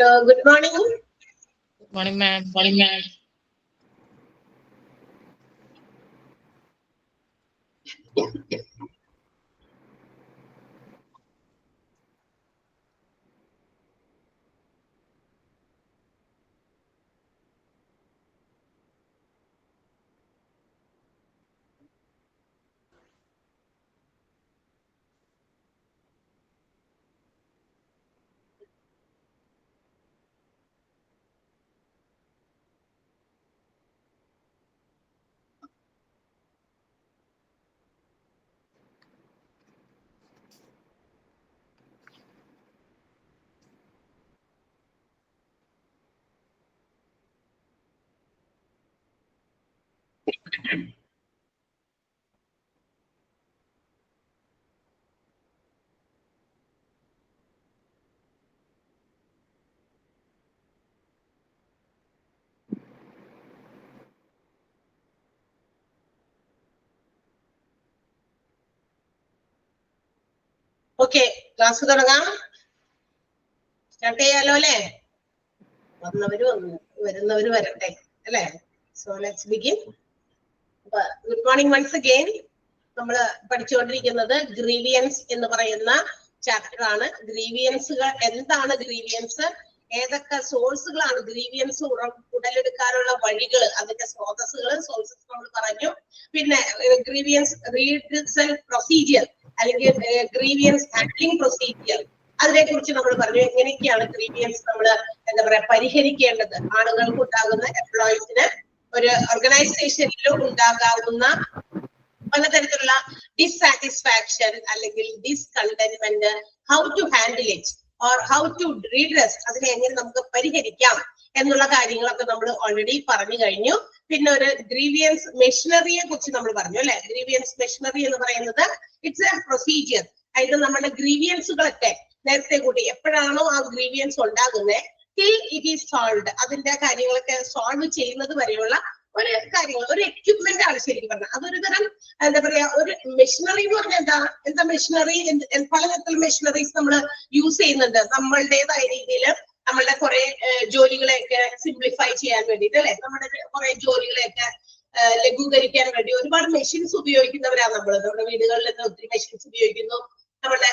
Hello, good morning. Morning, ma'am. Morning, ma'am. Okay, class തുടങ്ങാം. Start ചെയ്യാലോ അല്ലേ? വന്നവര് വന്നു, വരുന്നവര് വരട്ടെ അല്ലേ? So let's begin. Good morning once again. നമ്മള് പഠിച്ചുകൊണ്ടിരിക്കുന്നത് ഗ്രീവിയൻസ് എന്ന് പറയുന്ന ചാപ്റ്റർ ആണ്. ഗ്രീവിയൻസുകൾ എന്താണ്? ഗ്രീവിയൻസ് ഏതൊക്കെ സോഴ്സുകളാണ്? ഗ്രീവിയൻസ് ഉടലെടുക്കാനുള്ള വഴികൾ, അതിന്റെ സ്രോതസ്സുകൾ, സോഴ്സസ് നമ്മൾ പറഞ്ഞു. പിന്നെ ഗ്രീവിയൻസ് റീഡ്രസൽ പ്രൊസീജിയർ അല്ലെങ്കിൽ ഗ്രീവിയൻസ് ഹാൻഡ്ലിംഗ് പ്രൊസീജിയർ, അതിനെ കുറിച്ച് നമ്മൾ പറഞ്ഞു. എങ്ങനെയൊക്കെയാണ് ഗ്രീവിയൻസ് നമ്മൾ എന്താ പറയാ പരിഹരിക്കേണ്ടത്? ആളുകൾക്ക് ഉണ്ടാകുന്ന, എംപ്ലോയീസിന് ഒരു ഓർഗനൈസേഷനിലും ഉണ്ടാകാവുന്ന പലതരത്തിലുള്ള ഡിസാറ്റിസ്ഫാക്ഷൻ അല്ലെങ്കിൽ discontentment, how to handle it or how to redress, അതിനെ എങ്ങനെ നമുക്ക് പരിഹരിക്കാം എന്നുള്ള കാര്യങ്ങളൊക്കെ നമ്മൾ ഓൾറെഡി പറഞ്ഞു കഴിഞ്ഞു. പിന്നെ ഒരു ഗ്രീവിയൻസ് മെഷീനറിയെ കുറിച്ച് നമ്മൾ പറഞ്ഞു അല്ലെ? ഗ്രീവിയൻസ് മെഷീനറി എന്ന് പറയുന്നത് ഇറ്റ്സ് എ പ്രൊസീജിയർ. അതായത് നമ്മുടെ ഗ്രീവിയൻസുകളൊക്കെ നേരത്തെ കൂട്ടി എപ്പോഴാണോ ആ ഗ്രീവിയൻസ് ഉണ്ടാകുന്നത് ടിൽ ഇറ്റ് ഈസ് സോൾവ്ഡ്, അതിന്റെ കാര്യങ്ങളൊക്കെ സോൾവ് ചെയ്യുന്നത് വരെയുള്ള ഒരു കാര്യങ്ങൾ, ഒരു എക്യുപ്മെന്റ് ആണ് ശരിക്കും പറഞ്ഞാൽ. അതൊരു തരം എന്താ പറയാ, ഒരു മെഷീനറി എന്ന് പറഞ്ഞാൽ എന്താ മെഷീനറി? പലതരത്തിലുള്ള മെഷീനറീസ് നമ്മൾ യൂസ് ചെയ്യുന്നുണ്ട് നമ്മളുടേതായ രീതിയിൽ. നമ്മളുടെ കുറെ ജോലികളെയൊക്കെ സിംപ്ലിഫൈ ചെയ്യാൻ വേണ്ടിയിട്ട് അല്ലെ? നമ്മുടെ കുറെ ജോലികളെയൊക്കെ ലഘൂകരിക്കാൻ വേണ്ടി ഒരുപാട് മെഷീൻസ് ഉപയോഗിക്കുന്നവരാണ് നമ്മൾ. നമ്മുടെ വീടുകളിൽ നിന്ന് ഒത്തിരി മെഷീൻസ് ഉപയോഗിക്കുന്നു. നമ്മുടെ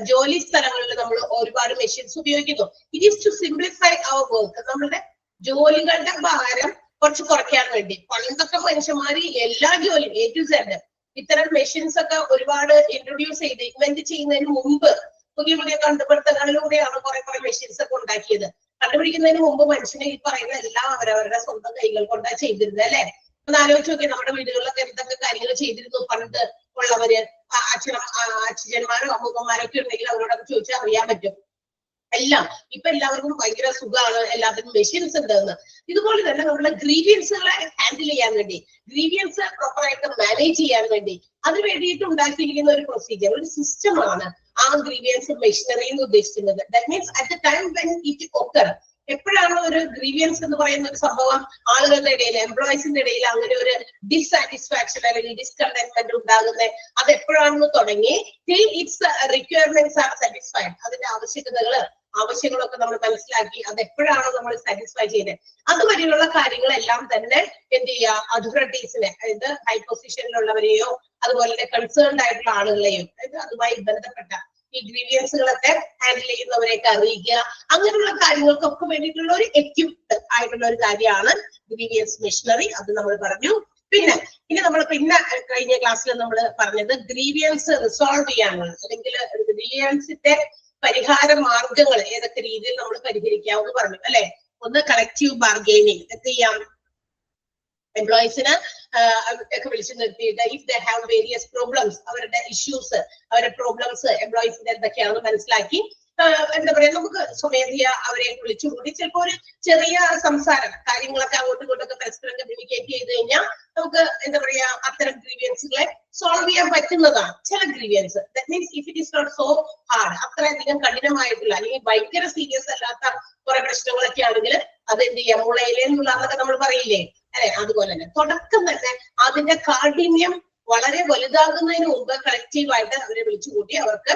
ജോലി സ്ഥലങ്ങളിൽ നമ്മൾ ഒരുപാട് മെഷീൻസ് ഉപയോഗിക്കുന്നു. It is to simplify our work. നമ്മുടെ ജോലികളുടെ ഭാരം കുറച്ച് കുറയ്ക്കാൻ വേണ്ടി. പണ്ടൊക്കെ മനുഷ്യന്മാര് എല്ലാ ജോലിയും A to Z ഇത്തരം മെഷീൻസ് ഒക്കെ ഒരുപാട് ഇൻട്രൊഡ്യൂസ് ചെയ്ത് ഇൻവെന്റ് ചെയ്യുന്നതിന് മുമ്പ് പുതിയ പുതിയ കണ്ടുപിടുത്തങ്ങളിലൂടെയാണ് കുറെ മെഷീൻസ് ഒക്കെ ഉണ്ടാക്കിയത്. കണ്ടുപിടിക്കുന്നതിന് മുമ്പ് മനുഷ്യനെ ഈ പറയുന്ന എല്ലാം അവരവരുടെ സ്വന്തം കൈകൾ കൊണ്ടാണ് ചെയ്തിരുന്നത് അല്ലെ? ഒന്ന് ആലോചിച്ച് നോക്കി, നമ്മുടെ വീടുകളിലൊക്കെ എന്തൊക്കെ കാര്യങ്ങൾ ചെയ്തിരുന്നു പണ്ട് ഉള്ളവര്. അച്ഛന്മാരോ അമ്മൂമ്മമാരോ ഒക്കെ ഉണ്ടെങ്കിൽ അവരോടൊക്കെ ചോദിച്ചാൽ അറിയാൻ പറ്റും എല്ലാം. ഇപ്പൊ എല്ലാവർക്കും ഭയങ്കര സുഖമാണ്, എല്ലാത്തിനും മെഷീൻസ് ഉണ്ടെന്ന്. ഇതുപോലെ തന്നെ നമ്മുടെ ഗ്രീവിയൻസുകളെ ഹാൻഡിൽ ചെയ്യാൻ വേണ്ടി, ഗ്രീവിയൻസ് പ്രോപ്പറായിട്ട് മാനേജ് ചെയ്യാൻ വേണ്ടി അതിന് വേണ്ടിയിട്ട് ഉണ്ടാക്കിയിരിക്കുന്ന ഒരു പ്രൊസീജിയർ, ഒരു സിസ്റ്റമാണ് ആ ഗ്രീവിയൻസ് മെഷീനറി എന്ന് ഉദ്ദേശിക്കുന്നത്. That means at the time when it occur, എപ്പോഴാണ് ഒരു ഗ്രീവിയൻസ് എന്ന് പറയുന്ന ഒരു സംഭവം ആളുകളുടെ ഇടയിൽ, എംപ്ലോയീസിന്റെ ഇടയിൽ അങ്ങനെ ഒരു ഡിസാറ്റിസ്ഫാക്ഷൻ അല്ലെങ്കിൽ ഡിസ്കണ്ടന്റ്മെന്റ് ഉണ്ടാകുന്നത്, അത് എപ്പോഴാണെന്ന് തുടങ്ങി till it's requirements R satisfied, അതിന്റെ ആവശ്യങ്ങളൊക്കെ നമ്മൾ മനസ്സിലാക്കി അത് എപ്പോഴാണോ നമ്മൾ സാറ്റിസ്ഫൈ ചെയ്തത് അതുവരെയുള്ള കാര്യങ്ങളെല്ലാം തന്നെ എന്ത് ചെയ്യുക, അതോറിറ്റീസിനെ, അതായത് ഹൈ പൊസിഷനിലുള്ളവരെയോ അതുപോലെ തന്നെ കൺസേൺഡ് ആയിട്ടുള്ള ആളുകളെയോ, അതായത് അതുമായി ബന്ധപ്പെട്ട ഈ ഗ്രീവിയൻസുകളൊക്കെ ഹാൻഡിൽ ചെയ്യുന്നവരെയൊക്കെ അറിയിക്കുക. അങ്ങനെയുള്ള കാര്യങ്ങൾക്കൊക്കെ വേണ്ടിയിട്ടുള്ള ഒരു എക്യുപ്ഡ് ആയിട്ടുള്ള ഒരു കാര്യമാണ് ഗ്രീവിയൻസ് മെഷീനറി. അത് നമ്മൾ പറഞ്ഞു. പിന്നെ നമ്മൾ കഴിഞ്ഞ ക്ലാസ്സിൽ നമ്മൾ പറഞ്ഞത് ഗ്രീവിയൻസ് റിസോൾവ് ചെയ്യാനുള്ള അല്ലെങ്കിൽ ഗ്രീവിയൻസിന്റെ പരിഹാര മാർഗങ്ങൾ ഏതൊക്കെ രീതിയിൽ നമ്മൾ പരിഹരിക്കാമെന്ന് പറഞ്ഞു അല്ലെ? ഒന്ന് കളക്റ്റീവ് ബാർഗെയിനിങ്. എന്ത് ചെയ്യാം? എംപ്ലോയീസിന് ഒക്കെ വിളിച്ചു നിർത്തിയിട്ട് if they have various problems, അവരുടെ ഇഷ്യൂസ്, അവരുടെ പ്രോബ്ലംസ് എംപ്ലോയീസിന്റെ എന്തൊക്കെയാണെന്ന് മനസ്സിലാക്കി എന്താ പറയാ, നമുക്ക് സ്വമേധയാ അവരെ വിളിച്ചുകൂടി ചിലപ്പോൾ ഒരു ചെറിയ സംസാരം, കാര്യങ്ങളൊക്കെ അങ്ങോട്ടും ഇങ്ങോട്ടൊക്കെ പരസ്പരം കമ്മ്യൂണിക്കേറ്റ് ചെയ്ത് കഴിഞ്ഞാൽ നമുക്ക് എന്താ പറയാ അത്തരം ഗ്രീവിയൻസുകളെ സോൾവ് ചെയ്യാൻ പറ്റുന്നതാണ്. ചില grievance that means if it is not so hard, അത്രയധികം കഠിനമായിട്ടുള്ള അല്ലെങ്കിൽ ഭയങ്കര സീരിയസ് അല്ലാത്ത കുറെ പ്രശ്നങ്ങളൊക്കെ ആണെങ്കിൽ അത് എന്ത് ചെയ്യാം, മുളയിലെന്നുള്ളതൊക്കെ നമ്മൾ പറയില്ലേ അല്ലെ? അതുപോലെ തന്നെ തുടക്കം തന്നെ അതിന്റെ കാഠിന്യം വളരെ വലുതാകുന്നതിന് മുമ്പ് കളക്റ്റീവായിട്ട് അവരെ വിളിച്ചു കൂട്ടി അവർക്ക്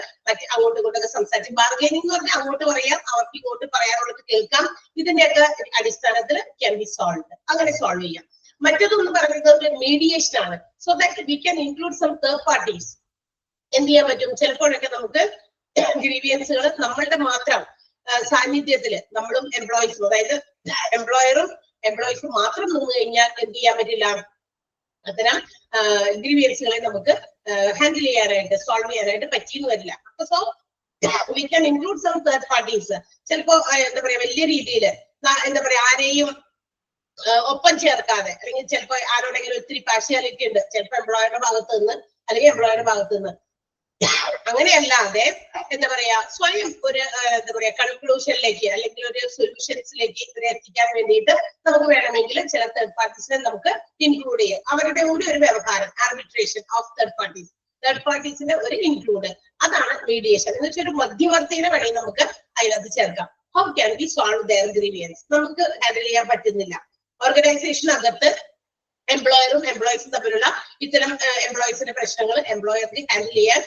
അങ്ങോട്ടും ഇങ്ങോട്ടൊക്കെ സംസാരിച്ച് ബാർഗൈനിങ് എന്ന് പറഞ്ഞാൽ അങ്ങോട്ട് പറയാം, അവർക്ക് ഇങ്ങോട്ട് പറയാനുള്ളത് കേൾക്കാം. ഇതിന്റെയൊക്കെ അടിസ്ഥാനത്തിൽ ക്യാൻ ബി സോൾവ്, അങ്ങനെ സോൾവ് ചെയ്യാം. മറ്റൊന്ന് പറയുന്നത് ഒരു മീഡിയേഷൻ ആണ്. So that we can include some third parties. എന്ത് ചെയ്യാൻ പറ്റും? ചിലപ്പോഴൊക്കെ നമുക്ക് ഗ്രീവിയൻസുകൾ നമ്മളുടെ മാത്രം സാന്നിധ്യത്തില് നമ്മളും എംപ്ലോയീസും, അതായത് എംപ്ലോയറും എംപ്ലോയീസും മാത്രം നിന്ന് കഴിഞ്ഞാൽ എന്ത് ചെയ്യാൻ പറ്റില്ല, അത്തരം ഗ്രീവിയൻസുകളെ നമുക്ക് ഹാൻഡിൽ ചെയ്യാനായിട്ട് സോൾവ് ചെയ്യാനായിട്ട് പറ്റിയെന്ന് വരില്ല. അപ്പൊ so we can include some third parties. ചിലപ്പോ എന്താ പറയാ വലിയ രീതിയിൽ എന്താ പറയാ ആരെയും ഒപ്പം ചേർക്കാതെ, അല്ലെങ്കിൽ ചിലപ്പോ ആരോടെങ്കിലും ഒത്തിരി പാർഷ്യാലിറ്റി ഉണ്ട്, ചിലപ്പോ എംപ്ലോയറുടെ ഭാഗത്ത് നിന്ന് അല്ലെങ്കിൽ എംപ്ലോയറുടെ ഭാഗത്ത് നിന്ന്, അങ്ങനെയല്ലാതെ എന്താ പറയാ സ്വയം ഒരു എന്താ പറയാ കൺക്ലൂഷനിലേക്ക് അല്ലെങ്കിൽ ഒരു സൊല്യൂഷൻസിലേക്ക് ഇവരെ എത്തിക്കാൻ വേണ്ടിയിട്ട് നമുക്ക് വേണമെങ്കിൽ ചില തേർഡ് പാർട്ടീസിനെ നമുക്ക് ഇൻക്ലൂഡ് ചെയ്യാം. അവരുടെ കൂടി ഒരു വ്യവഹാരം, ആർബിട്രേഷൻ ഓഫ് തേർഡ് പാർട്ടീസിന്റെ ഒരു ഇൻക്ലൂഡ്, അതാണ് മീഡിയേഷൻ. എന്ന് വെച്ചാൽ ഒരു മധ്യവർത്തിനെ വേണമെങ്കിൽ നമുക്ക് അതിനകത്ത് ചേർക്കാം. How can be solve their grievance? നമുക്ക് ഹാൻഡിൽ ചെയ്യാൻ പറ്റുന്നില്ല. ഓർഗനൈസേഷനകത്ത് എംപ്ലോയറും എംപ്ലോയീസും തമ്മിലുള്ള ഇത്തരം എംപ്ലോയീസിന്റെ പ്രശ്നങ്ങൾ എംപ്ലോയർക്ക് ഹാൻഡിൽ ചെയ്യാൻ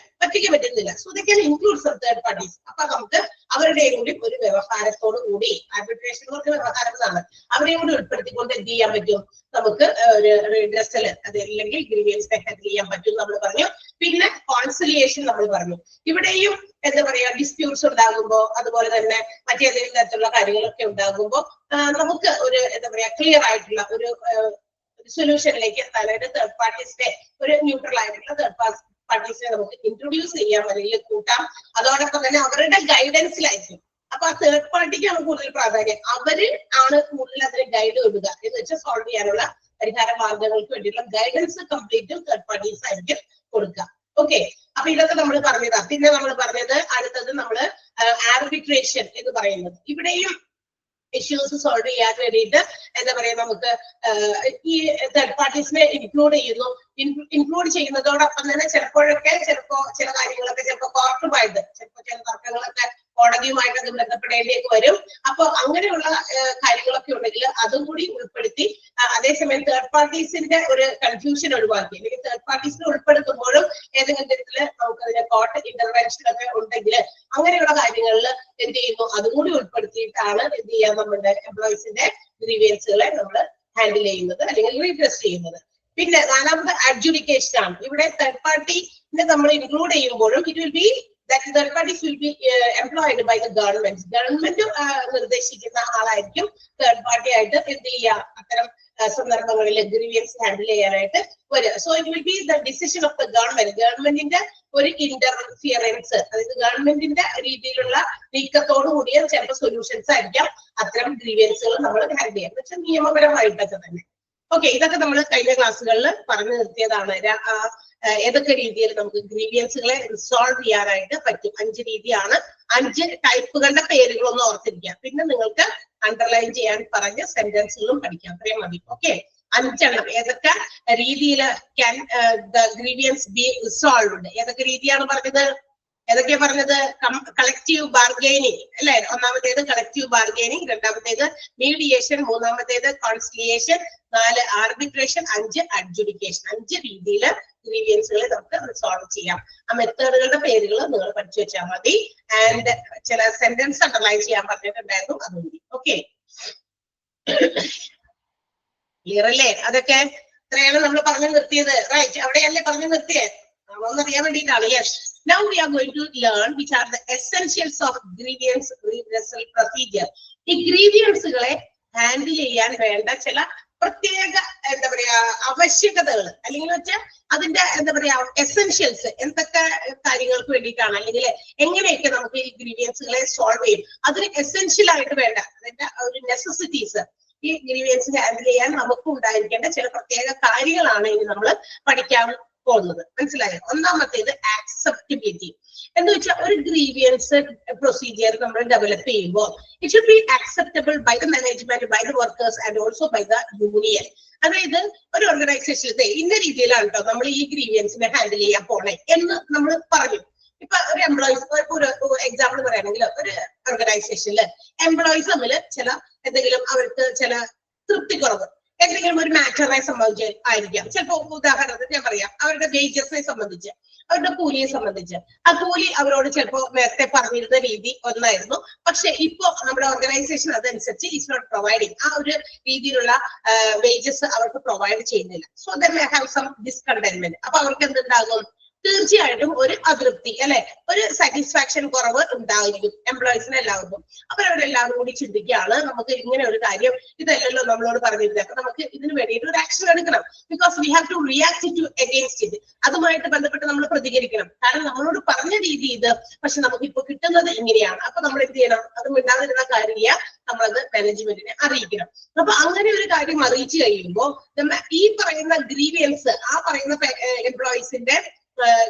പറ്റുന്നില്ല. So they can include some third parties. അപ്പൊ നമുക്ക് അവരുടെയും കൂടി ഒരു വ്യവഹാരത്തോടു കൂടി, ആർബിട്രേഷൻ കൊണ്ട് വ്യവഹാരം എന്നാണ്, അവരെയും കൂടി ഉൾപ്പെടുത്തിക്കൊണ്ട് എന്ത് ചെയ്യാൻ പറ്റും, നമുക്ക് ഒരു റിഡ്രസൽ അതല്ലെങ്കിൽ ഗ്രീവിയൻസിനെ ഹാൻഡിൽ ചെയ്യാൻ പറ്റും നമ്മൾ പറഞ്ഞു. പിന്നെ കോൺസിലിയേഷൻ നമ്മൾ പറഞ്ഞു. ഇവിടെയും എന്താ പറയാ ഡിസ്പ്യൂട്ട്സ് ഉണ്ടാകുമ്പോ, അതുപോലെ തന്നെ മറ്റേതെങ്കിലും തരത്തിലുള്ള കാര്യങ്ങളൊക്കെ ഉണ്ടാകുമ്പോ നമുക്ക് ഒരു എന്താ പറയാ ക്ലിയർ ആയിട്ടുള്ള ഒരു സൊല്യൂഷനിലേക്ക് എത്താനായിട്ട് തേർഡ് പാർട്ടീസിനെ, ഒരു ന്യൂട്രൽ ആയിട്ടുള്ള തേർഡ് പാർട്ടീസിനെ നമുക്ക് ഇൻട്രൊഡ്യൂസ് ചെയ്യാൻ അല്ലെങ്കിൽ കൂട്ടാം. അതോടൊപ്പം തന്നെ അവരുടെ ഗൈഡൻസിലായിരിക്കും. അപ്പൊ ആ തേർഡ് പാർട്ടിക്കാണ് കൂടുതൽ പ്രാധാന്യം, അവര് ആണ് കൂടുതൽ അതിനെ ഗൈഡ് കൊടുക്കുക. എന്ന് വെച്ചാൽ സോൾവ് ചെയ്യാനുള്ള പരിഹാര മാർഗങ്ങൾക്ക് വേണ്ടിയുള്ള ഗൈഡൻസ് കംപ്ലീറ്റും തേർഡ് പാർട്ടീസ് ആയിരിക്കും കൊടുക്കുക. ഓക്കെ, അപ്പൊ ഇതൊക്കെ നമ്മൾ പറഞ്ഞതാ. പിന്നെ നമ്മൾ പറഞ്ഞത് അടുത്തത് നമ്മള് ആർബിട്രേഷൻ എന്ന് പറയുന്നത്. ഇവിടെയും ഇഷ്യൂസ് സോൾവ് ചെയ്യാൻ വേണ്ടിയിട്ട് എന്താ പറയാ നമുക്ക് ഈ തേർഡ് പാർട്ടീസിനെ ഇൻക്ലൂഡ് ചെയ്യുന്നതോടൊപ്പം തന്നെ ചിലപ്പോഴൊക്കെ ചില കാര്യങ്ങളൊക്കെ ചിലപ്പോൾ കോർട്ടുമായിട്ട് ചില തർക്കങ്ങളൊക്കെ കോടതിയുമായിട്ടൊക്കെ ബന്ധപ്പെടേണ്ടിയൊക്കെ വരും. അപ്പൊ അങ്ങനെയുള്ള കാര്യങ്ങളൊക്കെ ഉണ്ടെങ്കിൽ അതും കൂടി ഉൾപ്പെടുത്തി, അതേസമയം തേർഡ് പാർട്ടീസിന്റെ ഒരു കൺഫ്യൂഷൻ ഒഴിവാക്കി, അല്ലെങ്കിൽ തേർഡ് പാർട്ടീസിനെ ഉൾപ്പെടുത്തുമ്പോഴും ഏതെങ്കിലും തരത്തില് നമുക്ക് അതിന്റെ കോർട്ട് ഇന്റർവെൻഷൻ ഒക്കെ ഉണ്ടെങ്കിൽ അങ്ങനെയുള്ള കാര്യങ്ങളിൽ എന്ത് ചെയ്യുന്നു, അതും കൂടി ഉൾപ്പെടുത്തിയിട്ടാണ് എന്ത് ചെയ്യാൻ നമ്മുടെ എംപ്ലോയീസിന്റെ ഗ്രീവിയൻസുകളെ നമ്മൾ ഹാൻഡിൽ ചെയ്യുന്നത് അല്ലെങ്കിൽ റീഡ്രസ് ചെയ്യുന്നത്. പിന്നെ നാലാമത് അഡ്ജുഡിക്കേഷൻ ആണ്. ഇവിടെ തേർഡ് പാർട്ടിനെ നമ്മൾ ഇൻക്ലൂഡ് ചെയ്യുമ്പോഴും it will be that third parties will be employed by the government. Government നിർദ്ദേശിക്കുന്ന ആളായിരിക്കും തേർഡ് പാർട്ടി ആയിട്ട് എന്ത് ചെയ്യുക, അത്തരം സന്ദർഭങ്ങളിൽ ഗ്രീവിയൻസ് ഹാൻഡിൽ ചെയ്യാനായിട്ട് വരിക. So it will be the decision of the government. ഗവൺമെന്റിന്റെ ഒരു ഇന്റർഫിയറൻസ്, അതായത് ഗവൺമെന്റിന്റെ രീതിയിലുള്ള നീക്കത്തോടു കൂടിയ ചിലപ്പോൾ സൊല്യൂഷൻസ് ആയിരിക്കാം അത്തരം ഗ്രീവിയൻസുകൾ നമ്മൾ ഹാൻഡിൽ ചെയ്യാം, എന്ന് വെച്ചാൽ നിയമപരമായിട്ടൊക്കെ തന്നെ. ഓക്കെ, ഇതൊക്കെ നമ്മൾ കഴിഞ്ഞ ക്ലാസ്സുകളിൽ പറഞ്ഞു നിർത്തിയതാണ്. ഏതൊക്കെ രീതിയിൽ നമുക്ക് ഗ്രീവിയൻസുകളെ റിസോൾവ് ചെയ്യാനായിട്ട് പറ്റും. 5 രീതിയാണ്. 5 ടൈപ്പുകളുടെ പേരുകളൊന്നും ഓർത്തിരിക്കാം. പിന്നെ നിങ്ങൾക്ക് അണ്ടർലൈൻ ചെയ്യാൻ പറഞ്ഞ സെന്റൻസുകളും പഠിക്കാം. അത്രയും മതി. ഓക്കെ, 5 എണ്ണം. ഏതൊക്കെ രീതിയിൽ can the grievance B resolved? ഏതൊക്കെ രീതിയാണ് പറഞ്ഞത്? ഏതൊക്കെയാ പറഞ്ഞത്? കളക്റ്റീവ് ബാർഗൈനിങ് അല്ലെ? ഒന്നാമത്തേത് കളക്റ്റീവ് ബാർഗൈനിങ്, രണ്ടാമത്തേത് മീഡിയേഷൻ, മൂന്നാമത്തേത് കോൺസിലിയേഷൻ, 4 ആർബിട്രേഷൻ, 5 അഡ്ജുഡിക്കേഷൻ. 5 രീതിയിൽ ഗ്രീവിയൻസുകളെ നമുക്ക് റിസോൾവ് ചെയ്യാം. ആ മെത്തേഡുകളുടെ പേരുകൾ നിങ്ങൾ പഠിച്ചു വെച്ചാൽ മതി. ആൻഡ് ചില സെന്റൻസ് അണ്ടർലൈൻ ചെയ്യാൻ പറഞ്ഞിട്ടുണ്ടായിരുന്നു, അതുമതി. ഓക്കെ, ക്ലിയർ അല്ലേ? അതൊക്കെ ഇത്രയാണ് നമ്മൾ പറഞ്ഞു നിർത്തിയത്. റൈറ്റ്, അവിടെയല്ലേ പറഞ്ഞു നിർത്തിയേ? ഒന്നറിയാൻ വേണ്ടിയിട്ടാണ്. Yes, now we are going to learn which are the essentials of grievance redressal procedure. ഈ ഗ്രീവിയൻസുകളെ ഹാൻഡിൽ ചെയ്യാൻ വേണ്ട ചില പ്രത്യേക എന്താ പറയാ ആവശ്യകതകൾ, അല്ലെങ്കിൽ വെച്ചാൽ അതിന്റെ എന്താ പറയാ എസെൻഷ്യൽസ്, എന്തൊക്കെ കാര്യങ്ങൾക്ക് വേണ്ടിയിട്ടാണ്, അല്ലെങ്കിൽ എങ്ങനെയൊക്കെ നമുക്ക് ഈ ഗ്രീവിയൻസുകളെ സോൾവ് ചെയ്യും, അതിന് എസെൻഷ്യൽ ആയിട്ട് വേണ്ട അതിന്റെ ഒരു നെസസിറ്റീസ്, ഈ ഗ്രീവിയൻസ് ഹാൻഡിൽ ചെയ്യാൻ നമുക്ക് ഉണ്ടായിരിക്കേണ്ട ചില പ്രത്യേക കാര്യങ്ങളാണ് ഇനി നമ്മൾ പഠിക്കാൻ പോകുന്നത്. മനസ്സിലായോ? ഒന്നാമത്തേത് ആക്സെപ്റ്റബിലിറ്റി. എന്ന് വെച്ചാൽ ഒരു ഗ്രീവിയൻസ് പ്രൊസീജിയർ നമ്മൾ ഡെവലപ്പ് ചെയ്യുമ്പോൾ it should be acceptable by the management, by the workers and also by the union. അതായത് ഒരു ഓർഗനൈസേഷനിൽ ഇന്ന രീതിയിലാണ് കേട്ടോ നമ്മൾ ഈ ഗ്രീവിയൻസിനെ ഹാൻഡിൽ ചെയ്യാൻ പോണേ എന്ന് നമ്മൾ പറഞ്ഞു. ഇപ്പൊ ഒരു എംപ്ലോയീസ്, ഒരു എക്സാമ്പിൾ പറയുകയാണെങ്കിൽ ഒരു ഓർഗനൈസേഷനിൽ എംപ്ലോയീസ് തമ്മിൽ ചില എന്തെങ്കിലും അവർക്ക് ചില തൃപ്തിക്കുറവ് എന്തെങ്കിലും ഒരു മാറ്ററിനെ സംബന്ധിച്ച് ആയിരിക്കാം. ചിലപ്പോൾ ഉദാഹരണത്തിന് ഞാൻ പറയാം, അവരുടെ അവരുടെ വേജസിനെ സംബന്ധിച്ച്, അവരുടെ കൂലിയെ സംബന്ധിച്ച്. ആ കൂലി അവരോട് ചിലപ്പോൾ നേരത്തെ പറഞ്ഞിരുന്ന രീതി ഒന്നായിരുന്നു. പക്ഷെ ഇപ്പോ നമ്മുടെ ഓർഗനൈസേഷൻ അതനുസരിച്ച് ഈസ് നോട്ട് പ്രൊവൈഡിങ്, ആ ഒരു രീതിയിലുള്ള വേജസ് അവർക്ക് പ്രൊവൈഡ് ചെയ്യുന്നില്ല. So they may have some discontentment. അപ്പൊ അവർക്ക് എന്തുണ്ടാകും? തീർച്ചയായിട്ടും ഒരു അതൃപ്തി, അല്ലെ, ഒരു സാറ്റിസ്ഫാക്ഷൻ കുറവ് ഉണ്ടായിരിക്കും എംപ്ലോയീസിന് എല്ലാവർക്കും. അപ്പൊ അവരെല്ലാവരും കൂടി ചിന്തിക്കുകയാണ്, നമുക്ക് ഇങ്ങനെ ഒരു കാര്യം ഇതല്ലല്ലോ നമ്മളോട് പറഞ്ഞിരുന്നത്, അപ്പൊ നമുക്ക് ഇതിന് വേണ്ടിയിട്ട് ഒരു ആക്ഷൻ എടുക്കണം. Because we have to react to against it. അതുമായിട്ട് ബന്ധപ്പെട്ട് നമ്മൾ പ്രതികരിക്കണം. കാരണം നമ്മളോട് പറഞ്ഞ രീതി ഇത്, പക്ഷെ നമുക്ക് ഇപ്പൊ കിട്ടുന്നത് ഇങ്ങനെയാണ്. അപ്പൊ നമ്മൾ എന്ത് ചെയ്യണം? അത് മിണ്ടാതിരുന്ന കാര്യമില്ല, നമ്മളത് മാനേജ്മെന്റിനെ അറിയിക്കണം. അപ്പൊ അങ്ങനെ ഒരു കാര്യം അറിയിച്ചു കഴിയുമ്പോൾ ഈ പറയുന്ന ഗ്രീവിയൻസ്, ആ പറയുന്ന എംപ്ലോയീസിന്റെ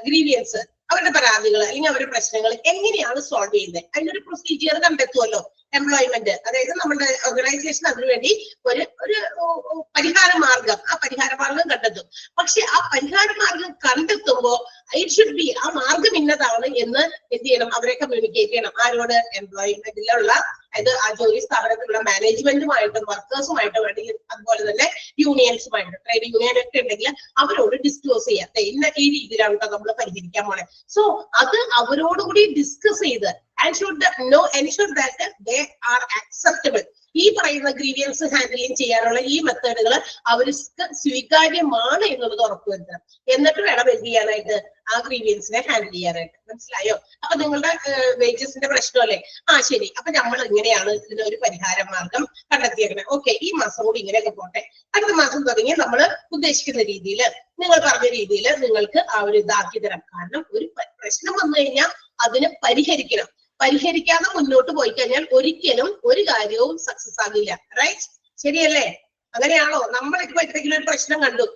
ഗ്രീവിയൻസ്, അവരുടെ പരാതികൾ അല്ലെങ്കിൽ അവരുടെ പ്രശ്നങ്ങൾ എങ്ങനെയാണ് സോൾവ് ചെയ്യുന്നത്, അതിനൊരു പ്രൊസീജിയർ കണ്ടെത്തുമല്ലോ എംപ്ലോയ്മെന്റ്. അതായത് നമ്മുടെ ഓർഗനൈസേഷൻ അതിനുവേണ്ടി ഒരു പരിഹാര മാർഗം, ആ പരിഹാര മാർഗം കണ്ടെത്തും. പക്ഷെ ആ പരിഹാര മാർഗം കണ്ടെത്തുമ്പോൾ ഇറ്റ് ഷുഡ് ബി, ആ മാർഗം ഇന്നതാണ് എന്ന് എന്ത് ചെയ്യണം? അവരെ കമ്മ്യൂണിക്കേറ്റ് ചെയ്യണം. ആരോട്? എംപ്ലോയ്മെന്റിലുള്ള, അതായത് ആ ജോലി സ്ഥാപനത്തിലുള്ള മാനേജ്മെന്റുമായിട്ടും വർക്കേഴ്സുമായിട്ടും അല്ലെങ്കിൽ അതുപോലെ തന്നെ യൂണിയൻസുമായിട്ടും, ട്രേഡ് യൂണിയൻ ഒക്കെ ഉണ്ടെങ്കിൽ അവരോട് ഡിസ്ക്ലോസ് ചെയ്യാം. ഇന്ന ഈ രീതിയിലാണ് നമ്മൾ പരിഹരിക്കാൻ പോണേ. സോ അത് അവരോടുകൂടി ഡിസ്കസ് ചെയ്ത് and should ensure that they are acceptable. ഈ പറയുന്ന ഗ്രീവിയൻസ് ഹാൻഡിലിംഗ് ചെയ്യാനുള്ള ഈ മെത്തേഡുകൾ അവർക്ക് സ്വീകാര്യമാണ് എന്നുള്ളത് ഉറപ്പുവരുത്തണം. എന്നിട്ട് വേണം എന്ത് ചെയ്യാനായിട്ട്? ആ ഗ്രീവിയൻസിനെ ഹാൻഡിൽ ചെയ്യാനായിട്ട്. മനസ്സിലായോ? അപ്പൊ നിങ്ങളുടെ വേജസിന്റെ പ്രശ്നമല്ലേ? ആ ശരി, അപ്പൊ നമ്മൾ ഇങ്ങനെയാണ് ഇതിനൊരു പരിഹാര മാർഗം കണ്ടെത്തിയേക്കണേ. ഓക്കെ, ഈ മാസം കൂടി ഇങ്ങനെയൊക്കെ പോട്ടെ, അടുത്ത മാസം തുടങ്ങി നമ്മൾ ഉദ്ദേശിക്കുന്ന രീതിയിൽ, നിങ്ങൾ പറഞ്ഞ രീതിയിൽ നിങ്ങൾക്ക് ആ ഒരു ഇതാക്കി തരാം. കാരണം ഒരു പ്രശ്നം വന്നു കഴിഞ്ഞാൽ അതിന് പരിഹരിക്കണം. പരിഹരിക്കാതെ മുന്നോട്ട് പോയി കഴിഞ്ഞാൽ ഒരിക്കലും ഒരു കാര്യവും സക്സസ് ആകില്ല. റൈറ്റ്? ശരിയല്ലേ? അങ്ങനെയാണോ? നമ്മളിപ്പോ എന്തെങ്കിലും ഒരു പ്രശ്നം കണ്ടു,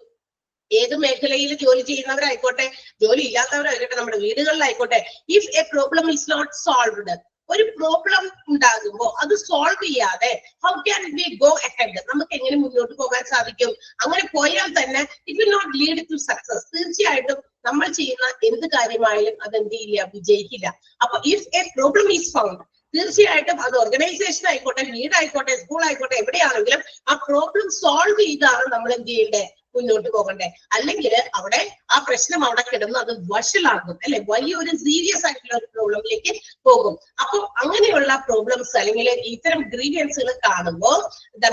ഏത് മേഖലയിൽ ജോലി ചെയ്യുന്നവരായിക്കോട്ടെ, ജോലി ഇല്ലാത്തവരായിക്കോട്ടെ, നമ്മുടെ വീടുകളിലായിക്കോട്ടെ, if a problem is not solved, ഒരു പ്രോബ്ലം ഉണ്ടാകുമ്പോൾ അത് സോൾവ് ചെയ്യാതെ how can we go ahead? നമുക്ക് എങ്ങനെ മുന്നോട്ട് പോകാൻ സാധിക്കും? അങ്ങനെ പോയാൽ തന്നെ it will not lead to success. തീർച്ചയായിട്ടും നമ്മൾ ചെയ്യുന്ന എന്ത് കാര്യമായാലും അത് എന്ത് ചെയ്യില്ല? വിജയിക്കില്ല. അപ്പൊ if a problem is found, തീർച്ചയായിട്ടും അത് ഓർഗനൈസേഷൻ ആയിക്കോട്ടെ, വീടായിക്കോട്ടെ, സ്കൂൾ ആയിക്കോട്ടെ, എവിടെയാണെങ്കിലും ആ പ്രോബ്ലം സോൾവ് ചെയ്താണ് നമ്മൾ എന്ത് ചെയ്യണ്ടേ? മുന്നോട്ട് പോകണ്ടേ. അല്ലെങ്കിൽ അവിടെ ആ പ്രശ്നം അവിടെ കിടന്ന് അത് വഷളാകും, അല്ലെ, വലിയൊരു സീരിയസ് ആയിട്ടുള്ള ഒരു പ്രോബ്ലമിലേക്ക് പോകും. അപ്പൊ അങ്ങനെയുള്ള പ്രോബ്ലംസ് അല്ലെങ്കിൽ ഇത്തരം ഗ്രീവിയൻസുകൾ കാണുമ്പോൾ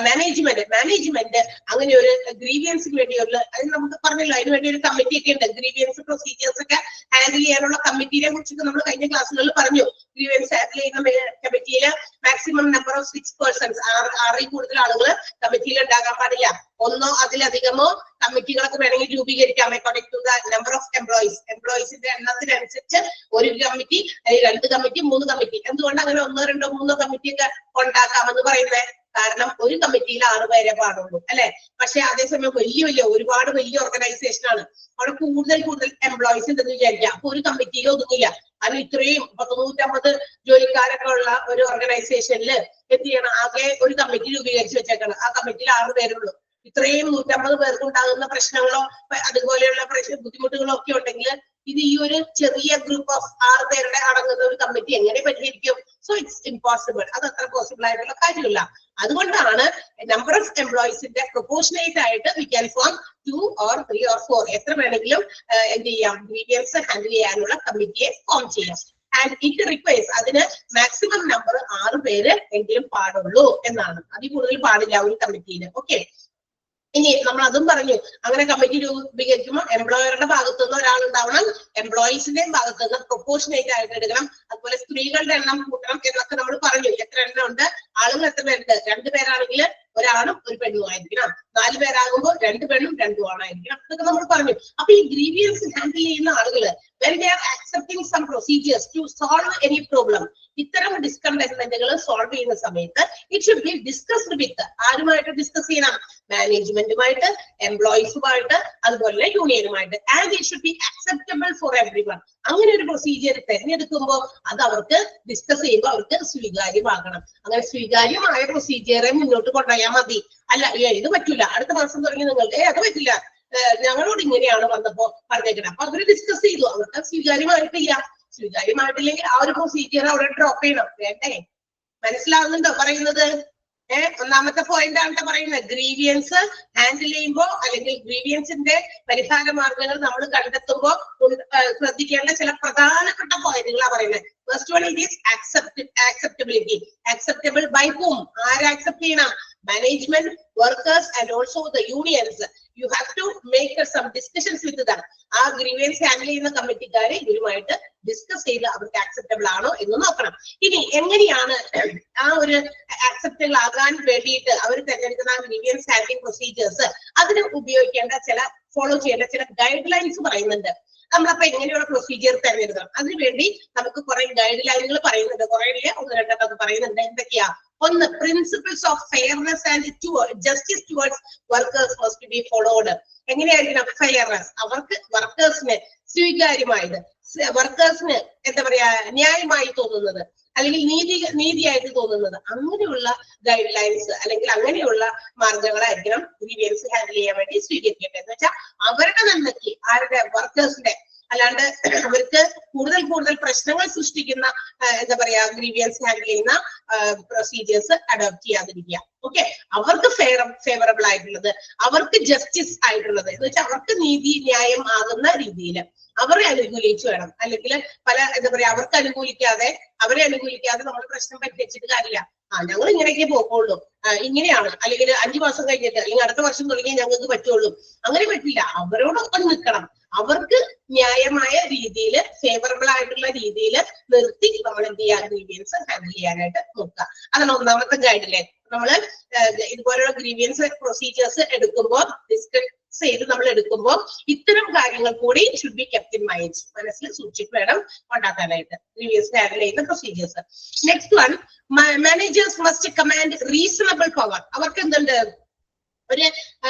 മാനേജ്മെന്റ് അങ്ങനെ ഒരു ഗ്രീവിയൻസിന് വേണ്ടിയുള്ള, അത് നമുക്ക് പറഞ്ഞല്ലോ, അതിന് വേണ്ടി ഒരു കമ്മിറ്റി ഒക്കെ ഉണ്ട്. ഗ്രീവിയൻസ് പ്രൊസീജിയേഴ്സ് ഒക്കെ ഹാൻഡിൽ ചെയ്യാനുള്ള കമ്മിറ്റിയെ കുറിച്ചൊക്കെ നമ്മൾ കഴിഞ്ഞ ക്ലാസ്സുകളിൽ പറഞ്ഞു. ഗ്രീവിയൻസ് ഹാൻഡിൽ ചെയ്യുന്ന കമ്മിറ്റിയിൽ മാക്സിമം നമ്പർ ഓഫ് 6 persons, 6 കൂടുതൽ ആളുകൾ കമ്മിറ്റിയിൽ ഉണ്ടാകാൻ പാടില്ല. ഒന്നോ അതിലധികമോ കമ്മിറ്റികളൊക്കെ വേണമെങ്കിൽ രൂപീകരിക്കാം according to the number of എംപ്ലോയീസിന്റെ എണ്ണത്തിനനുസരിച്ച്. ഒരു കമ്മിറ്റി, 2 കമ്മിറ്റി, 3 കമ്മിറ്റി. എന്തുകൊണ്ട് അങ്ങനെ 1, 2, 3 കമ്മിറ്റിയൊക്കെ ഉണ്ടാക്കാമെന്ന് പറയുന്നത്? കാരണം ഒരു കമ്മിറ്റിയിൽ 6 പേരെ പാടുള്ളൂ, അല്ലെ? പക്ഷെ അതേസമയം ഒരുപാട് വലിയ ഓർഗനൈസേഷൻ ആണ്, അവിടെ കൂടുതൽ എംപ്ലോയീസ് ഉണ്ടെന്ന് വിചാരിക്കാം. അപ്പൊ ഒരു കമ്മിറ്റിയിൽ ഒതുങ്ങില്ല. കാരണം ഇത്രയും 150 ജോലിക്കാരൊക്കെ ഉള്ള ഒരു ഓർഗനൈസേഷനിൽ എന്ത് ചെയ്യണം? ആകെ ഒരു കമ്മിറ്റി രൂപീകരിച്ച് വെച്ചേക്കണം. ആ കമ്മിറ്റിയിൽ 6 പേരുള്ളൂ. ഇത്രയും 150 പേർക്ക് ഉണ്ടാകുന്ന പ്രശ്നങ്ങളോ അതുപോലെയുള്ള ബുദ്ധിമുട്ടുകളോ ഒക്കെ ഉണ്ടെങ്കിൽ ഇത് ഈ ഒരു ചെറിയ ഗ്രൂപ്പ് ഓഫ് 6 പേരുടെ അടങ്ങുന്ന ഒരു കമ്മിറ്റി എങ്ങനെ പരിഹരിക്കും? So it's impossible. അത് അത്ര പോസിബിൾ ആയിട്ടുള്ള കാര്യമില്ല. അതുകൊണ്ടാണ് നമ്പർ ഓഫ് എംപ്ലോയീസിന്റെ പ്രൊപ്പോർഷനേറ്റ് ആയിട്ട് we can form 2 or 3 or 4, എത്ര വേണമെങ്കിലും എന്ത് ചെയ്യാം? ഗ്രീവിയൻസ് ഹാൻഡിൽ ചെയ്യാനുള്ള കമ്മിറ്റിയെ ഫോം ചെയ്യാം. ആൻഡ് ഇറ്റ് റിക്വയർസ്, അതിന് മാക്സിമം നമ്പർ 6 പേര് എങ്കിലും പാടുള്ളൂ എന്നാണ്. അതിൽ കൂടുതൽ പാടില്ല ഒരു കമ്മിറ്റിയിൽ. ഓക്കെ, ഇനി നമ്മൾ അതും പറഞ്ഞു. അങ്ങനെ കമ്മിറ്റി രൂപീകരിക്കുമ്പോൾ എംപ്ലോയറുടെ ഭാഗത്തുനിന്ന് ഒരാളുണ്ടാവണം, എംപ്ലോയീസിന്റെയും ഭാഗത്തുനിന്ന് പ്രൊപ്പോർഷനേറ്റ് ആയിട്ട് എടുക്കണം. അതുപോലെ സ്ത്രീകളുടെ എണ്ണം കൂട്ടണം എന്നൊക്കെ നമ്മൾ പറഞ്ഞു. എത്ര എണ്ണം ഉണ്ട്? ആളുകൾ എത്ര പേരുണ്ട്? 2 പേരാണെങ്കിൽ ഒരാണും ഒരു പെണ്ണും ആയിരിക്കണം. 4 പേരാകുമ്പോൾ 2 പെണ്ണും 2 ആണായിരിക്കണം. അതൊക്കെ നമ്മൾ പറഞ്ഞു. അപ്പൊ ഈ ഗ്രീവിയൻസ് ഹാൻഡിൽ ചെയ്യുന്ന ആളുകൾ when they are accepting some procedures to solve any problem, ഇത്തരം ഡിസ്കണ്ടന്റ്മെന്റുകൾ സോൾവ് ചെയ്യുന്ന സമയത്ത് it should be discussed with, ആരുമായിട്ട് ഡിസ്കസ് ചെയ്യണം? മാനേജ്മെന്റുമായിട്ട്, എംപ്ലോയീസുമായിട്ട്, അതുപോലെ യൂണിയനുമായിട്ട്. And it should be acceptable for everyone. അങ്ങനെ ഒരു പ്രൊസീജിയർ തിരഞ്ഞെടുക്കുമ്പോൾ അത് അവർക്ക് ഡിസ്കസ് ചെയ്യുമ്പോൾ അവർക്ക് സ്വീകാര്യമാകണം. അങ്ങനെ സ്വീകാര്യമായ പ്രൊസീജിയറെ മുന്നോട്ട് കൊണ്ടുപോയാൽ മതി. അല്ല, ഇത് പറ്റൂല, അടുത്ത മാസം തുടങ്ങി നിങ്ങൾക്ക് അത് പറ്റില്ല, ഞങ്ങളോട് ഇങ്ങനെയാണ് വന്നപ്പോ പറഞ്ഞേക്കണം. അപ്പൊ അവര് ഡിസ്കസ് ചെയ്തു, അവർക്ക് സ്വീകാര്യമായിട്ടില്ലെങ്കിൽ ആ ഒരു പ്രൊസീജിയർ അവിടെ ഡ്രോപ്പ് ചെയ്യണം. വേണ്ടേ? മനസ്സിലാവുന്നുണ്ടോ പറയുന്നത്? ഒന്നാമത്തെ പോയിന്റ് ആണ് പറയുന്നത്. ഗ്രീവിയൻസ് ഹാൻഡിൽ ചെയ്യുമ്പോൾ അല്ലെങ്കിൽ ഗ്രീവിയൻസിന്റെ പരിഹാര മാർഗങ്ങൾ നമ്മൾ കണ്ടെത്തുമ്പോൾ ശ്രദ്ധിക്കേണ്ട ചില പ്രധാനപ്പെട്ട പോയിന്റുകളാണ് പറയുന്നത്. First one is acceptability. Acceptable by whom? ആരെ അക്സെപ്റ്റ് ചെയ്യണം? Management, workers and also the unions. You have to make some discussions with them. ആ ഗ്രീവിയൻസ് ഹാൻഡിൽ ചെയ്യുന്ന കമ്മിറ്റിക്കാരെ ഇവരുമായിട്ട് ഡിസ്കസ് ചെയ്ത് അവർക്ക് ആക്സെപ്റ്റബിൾ ആണോ എന്ന് നോക്കണം. ഇനി എങ്ങനെയാണ് ആ ഒരു ആക്സെപ്റ്റബിൾ ആകാൻ വേണ്ടിയിട്ട് അവർ തിരഞ്ഞെടുക്കുന്ന ഗ്രീവിയൻസ് ഹാൻഡ്ലിംഗ് പ്രൊസീജിയേഴ്സ് അതിന് ഉപയോഗിക്കേണ്ട ഫോളോ ചെയ്യേണ്ട ചില ഗൈഡ് ലൈൻസ് പറയുന്നുണ്ട്. നമ്മളപ്പോ എങ്ങനെയുള്ള പ്രൊസീജിയർ തിരഞ്ഞെടുക്കണം അതിനുവേണ്ടി നമുക്ക് കുറെ ഗൈഡ് ലൈനുകൾ പറയുന്നുണ്ട്. കുറെ ഒന്ന് രണ്ടൊക്കെ പറയുന്നുണ്ട്. എന്തൊക്കെയാ? ഒന്ന്, principles of fairness and justice towards workers must be followed. എങ്ങനെയായിരിക്കണം? ഫെയർനെസ്, അവർക്ക് വർക്കേഴ്സിന് സ്വീകാര്യമായത്, വർക്കേഴ്സിന് എന്താ പറയാ ന്യായമായി തോന്നുന്നത് അല്ലെങ്കിൽ നീതിയായിട്ട് തോന്നുന്നത്, അങ്ങനെയുള്ള ഗൈഡ് ലൈൻസ് അല്ലെങ്കിൽ അങ്ങനെയുള്ള മാർഗങ്ങളായിരിക്കണം ഗ്രീവിയൻസ് ഹാൻഡിൽ ചെയ്യാൻ വേണ്ടി സ്വീകരിക്കേണ്ടത്. എന്ന് വെച്ചാൽ അവരുടെ നന്മയ്ക്ക്, ആരുടെ? വർക്കേഴ്സിന്റെ. അല്ലാണ്ട് അവർക്ക് കൂടുതൽ പ്രശ്നങ്ങൾ സൃഷ്ടിക്കുന്ന എന്താ പറയാ ഗ്രീവിയൻസ് ഹാൻഡിൽ ചെയ്യുന്ന പ്രൊസീജിയേഴ്സ് അഡോപ്റ്റ് ചെയ്യാതിരിക്കുക. ഓക്കെ, അവർക്ക് ഫേവറബിൾ ആയിട്ടുള്ളത്, അവർക്ക് ജസ്റ്റിസ് ആയിട്ടുള്ളത് എന്ന് വെച്ചാൽ അവർക്ക് നീതി ന്യായം ആകുന്ന രീതിയിൽ അവരെ അനുകൂലിച്ചു വേണം. അല്ലെങ്കിൽ എന്താ പറയാ അവരെ അനുകൂലിക്കാതെ നമ്മൾ പ്രശ്നം പരിഹരിച്ചിട്ട് കാര്യമില്ല. ഞങ്ങൾ ഇങ്ങനെയൊക്കെ പോക്കുള്ളൂ, ഇങ്ങനെയാണ്, അല്ലെങ്കിൽ 5 മാസം കഴിഞ്ഞിട്ട് അല്ലെങ്കിൽ അടുത്ത വർഷം തുടങ്ങിയാൽ ഞങ്ങൾക്ക് പറ്റുള്ളൂ. അങ്ങനെ പറ്റില്ല. അവരോടൊപ്പം നിൽക്കണം. അവർക്ക് ന്യായമായ രീതിയിൽ, ഫേവറബിൾ ആയിട്ടുള്ള രീതിയിൽ നിർത്തി നമ്മൾ എന്ത് ചെയ്യാൻ ഗ്രീവിയൻസ് ഹാൻഡിൽ ചെയ്യാനായിട്ട് നോക്കുക. അതാണ് ഒന്നാമത്തെ ഗൈഡ് ലൈൻ. നമ്മള് ഇതുപോലുള്ള ഗ്രീവിയൻസ് പ്രൊസീജിയേഴ്സ് എടുക്കുമ്പോൾ, ഡിസ്കസ് ചെയ്ത് നമ്മൾ എടുക്കുമ്പോൾ ഇത്തരം കാര്യങ്ങൾ കൂടി should be kept in mind, മനസ്സിൽ സൂക്ഷിച്ച് വേണം ഉണ്ടാക്കാനായിട്ട് ഗ്രീവിയൻസ് ഹാൻഡിൽ ചെയ്യുന്ന procedures. Next one, managers must command reasonable power. അവർക്ക് എന്തുണ്ട്? ഒരു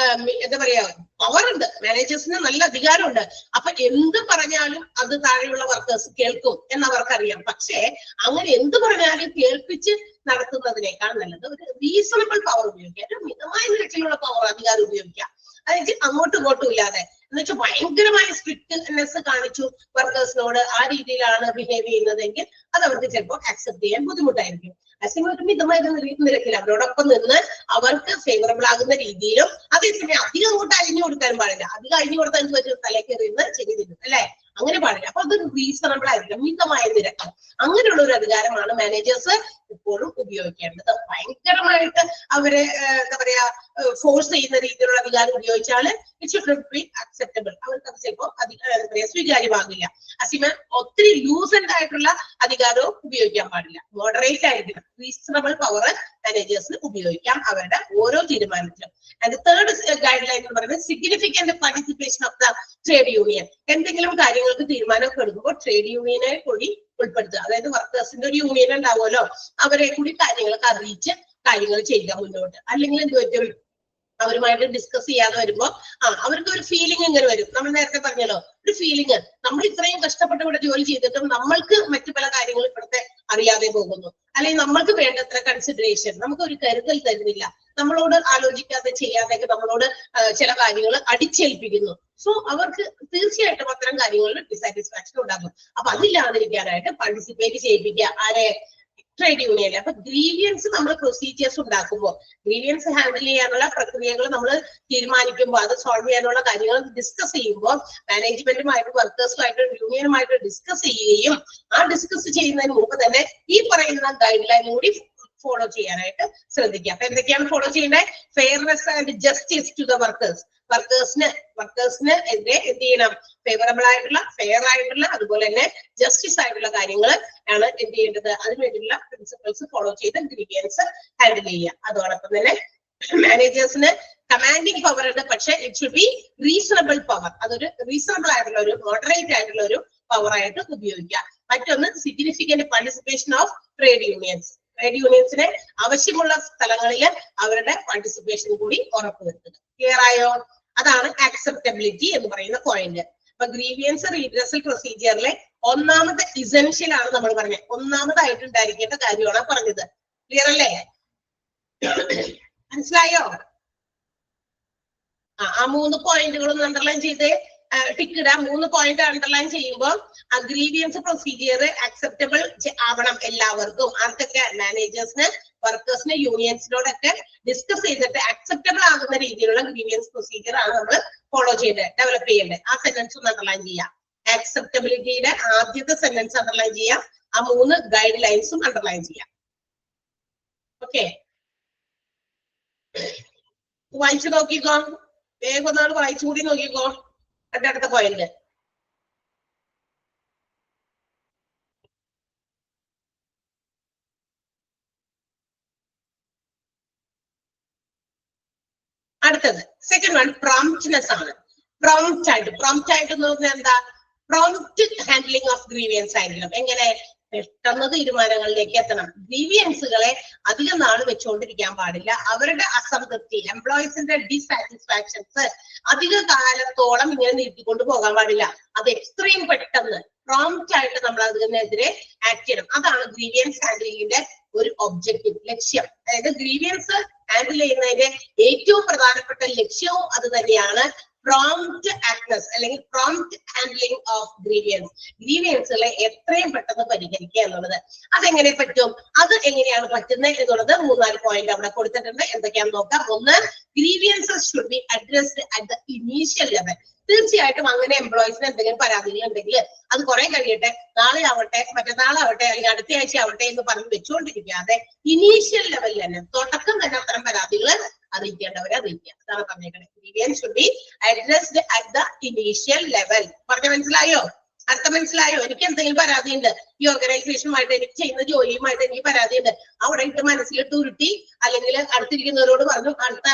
എന്താ പറയാ പവർ ഉണ്ട്. മാനേജേഴ്സിന് നല്ല അധികാരമുണ്ട്. അപ്പൊ എന്ത് പറഞ്ഞാലും അത് താഴെയുള്ള വർക്കേഴ്സ് കേൾക്കും എന്നവർക്കറിയാം. പക്ഷേ അങ്ങനെ എന്ത് പറഞ്ഞാലും കേൾപ്പിച്ച് നടത്തുന്നതിനേക്കാൾ നല്ലത് ഒരു റീസണബിൾ പവർ ഉപയോഗിക്കുക, ഒരു മിതമായ നിരക്കിലുള്ള പവർ, അധികാരം ഉപയോഗിക്കുക. അതായത് അങ്ങോട്ടും ഇങ്ങോട്ടും ഇല്ലാതെ, എന്ന് വെച്ചാൽ ഭയങ്കരമായ സ്ട്രിക്ട്നെസ് കാണിച്ചു വർക്കേഴ്സിനോട് ആ രീതിയിലാണ് ബിഹേവ് ചെയ്യുന്നതെങ്കിൽ അത് അവർക്ക് ചിലപ്പോൾ ആക്സെപ്റ്റ് ചെയ്യാൻ ബുദ്ധിമുട്ടായിരിക്കും. അതേസമയം മിതമായ നിരക്കിൽ അവരോടൊപ്പം നിന്ന് അവർക്ക് ഫേവറബിൾ ആകുന്ന രീതിയിലും, അതേസമയം അധികം അങ്ങോട്ട് അഴിഞ്ഞു കൊടുക്കാനും പാടില്ല. അധികം അഴിഞ്ഞു കൊടുത്താൽ എന്ത് പറ്റും? തലക്കേറി ചെവി തിന്നും അല്ലെ? അങ്ങനെ പാടില്ല. അപ്പൊ അതൊരു റീസണബിൾ ആയിരിക്കും, മിതമായ നിരക്ക്. അങ്ങനെയുള്ള ഒരു അധികാരമാണ് മാനേജേഴ്സ് എപ്പോഴും ഉപയോഗിക്കേണ്ടത്. ഭയങ്കരമായിട്ട് അവരെ എന്താ പറയാ ഫോഴ്സ് ചെയ്യുന്ന രീതിയിലുള്ള അധികാരം ഉപയോഗിച്ചാൽ ഇറ്റ് ഷുഡ് ബി അക്സെപ്റ്റബിൾ. അവർക്ക് അത് ചിലപ്പോൾ എന്താ പറയാ സ്വീകാര്യമാകില്ല. അതേസമയം ഒത്തിരി ലൂസൻഡ് ആയിട്ടുള്ള അധികാരവും ഉപയോഗിക്കാൻ പാടില്ല. മോഡറേറ്റ് ആയിരിക്കണം. റീസണബിൾ പവർ മാനേജേഴ്സിന് ഉപയോഗിക്കാം അവരുടെ ഓരോ തീരുമാനത്തിലും. ആൻഡ് തേർഡ് ഗൈഡ് ലൈൻ എന്ന് പറയുന്നത് significant participation of the trade union. എന്തെങ്കിലും കാര്യങ്ങൾക്ക് തീരുമാനമൊക്കെ എടുക്കുമ്പോൾ ട്രേഡ് യൂണിയനെ കൂടി ഉൾപ്പെടുത്തുക. അതായത് വർക്കേഴ്സിന്റെ ഒരു യൂണിയൻ ഉണ്ടാവുമല്ലോ, അവരെ കൂടി കാര്യങ്ങളൊക്കെ അറിയിച്ച് കാര്യങ്ങൾ ചെയ്യുക മുന്നോട്ട്. അല്ലെങ്കിൽ എന്ത് പറ്റും? അവരുമായിട്ട് ഡിസ്കസ് ചെയ്യാതെ വരുമ്പോ അവർക്ക് ഒരു ഫീലിംഗ് ഇങ്ങനെ വരും. നമ്മൾ നേരത്തെ പറഞ്ഞല്ലോ, ഒരു ഫീലിംഗ്, നമ്മൾ ഇത്രയും കഷ്ടപ്പെട്ട് ഇവിടെ ജോലി ചെയ്തിട്ടും നമ്മൾക്ക് മറ്റു പല കാര്യങ്ങളും ഇവിടുത്തെ അറിയാതെ പോകുന്നു, അല്ലെങ്കിൽ നമ്മൾക്ക് വേണ്ടത്ര കൺസിഡറേഷൻ, നമുക്ക് ഒരു കരുതൽ തരുന്നില്ല, നമ്മളോട് ആലോചിക്കാതെ ചെയ്യാതെയൊക്കെ നമ്മളോട് ചില കാര്യങ്ങൾ അടിച്ചേൽപ്പിക്കുന്നു. സോ അവർക്ക് തീർച്ചയായിട്ടും അത്തരം കാര്യങ്ങളിൽ ഡിസാറ്റിസ്ഫാക്ഷൻ ഉണ്ടാകും. അപ്പൊ അതില്ലാതിരിക്കാനായിട്ട് പാർട്ടിസിപ്പേറ്റ് ചെയ്യിപ്പിക്കുക ആരെ? ട്രേഡ് യൂണിയനിൽ. അപ്പൊ ഗ്രീവിയൻസ് നമ്മൾ പ്രൊസീജിയേഴ്സ് ഉണ്ടാക്കുമ്പോൾ, ഗ്രീവിയൻസ് ഹാൻഡിൽ ചെയ്യാനുള്ള പ്രക്രിയകൾ നമ്മൾ തീരുമാനിക്കുമ്പോൾ, അത് സോൾവ് ചെയ്യാനുള്ള കാര്യങ്ങൾ ഡിസ്കസ് ചെയ്യുമ്പോൾ മാനേജ്മെന്റുമായിട്ട്, വർക്കേഴ്സുമായിട്ട്, യൂണിയനുമായിട്ട് ഡിസ്കസ് ചെയ്യുകയും ആ ഡിസ്കസ് ചെയ്യുന്നതിന് മുമ്പ് തന്നെ ഈ പറയുന്ന ഗൈഡ് ലൈൻ കൂടി ഫോളോ ചെയ്യാനായിട്ട് ശ്രദ്ധിക്കുക. അപ്പൊ എന്തൊക്കെയാണ് ഫോളോ ചെയ്യേണ്ടത്? Fairness and justice to the workers. വർക്കേഴ്സിന് എതിരെ എന്ത് ചെയ്യണം? ഫേവറബിൾ ആയിട്ടുള്ള, ഫെയർ ആയിട്ടുള്ള, അതുപോലെ തന്നെ ജസ്റ്റിസ് ആയിട്ടുള്ള കാര്യങ്ങൾ ആണ് എന്ത് ചെയ്യേണ്ടത്? അതിനുവേണ്ടിയുള്ള പ്രിൻസിപ്പിൾസ് ഫോളോ ചെയ്ത് ഗ്രീവിയൻസ് ഹാൻഡിൽ ചെയ്യുക. അതോടൊപ്പം തന്നെ മാനേജേഴ്സിന് കമാൻഡിങ് പവർ ഉണ്ട്, പക്ഷെ it should be reasonable power. അതൊരു റീസണബിൾ ആയിട്ടുള്ള ഒരു മോഡറേറ്റ് ആയിട്ടുള്ള ഒരു പവർ ആയിട്ട് ഉപയോഗിക്കുക. മറ്റൊന്ന് significant participation of trade unions. Trade യൂണിയൻസിന് ആവശ്യമുള്ള സ്ഥലങ്ങളിൽ അവരുടെ പാർട്ടിസിപ്പേഷൻ കൂടി ഉറപ്പുവരുത്തുക. ക്ലിയർ ആയോ? അതാണ് ആക്സെപ്റ്റബിലിറ്റി എന്ന് പറയുന്ന പോയിന്റ്. അപ്പൊ ഗ്രീവിയൻസ് റീഡ്രസൽ പ്രൊസീജിയറിലെ ഒന്നാമത്തെ ഇസെൻഷ്യൽ ആണ് നമ്മൾ പറഞ്ഞത്. ഒന്നാമതായിട്ട് ഉണ്ടായിരിക്കേണ്ട കാര്യമാണ് പറഞ്ഞത്. ക്ലിയർ അല്ലേ? മനസ്സിലായോ? ആ 3 പോയിന്റുകളൊന്നും അണ്ടർലൈൻ ചെയ്ത് ടിക്ക് ഇടാം. 3 പോയിന്റ് അണ്ടർലൈൻ ചെയ്യുമ്പോൾ ആ ഗ്രീവിയൻസ് പ്രൊസീജിയർ അക്സെപ്റ്റബിൾ ആവണം എല്ലാവർക്കും. ആർക്കൊക്കെ? മാനേജേഴ്സിന്, വർക്കേഴ്സിനെ യൂണിയൻസിനോടൊക്കെ ഡിസ്കസ് ചെയ്തിട്ട് അക്സെപ്റ്റബിൾ ആകുന്ന രീതിയിലുള്ള ഗ്രീവിയൻസ് പ്രൊസീജിയർ ആണ് നമ്മൾ ഫോളോ ചെയ്യേണ്ടത്, ഡെവലപ്പ് ചെയ്യേണ്ടത്. ആ സെന്റൻസ് ഒന്ന് അണ്ടർലൈൻ ചെയ്യാം. ആക്സെപ്റ്റബിലിറ്റിയുടെ ആദ്യത്തെ സെന്റൻസ് അണ്ടർലൈൻ ചെയ്യാം, ആ 3 ഗൈഡ് ലൈൻസും അണ്ടർലൈൻ ചെയ്യാം. ഓക്കെ, വായിച്ചു നോക്കിക്കോ, വേഗം ഒന്നാൾ വായിച്ചുകൂടി നോക്കിക്കോ. അടുത്ത പോയിന്റ്. അടുത്തത് സെക്കൻഡ് വൺ പ്രോംപ്റ്റ്നെസ് ആണ്. പ്രോംപ്റ്റ് ആയിട്ട് എന്ന് പറഞ്ഞാൽ എന്താ? പ്രോംപ്റ്റ് ഹാൻഡ്ലിംഗ് ഓഫ് ഗ്രീവിയൻസ് ആയിരിക്കണം. എങ്ങനെ? പെട്ടെന്ന് തീരുമാനങ്ങളിലേക്ക് എത്തണം. ഗ്രീവിയൻസുകളെ അധികം നാൾ വെച്ചുകൊണ്ടിരിക്കാൻ പാടില്ല. അവരുടെ അസംതൃപ്തി, എംപ്ലോയീസിന്റെ ഡിസാറ്റിസ്ഫാക്ഷൻസ് അധിക കാലത്തോളം ഇങ്ങനെ നീട്ടിക്കൊണ്ട് പോകാൻ പാടില്ല. അത് എക്സ്ട്രീം പെട്ടെന്ന് പ്രോംപ്റ്റ് ആയിട്ട് നമ്മൾ അതിനെതിരെ ആക്ട് ചെയ്യണം. അതാണ് ഗ്രീവിയൻസ് ഹാൻഡ്ലിംഗിന്റെ ഒരു ഒബ്ജക്റ്റീവ്, ലക്ഷ്യം. അതായത് ഗ്രീവിയൻസ് ഹാൻഡിൽ ചെയ്യുന്നതിന്റെ ഏറ്റവും പ്രധാനപ്പെട്ട ലക്ഷ്യവും അത് തന്നെയാണ്. പ്രോംപ്റ്റ് ആക്ട്നസ് അല്ലെങ്കിൽ പ്രോംപ്റ്റ് ഹാൻഡ്ലിംഗ് ഓഫ് ഗ്രീവിയൻസുകളെ എത്രയും പെട്ടെന്ന് പരിഹരിക്കുക എന്നുള്ളത്. അതെങ്ങനെ പറ്റും, അത് എങ്ങനെയാണ് പറ്റുന്നത് എന്നുള്ളത് 3-4 പോയിന്റ് അവിടെ കൊടുത്തിട്ടുണ്ട്. എന്തൊക്കെയാണെന്ന് നോക്കാം. ഒന്ന്, grievances should be addressed at the initial level. തീർച്ചയായിട്ടും അങ്ങനെ എംപ്ലോയീസിന് എന്തെങ്കിലും പരാതികൾ ഉണ്ടെങ്കിൽ അത് കുറെ കഴിയട്ടെ, നാളെ ആവട്ടെ, മറ്റന്നാളാവട്ടെ, അല്ലെങ്കിൽ അടുത്ത ആഴ്ച ആവട്ടെ എന്ന് പറഞ്ഞ് വെച്ചുകൊണ്ടിരിക്കാതെ ഇനീഷ്യൽ ലെവലിൽ തന്നെ, തുടക്കം തന്നെ അത്തരം പരാതികൾ അറിയിക്കേണ്ടവരെ അറിയിക്കുക. അതാണ് പറഞ്ഞേക്കുന്നത്. Grievance should be addressed at the initial level. പറഞ്ഞ മനസ്സിലായോ? അർത്ഥം മനസ്സിലായോ? എനിക്ക് എന്തെങ്കിലും പരാതി ഉണ്ട്, ഈ ഓർഗനൈസേഷനുമായിട്ട്, എനിക്ക് ചെയ്യുന്ന ജോലിയുമായിട്ട് എനിക്ക് പരാതി ഉണ്ട്, അവിടെ ഇട്ട് മനസ്സിലിട്ട് ഉരുട്ടി, അല്ലെങ്കിൽ അടുത്തിരിക്കുന്നവരോട് പറഞ്ഞു, അടുത്ത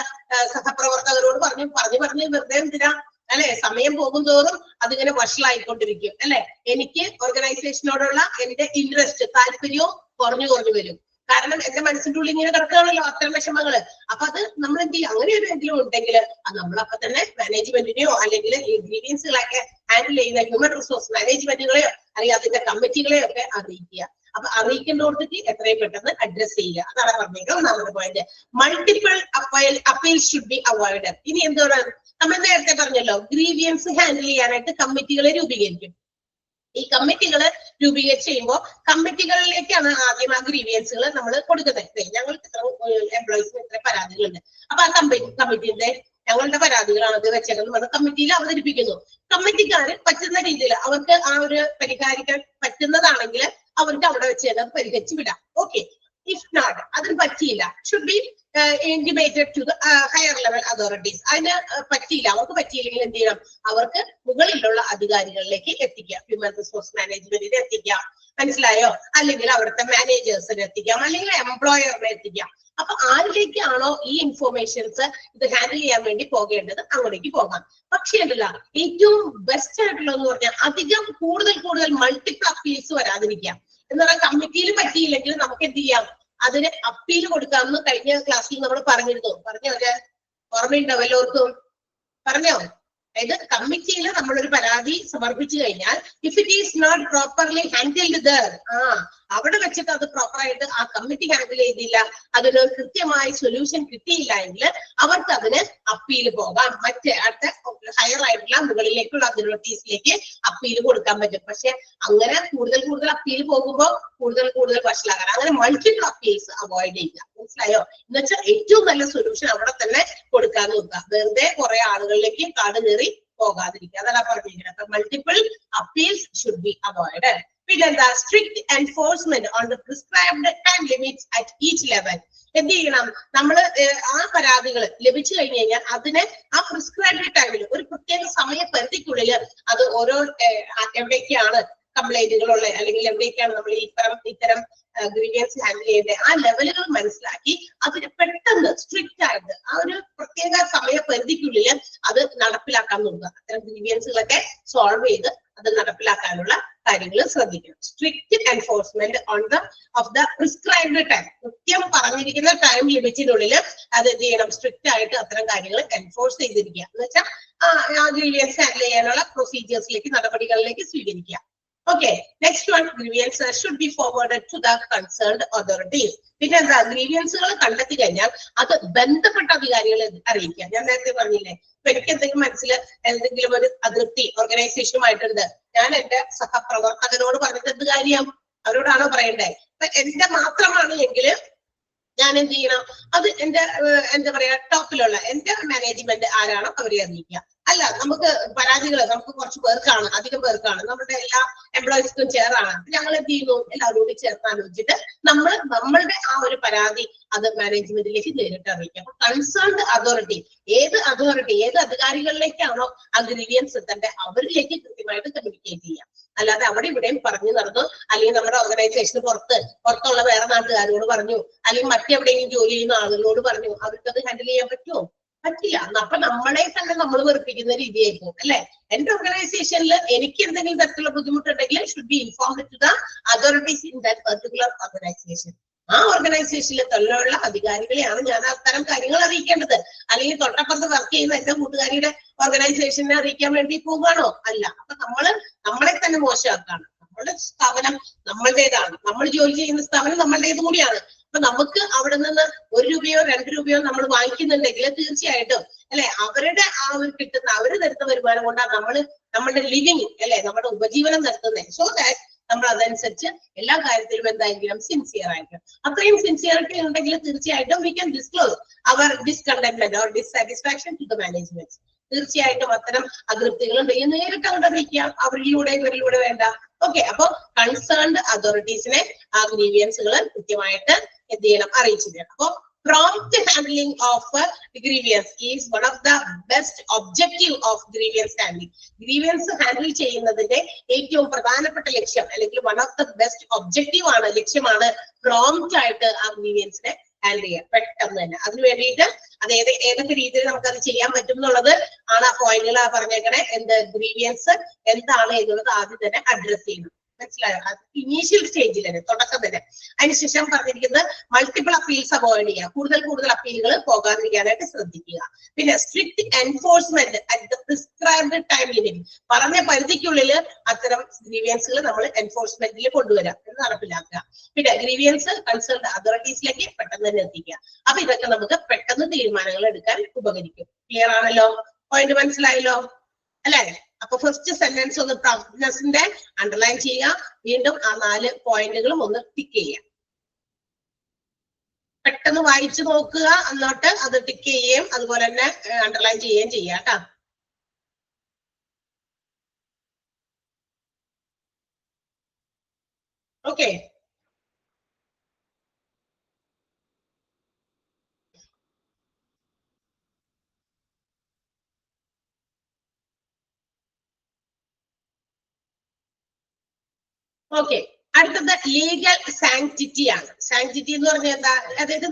സഹപ്രവർത്തകരോട് പറഞ്ഞു വെറുതെ എന്തിനാ അല്ലെ? സമയം പോകും തോറും അതിങ്ങനെ വഷളായിക്കൊണ്ടിരിക്കും അല്ലെ? എനിക്ക് ഓർഗനൈസേഷനോടുള്ള എന്റെ ഇൻട്രസ്റ്റ്, താല്പര്യവും കുറഞ്ഞു വരും. കാരണം എന്റെ മനസ്സിന്റെ ഉള്ളിൽ ഇങ്ങനെ കിടക്കുകയാണല്ലോ അത്തരം വിഷമങ്ങള്. അപ്പൊ അത് നമ്മൾ എന്ത് ചെയ്യും? അങ്ങനെ ഒരു എന്തെങ്കിലും ഉണ്ടെങ്കിൽ അത് നമ്മളപ്പോ തന്നെ മാനേജ്മെന്റിനെയോ അല്ലെങ്കിൽ ഈ ഗ്രീവിയൻസുകളൊക്കെ ഹാൻഡിൽ ചെയ്യുന്ന ഹ്യൂമൻ റിസോഴ്സ് മാനേജ്മെന്റുകളെയോ അല്ലെങ്കിൽ അതിന്റെ കമ്മിറ്റികളെയോ ഒക്കെ അറിയിക്കുക. അപ്പൊ അറിയിക്കേണ്ടോടത്തേക്ക് എത്രയും പെട്ടെന്ന് അഡ്രസ് ചെയ്യുക. അതാണ് പറഞ്ഞേക്കുന്നത് ഒന്നാമത്തെ point. Multiple appeal should be avoided. ഇനി എന്താണ്? നമ്മൾ നേരത്തെ പറഞ്ഞല്ലോ, ഗ്രീവിയൻസ് ഹാൻഡിൽ ചെയ്യാനായിട്ട് കമ്മിറ്റികളെ രൂപീകരിക്കും. ഈ കമ്മിറ്റികൾ രൂപീകരിച്ച് കഴിയുമ്പോൾ കമ്മിറ്റികളിലേക്കാണ് ആദ്യം ആ ഗ്രീവിയൻസുകൾ നമ്മൾ കൊടുക്കുന്നത്. ഞങ്ങൾക്ക് ഇത്ര എംപ്ലോയീസിന് ഇത്ര പരാതികളുണ്ട്, അപ്പൊ ആ കമ്മിറ്റിന്റെ ഞങ്ങളുടെ പരാതികളാണ് അത് വെച്ചേക്കുന്നത് അത് കമ്മിറ്റിയിൽ അവതരിപ്പിക്കുന്നു. കമ്മിറ്റിക്കാര് പറ്റുന്ന രീതിയിൽ അവർക്ക് ആ ഒരു പരിഹരിക്കാൻ പറ്റുന്നതാണെങ്കിൽ അവർക്ക് അവിടെ വെച്ച് അത് പരിഹരിച്ച് വിടാം. ഓക്കെ, ഇഫ് നോട്ട്, അതിന് പറ്റിയില്ല, should be intimated to the higher level authorities. അതിന് പറ്റിയില്ല, അവർക്ക് പറ്റിയില്ലെങ്കിൽ എന്ത് ചെയ്യണം? അവർക്ക് മുകളിലുള്ള അധികാരികളിലേക്ക് എത്തിക്കാം. ഹ്യൂമൻ റിസോഴ്സ് മാനേജ്മെന്റിനെ എത്തിക്കാം, മനസ്സിലായോ? അല്ലെങ്കിൽ അവിടുത്തെ മാനേജേഴ്സിനെ എത്തിക്കാം, അല്ലെങ്കിൽ എംപ്ലോയറിനെ എത്തിക്കാം. അപ്പൊ ആരിലേക്കാണോ ഈ ഇൻഫോർമേഷൻസ് ഇത് ഹാൻഡിൽ ചെയ്യാൻ വേണ്ടി പോകേണ്ടത് അങ്ങോട്ടേക്ക് പോകാം. പക്ഷേ അല്ല, ഏറ്റവും ബെസ്റ്റ് ആയിട്ടുള്ളതെന്ന് പറഞ്ഞാൽ അധികം കൂടുതൽ മൾട്ടിപ്പിൾ അപ്പീൽസ് വരാതിരിക്കാം. എന്ന് പറഞ്ഞാൽ കമ്മിറ്റിയിൽ പറ്റിയില്ലെങ്കിൽ നമുക്ക് എന്ത് ചെയ്യാം? അതിന് അപ്പീൽ കൊടുക്കാമെന്ന് കഴിഞ്ഞ ക്ലാസ്സിൽ നമ്മൾ പറഞ്ഞിരുന്നു. ഒരു ഓർമ്മയുണ്ടോ വല്ലവർക്കും? പറഞ്ഞോ? അതായത് കമ്മിറ്റിയിൽ നമ്മളൊരു പരാതി സമർപ്പിച്ചു കഴിഞ്ഞാൽ if it is not properly handled there, അവിടെ വെച്ചിട്ട് അത് പ്രോപ്പറായിട്ട് ആ കമ്മിറ്റി ഹാൻഡിൽ ചെയ്തില്ല, അതിന് കൃത്യമായ സൊല്യൂഷൻ കിട്ടിയില്ല എങ്കിൽ അവർക്ക് അതിന് അപ്പീൽ പോകാം. മറ്റേ അടുത്ത ഹയർ ആയിട്ടുള്ള മുകളിലേക്കുള്ള അതോറിറ്റീസിലേക്ക് അപ്പീൽ കൊടുക്കാൻ പറ്റും. പക്ഷെ അങ്ങനെ കൂടുതൽ അപ്പീൽ പോകുമ്പോൾ കൂടുതൽ വഷളാകാൻ, അങ്ങനെ മൾട്ടിപ്പിൾ അപ്പീൽസ് അവോയ്ഡ് ചെയ്യുക. മനസ്സിലായോ? എന്നുവെച്ചാൽ ഏറ്റവും നല്ല സൊല്യൂഷൻ അവിടെ തന്നെ കൊടുക്കാൻ നോക്കുക. വെറുതെ കുറെ ആളുകളിലേക്ക് കാട് കയറി പോകാതിരിക്കുക. അതല്ല പറഞ്ഞിരിക്കുന്നത്. അപ്പൊ multiple appeals should be avoided. പിന്നെന്താ? Strict enforcement on the prescribed time limits at each level. എന്ത് ചെയ്യണം? നമ്മള് ആ പരാതികൾ ലഭിച്ചു കഴിഞ്ഞാൽ അതിനെ ആ പ്രിസ്ക്രൈബ്ഡ് ടൈമിൽ ഒരു പ്രത്യേക സമയപരിധിക്കുള്ളിൽ അത് ഓരോ എവിടേക്കാണ് കംപ്ലൈന്റുകളുള്ള അല്ലെങ്കിൽ എവിടേക്കാണ് നമ്മൾ ഇത്തരം ഗ്രീവിയൻസ് ഹാൻഡിൽ ചെയ്യേണ്ടത് ആ ലെവലുകൾ മനസ്സിലാക്കി അതിന് പെട്ടെന്ന് സ്ട്രിക്റ്റ് ആയിട്ട് ആ ഒരു പ്രത്യേക സമയപരിധിക്കുള്ളിൽ അത് നടപ്പിലാക്കാൻ നോക്കുക. അത്തരം ഗ്രീവിയൻസുകളൊക്കെ സോൾവ് ചെയ്ത് അത് നടപ്പിലാക്കാനുള്ള കാര്യങ്ങൾ ശ്രദ്ധിക്കണം. Strict enforcement of the prescribed time. കൃത്യം പറഞ്ഞിരിക്കുന്ന ടൈം ലിമിറ്റിനുള്ളിൽ അത് എന്ത് ചെയ്യണം? സ്ട്രിക്റ്റ് ആയിട്ട് അത്തരം കാര്യങ്ങൾ എൻഫോഴ്സ് ചെയ്തിരിക്കുക. എന്ന് വെച്ചാൽ ആ ഗ്രീവിയൻസ് ഹാൻഡിൽ ചെയ്യാനുള്ള പ്രൊസീജിയേഴ്സിലേക്ക്, നടപടികളിലേക്ക് സ്വീകരിക്കുക. Okay, next one, grievances should be forwarded to the concerned authorities. പിന്നെ എന്താ? ഗ്രീവിയൻസുകൾ കണ്ടെത്തി കഴിഞ്ഞാൽ അത് ബന്ധപ്പെട്ട അധികാരികളെ അറിയിക്കുക. ഞാൻ നേരത്തെ പറഞ്ഞില്ലേ, ഇപ്പൊ എനിക്ക് എന്തെങ്കിലും ഒരു അതൃപ്തി ഓർഗനൈസേഷനുമായിട്ടുണ്ട്, ഞാൻ എന്റെ സഹപ്രവർത്തകരോട് പറഞ്ഞിട്ട് എന്ത് കാര്യം? അവരോടാണോ പറയണ്ടേ? ഇപ്പൊ എന്റെ മാത്രമാണ് എങ്കിൽ ഞാൻ എന്ത് ചെയ്യണം? അത് എന്റെ എന്താ പറയാ ടോപ്പിലുള്ള എന്റെ മാനേജ്മെന്റ് ആരാണോ അവരെ അറിയിക്കുക. അല്ല, നമുക്ക് പരാതികൾ നമുക്ക് കുറച്ച് പേർക്കാണ്, അധികം പേർക്കാണ്, നമ്മുടെ എല്ലാ എംപ്ലോയീസിനും ചേർന്നാണ്, ഞങ്ങൾ എന്ത് ചെയ്യുന്നു, എല്ലാവരും കൂടി ചേർന്ന് ആലോചിച്ചിട്ട് നമ്മളുടെ ആ ഒരു പരാതി അത് മാനേജ്മെന്റിലേക്ക് നേരിട്ട് അറിയിക്കാം. അപ്പൊ കൺസേൺഡ് അതോറിറ്റി, ഏത് അധികാരികളിലേക്കാണോ ആ ഗ്രീവിയൻസ് എത്തേണ്ടത് അവരിലേക്ക് കൃത്യമായിട്ട് കമ്മ്യൂണിക്കേറ്റ് ചെയ്യാം. അല്ലാതെ അവിടെ ഇവിടെയും പറഞ്ഞു നടന്നു, അല്ലെങ്കിൽ നമ്മുടെ ഓർഗനൈസേഷന് പുറത്തുള്ള വേറെ നാട്ടുകാരോട് പറഞ്ഞു, അല്ലെങ്കിൽ മറ്റെവിടെയെങ്കിലും ജോലി ചെയ്യുന്ന ആളുകളോട് പറഞ്ഞു, അവർക്കത് ഹാൻഡിൽ ചെയ്യാൻ പറ്റുമോ? പറ്റില്ല. അപ്പൊ നമ്മളെ തന്നെ നമ്മൾ വെറുപ്പിക്കുന്ന രീതിയായിരിക്കും അല്ലെ. എന്റെ ഓർഗനൈസേഷനിൽ എനിക്ക് എന്തെങ്കിലും തരത്തിലുള്ള ബുദ്ധിമുട്ടുണ്ടെങ്കിൽ should be informed to the authorities in that particular organisation. ആ ഓർഗനൈസേഷനിലെ തൊഴിലുള്ള അധികാരികളെയാണ് ഞാൻ അത്തരം കാര്യങ്ങൾ അറിയിക്കേണ്ടത്. അല്ലെങ്കിൽ തൊട്ടപ്പുറത്ത് വർക്ക് ചെയ്യുന്ന എന്റെ കൂട്ടുകാരിയുടെ ഓർഗനൈസേഷനെ അറിയിക്കാൻ വേണ്ടി പോകുകയാണോ? അല്ല. അപ്പൊ നമ്മളെ തന്നെ മോശമാക്കാണ്. നമ്മുടെ സ്ഥാപനം നമ്മളുടേതാണ്, നമ്മൾ ജോലി ചെയ്യുന്ന സ്ഥാപനം നമ്മളുടേതും കൂടിയാണ്. അപ്പൊ നമുക്ക് അവിടെ നിന്ന് 1 രൂപയോ 2 രൂപയോ നമ്മൾ വാങ്ങിക്കുന്നുണ്ടെങ്കിൽ തീർച്ചയായിട്ടും അല്ലെ അവരുടെ ആ ഒരു കിട്ടുന്ന അവര് തരുന്ന വരുമാനം കൊണ്ടാണ് നമ്മുടെ ലിവിങ് അല്ലെ, നമ്മുടെ ഉപജീവനം നടത്തുന്നത്. സോ ദാറ്റ് നമ്മൾ അതനുസരിച്ച് എല്ലാ കാര്യത്തിലും എന്തായെങ്കിലും സിൻസിയർ ആയിരിക്കും. അത്രയും സിൻസിയറിറ്റി ഉണ്ടെങ്കിൽ തീർച്ചയായിട്ടും we can disclose our discontentment or dissatisfaction to the management. തീർച്ചയായിട്ടും അത്തരം അതൃപ്തികൾ ഉണ്ടെങ്കിൽ നേരിട്ട് അങ്ങോട്ട് അറിയിക്കാം, ഇവരിലൂടെ വേണ്ട. ഓക്കെ, അപ്പൊ കൺസേൺഡ് അതോറിറ്റീസിനെ ആ ഗ്രീവിയൻസുകൾ കൃത്യമായിട്ട് എന്ത് ചെയ്യണം, അറിയിച്ചിരിക്കണം. അപ്പൊ prompt handling of grievance is one of the best objective of grievance handling. Grievance handle ചെയ്യുന്നതിന്റെ ഏറ്റവും പ്രധാനപ്പെട്ട ലക്ഷ്യം അല്ലെങ്കിൽ one of the best objective ആണ്, ലക്ഷ്യമാണ് prompt ആയിട്ട് ആ ഗ്രീവിയൻസിനെ ഹാൻഡിൽ ചെയ്യാം പെട്ടെന്ന് തന്നെ. അതിന് വേണ്ടിയിട്ട് അത് ഏതൊക്കെ രീതിയിൽ നമുക്കത് ചെയ്യാൻ പറ്റും എന്നുള്ളത് ആണ് ആ പോയിന്റുകൾ പറഞ്ഞേക്കണേ. ഗ്രീവിയൻസ് എന്താണ് എന്നുള്ളത് ആദ്യം തന്നെ അഡ്രസ് ചെയ്യണം. മനസ്സിലായോ? ഇനീഷ്യൽ സ്റ്റേജിൽ തന്നെ, തുടക്കം തന്നെ. അതിനുശേഷം പറഞ്ഞിരിക്കുന്നത് മൾട്ടിപ്പിൾ അപ്പീൽസ് അവോയ്ഡ് ചെയ്യുക, കൂടുതൽ അപ്പീലുകൾ പോകാതിരിക്കാനായിട്ട് ശ്രദ്ധിക്കുക. പിന്നെ strict enforcement at the prescribed time limit, പറഞ്ഞ പരിധിക്കുള്ളിൽ അത്തരം ഗ്രീവിയൻസുകൾ നമ്മൾ എൻഫോഴ്സ്മെന്റിൽ കൊണ്ടുവരാം, നടപ്പിലാക്കുക. പിന്നെ ഗ്രീവിയൻസ് കൺസേൺഡ് അതോറിറ്റീസിലേക്ക് പെട്ടെന്ന് തന്നെ എത്തിക്കുക. അപ്പൊ ഇതൊക്കെ നമുക്ക് പെട്ടെന്ന് തീരുമാനങ്ങൾ എടുക്കാൻ ഉപകരിക്കും. ക്ലിയർ ആണല്ലോ? പോയിന്റ് മനസ്സിലായല്ലോ അല്ലെ? അപ്പൊ ഫസ്റ്റ് സെന്റൻസ് ഒന്ന് പ്രോംപ്റ്റ്നെസിന്റെ അണ്ടർലൈൻ ചെയ്യുക, വീണ്ടും ആ 4 പോയിന്റുകളും ഒന്ന് ടിക്ക് ചെയ്യുക. പെട്ടെന്ന് വായിച്ചു നോക്കുക, എന്നിട്ട് അത് ടിക്ക് ചെയ്യുകയും അതുപോലെ തന്നെ അണ്ടർലൈൻ ചെയ്യുകയും ചെയ്യാം കേട്ടോ. Okay, okay. അടുത്തത് ലീഗൽ സാങ്ക്ടിറ്റി ആണ്. സാങ്ക്ടിറ്റി എന്ന് പറഞ്ഞാൽ എന്താ? അതായത്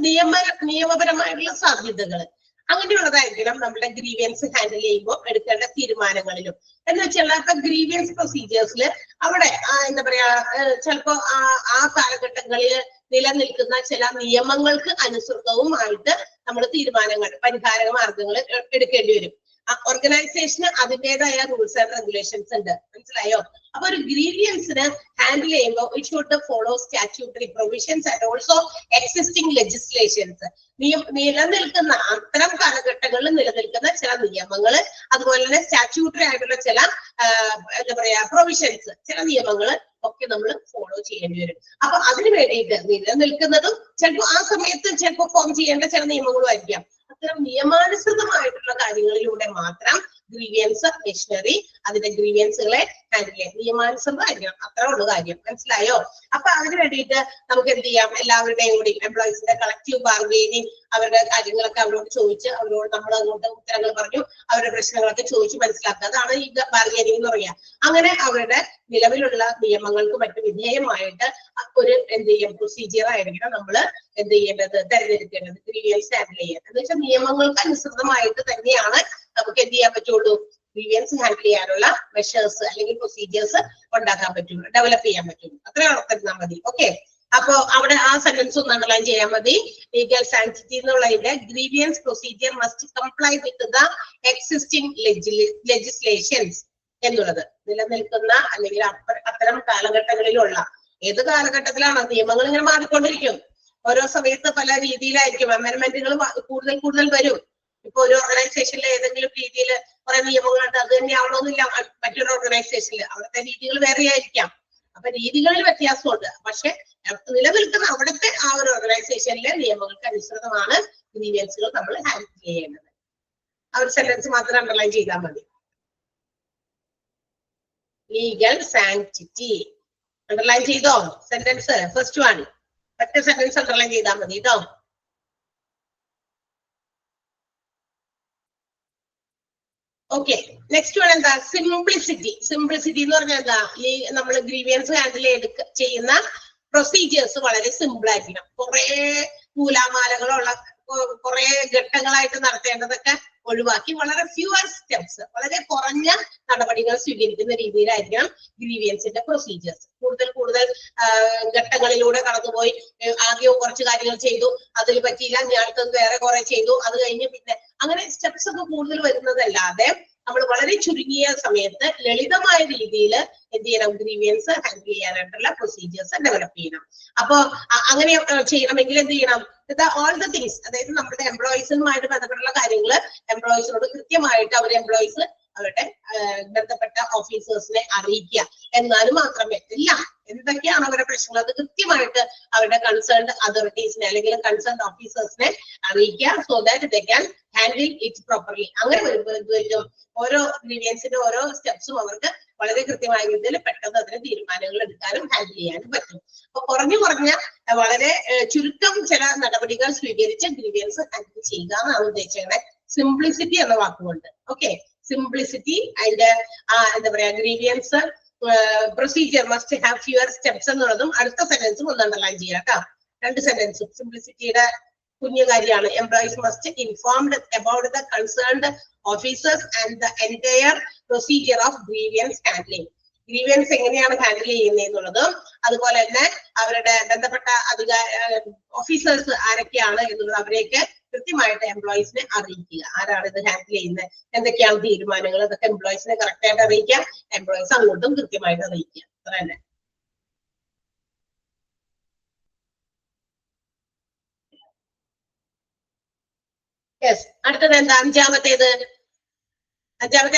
നിയമപരമായിട്ടുള്ള സാധ്യതകൾ. അങ്ങനെയുള്ളതായിരിക്കണം നമ്മുടെ ഗ്രീവിയൻസ് ഹാൻഡിൽ ചെയ്യുമ്പോൾ എടുക്കേണ്ട തീരുമാനങ്ങളിലും. എന്ന് വെച്ചാൽ ഇപ്പൊ ഗ്രീവിയൻസ് പ്രൊസീജിയേഴ്സിൽ അവിടെ എന്താ പറയാ, ചിലപ്പോ ആ കാലഘട്ടങ്ങളിൽ നിലനിൽക്കുന്ന ചില നിയമങ്ങൾക്ക് അനുസൃതവുമായിട്ട് നമ്മൾ പരിഹാര മാർഗങ്ങൾ എടുക്കേണ്ടി വരും. ഓർഗനൈസേഷന് അതിൻ്റെതായ റൂൾസ് ആൻഡ് റെഗുലേഷൻസ് ഉണ്ട്. മനസ്സിലായോ? അപ്പൊ ഒരു ഗ്രീവിയൻസിന് ഹാൻഡിൽ ചെയ്യുമ്പോൾ it should follow statutory provisions and also existing legislations. നിലനിൽക്കുന്ന അത്തരം കാലഘട്ടങ്ങളിൽ നിലനിൽക്കുന്ന ചില നിയമങ്ങൾ, അതുപോലെ തന്നെ സ്റ്റാറ്റ്യൂട്ടറി ആയിട്ടുള്ള ചില എന്താ പറയാ പ്രൊവിഷൻസ്, ചില നിയമങ്ങൾ ഒക്കെ നമ്മൾ ഫോളോ ചെയ്യേണ്ടി വരും. അപ്പൊ അതിന് വേണ്ടിയിട്ട് നിലനിൽക്കുന്നതും ചിലപ്പോൾ ആ സമയത്ത് ചിലപ്പോൾ ഫോം ചെയ്യേണ്ട ചില നിയമങ്ങളും ആയിരിക്കാം. അത്തരം നിയമാനുസൃതമായിട്ടുള്ള കാര്യങ്ങളിലൂടെ മാത്രം ഗ്രീവിയൻസ് മെഷീനറി അതിന്റെ ഗ്രീവിയൻസുകളെ ഹാൻഡിൽ ചെയ്യാം. നിയമാനുസൃതമായിരിക്കണം, അത്ര ഉള്ള കാര്യം. മനസ്സിലായോ? അപ്പൊ അതിന് വേണ്ടിയിട്ട് നമുക്ക് എന്ത് ചെയ്യാം, എല്ലാവരുടെയും കൂടി എംപ്ലോയീസിന്റെ കളക്റ്റീവ് ബാർഗെയിനിങ്, അവരുടെ കാര്യങ്ങളൊക്കെ അവരോട് ചോദിച്ച് നമ്മൾ അങ്ങോട്ട് ഉത്തരങ്ങൾ പറഞ്ഞു അവരുടെ പ്രശ്നങ്ങളൊക്കെ ചോദിച്ച് മനസ്സിലാക്കുക. അതാണ് ഈ ബാർഗെയിനിങ് എന്ന് പറയുക. അങ്ങനെ അവരുടെ നിലവിലുള്ള നിയമങ്ങൾക്ക് മറ്റു വിധേയമായിട്ട് ഒരു എന്ത് ചെയ്യാം പ്രൊസീജിയർ ആയിരിക്കണം നമ്മൾ എന്ത് ചെയ്യേണ്ടത്, തെരഞ്ഞെടുക്കേണ്ടത് ഗ്രീവിയൻസ് ഹാൻഡിൽ ചെയ്യാൻ. എന്ന് വെച്ചാൽ നിയമങ്ങൾക്ക് അനുസൃതമായിട്ട് തന്നെയാണ് നമുക്ക് എന്ത് ചെയ്യാൻ പറ്റുള്ളൂ, ഗ്രീവിയൻസ് ഹാൻഡിൽ ചെയ്യാനുള്ള മെഷേഴ്സ് അല്ലെങ്കിൽ പ്രൊസീജിയേഴ്സ് ഉണ്ടാക്കാൻ പറ്റുള്ളൂ, ഡെവലപ്പ് ചെയ്യാൻ പറ്റുള്ളൂ. അത്രയും ഓർത്തിരുന്നാൽ മതി. ഓക്കെ, അപ്പൊ അവിടെ ആ സെന്റൻസ് ഒന്ന് അണ്ടർലൈൻ ചെയ്യാൻ മതി. ലീഗൽ സാങ്ക്ടിറ്റി എന്നുള്ളതിന്റെ grievance procedure must comply with the existing legislations എന്നുള്ളത്. നിലനിൽക്കുന്ന അല്ലെങ്കിൽ അത്തരം കാലഘട്ടങ്ങളിലുള്ള, ഏത് കാലഘട്ടത്തിലാണ് നിയമങ്ങൾ ഇങ്ങനെ മാറിക്കൊണ്ടിരിക്കും. ഓരോ സമയത്ത് പല രീതിയിലായിരിക്കും, അമെന്റ്മെന്റുകൾ കൂടുതൽ വരും. ഇപ്പൊ ഒരു ഓർഗനൈസേഷനിൽ ഏതെങ്കിലും രീതിയിൽ കുറെ നിയമങ്ങളുണ്ട്, അത് തന്നെ ആവണമെന്നില്ല മറ്റൊരു ഓർഗനൈസേഷനിൽ, അവിടുത്തെ രീതികൾ വേറെ ആയിരിക്കാം. അപ്പൊ രീതികളിൽ വ്യത്യാസമുണ്ട്. പക്ഷെ നിലനിൽക്കുന്ന അവിടുത്തെ ആ ഒരു ഓർഗനൈസേഷനിലെ നിയമങ്ങൾക്ക് അനുസൃതമാണ് ഗ്രീവിയൻസുകൾ നമ്മൾ ഹാൻഡിൽ ചെയ്യേണ്ടത്. ആ ഒരു സെന്റൻസ് മാത്രം അണ്ടർലൈൻ ചെയ്താൽ മതി. ലീഗൽ സാങ്ക്ടിറ്റി അണ്ടർലൈൻ ചെയ്തോ? സെന്റൻസ് ഫസ്റ്റ് വൺ ഒറ്റ സെന്റൻസ് അണ്ടർലൈൻ ചെയ്താൽ മതി കേട്ടോ. ഓക്കെ, നെക്സ്റ്റ് വൺ എന്താ? സിംപ്ലിസിറ്റി. സിംപ്ലിസിറ്റി എന്ന് പറഞ്ഞാൽ എന്താ? ഈ നമ്മൾ ഗ്രീവിയൻസ് ഹാൻഡിൽ ചെയ്യുന്ന പ്രൊസീജിയേഴ്സ് വളരെ സിമ്പിൾ ആയിരിക്കണം. കുറെ നൂലാമാലകളുള്ള കുറെ ഘട്ടങ്ങളായിട്ട് നടത്തേണ്ടതൊക്കെ ഒഴിവാക്കി വളരെ ഫ്യൂവർ സ്റ്റെപ്സ്, വളരെ കുറഞ്ഞ നടപടികൾ സ്വീകരിക്കുന്ന രീതിയിലായിരിക്കണം ഗ്രീവിയൻസിന്റെ പ്രൊസീജിയേഴ്സ്. കൂടുതൽ ഘട്ടങ്ങളിലൂടെ കടന്നുപോയി ആദ്യം കുറച്ച് കാര്യങ്ങൾ ചെയ്തു, അതിൽ പറ്റിയില്ല, ഞാൻ അടുത്തത് വേറെ കുറെ ചെയ്തു, അത് കഴിഞ്ഞ് പിന്നെ അങ്ങനെ സ്റ്റെപ്സ് ഒക്കെ കൂടുതൽ വരുന്നതല്ലാതെ നമ്മൾ വളരെ ചുരുങ്ങിയ സമയത്ത് ലളിതമായ രീതിയിൽ എന്ത് ചെയ്യണം? ഗ്രീവിയൻസ് ഹാൻഡിൽ ചെയ്യാനായിട്ടുള്ള പ്രൊസീജിയേഴ്സ് ഡെവലപ്പ് ചെയ്യണം. അപ്പൊ അങ്ങനെ ചെയ്യണമെങ്കിൽ എന്ത് ചെയ്യണം? ഓൾ ദ തിങ്സ്, അതായത് നമ്മുടെ എംപ്ലോയീസുമായിട്ട് ബന്ധപ്പെട്ടുള്ള കാര്യങ്ങൾ എംപ്ലോയീസിനോട് കൃത്യമായിട്ട് അവർ എംപ്ലോയീസ് അവരുടെ ബന്ധപ്പെട്ട ഓഫീസേഴ്സിനെ അറിയിക്കുക. എന്നാലും മാത്രമേ എന്തൊക്കെയാണ് അവരുടെ പ്രശ്നങ്ങൾ അത് കൃത്യമായിട്ട് അവരുടെ കൺസേൺഡ് അതോറിറ്റീസിനെ അല്ലെങ്കിൽ കൺസേൺഡ് ഓഫീസേഴ്സിനെ അറിയിക്കുക. So that they can handle it properly. അങ്ങനെ വരുമ്പോൾ ഓരോ ഗ്രീവിയൻസിന്റെ ഓരോ സ്റ്റെപ്സും അവർക്ക് വളരെ കൃത്യമായ രീതിയിൽ പെട്ടെന്ന് അതിന് തീരുമാനങ്ങൾ എടുക്കാനും ഹാൻഡിൽ ചെയ്യാനും പറ്റും. അപ്പൊ കുറഞ്ഞ വളരെ ചുരുക്കം ചില നടപടികൾ സ്വീകരിച്ച് ഗ്രീവിയൻസ് ഹാൻഡിൽ ചെയ്യുക എന്നാണ് ഉദ്ദേശിക്കുന്നത് സിംപ്ലിസിറ്റി എന്ന വാക്കുകൊണ്ട്. ഓക്കെ, സിംപ്ലിസിറ്റി അതിന്റെ എന്താ പറയാ grievance procedure must have fewer steps എന്നുള്ളതും അടുത്ത സെന്റൻസും ഒന്ന് അണ്ടർലൈൻ ചെയ്യാം കേട്ടോ. രണ്ട് സെന്റൻസും സിംപ്ലിസിറ്റിയുടെ കുഞ്ഞു കാര്യമാണ്. Employees must informed about the concerned officers and the entire procedure of grievance handling. Grievance എങ്ങനെയാണ് ഹാൻഡിൽ ചെയ്യുന്നത് എന്നുള്ളതും അതുപോലെ തന്നെ അവരുടെ ബന്ധപ്പെട്ട ഓഫീസേഴ്സ് ആരൊക്കെയാണ് എന്നുള്ളത് അവരെയൊക്കെ കൃത്യമായിട്ട് എംപ്ലോയീസിനെ അറിയിക്കുക. ആരാണ് ഇത് ഹാൻഡിൽ ചെയ്യുന്നത്, എന്തൊക്കെയാണ് തീരുമാനങ്ങൾ, അതൊക്കെ എംപ്ലോയീസിനെ കറക്റ്റ് ആയിട്ട് അറിയിക്കുക, എംപ്ലോയീസ് അങ്ങോട്ടും കൃത്യമായിട്ട് അറിയിക്കുക. അത്ര തന്നെ. യെസ്, അടുത്തത് എന്താ? അഞ്ചാമത്തെ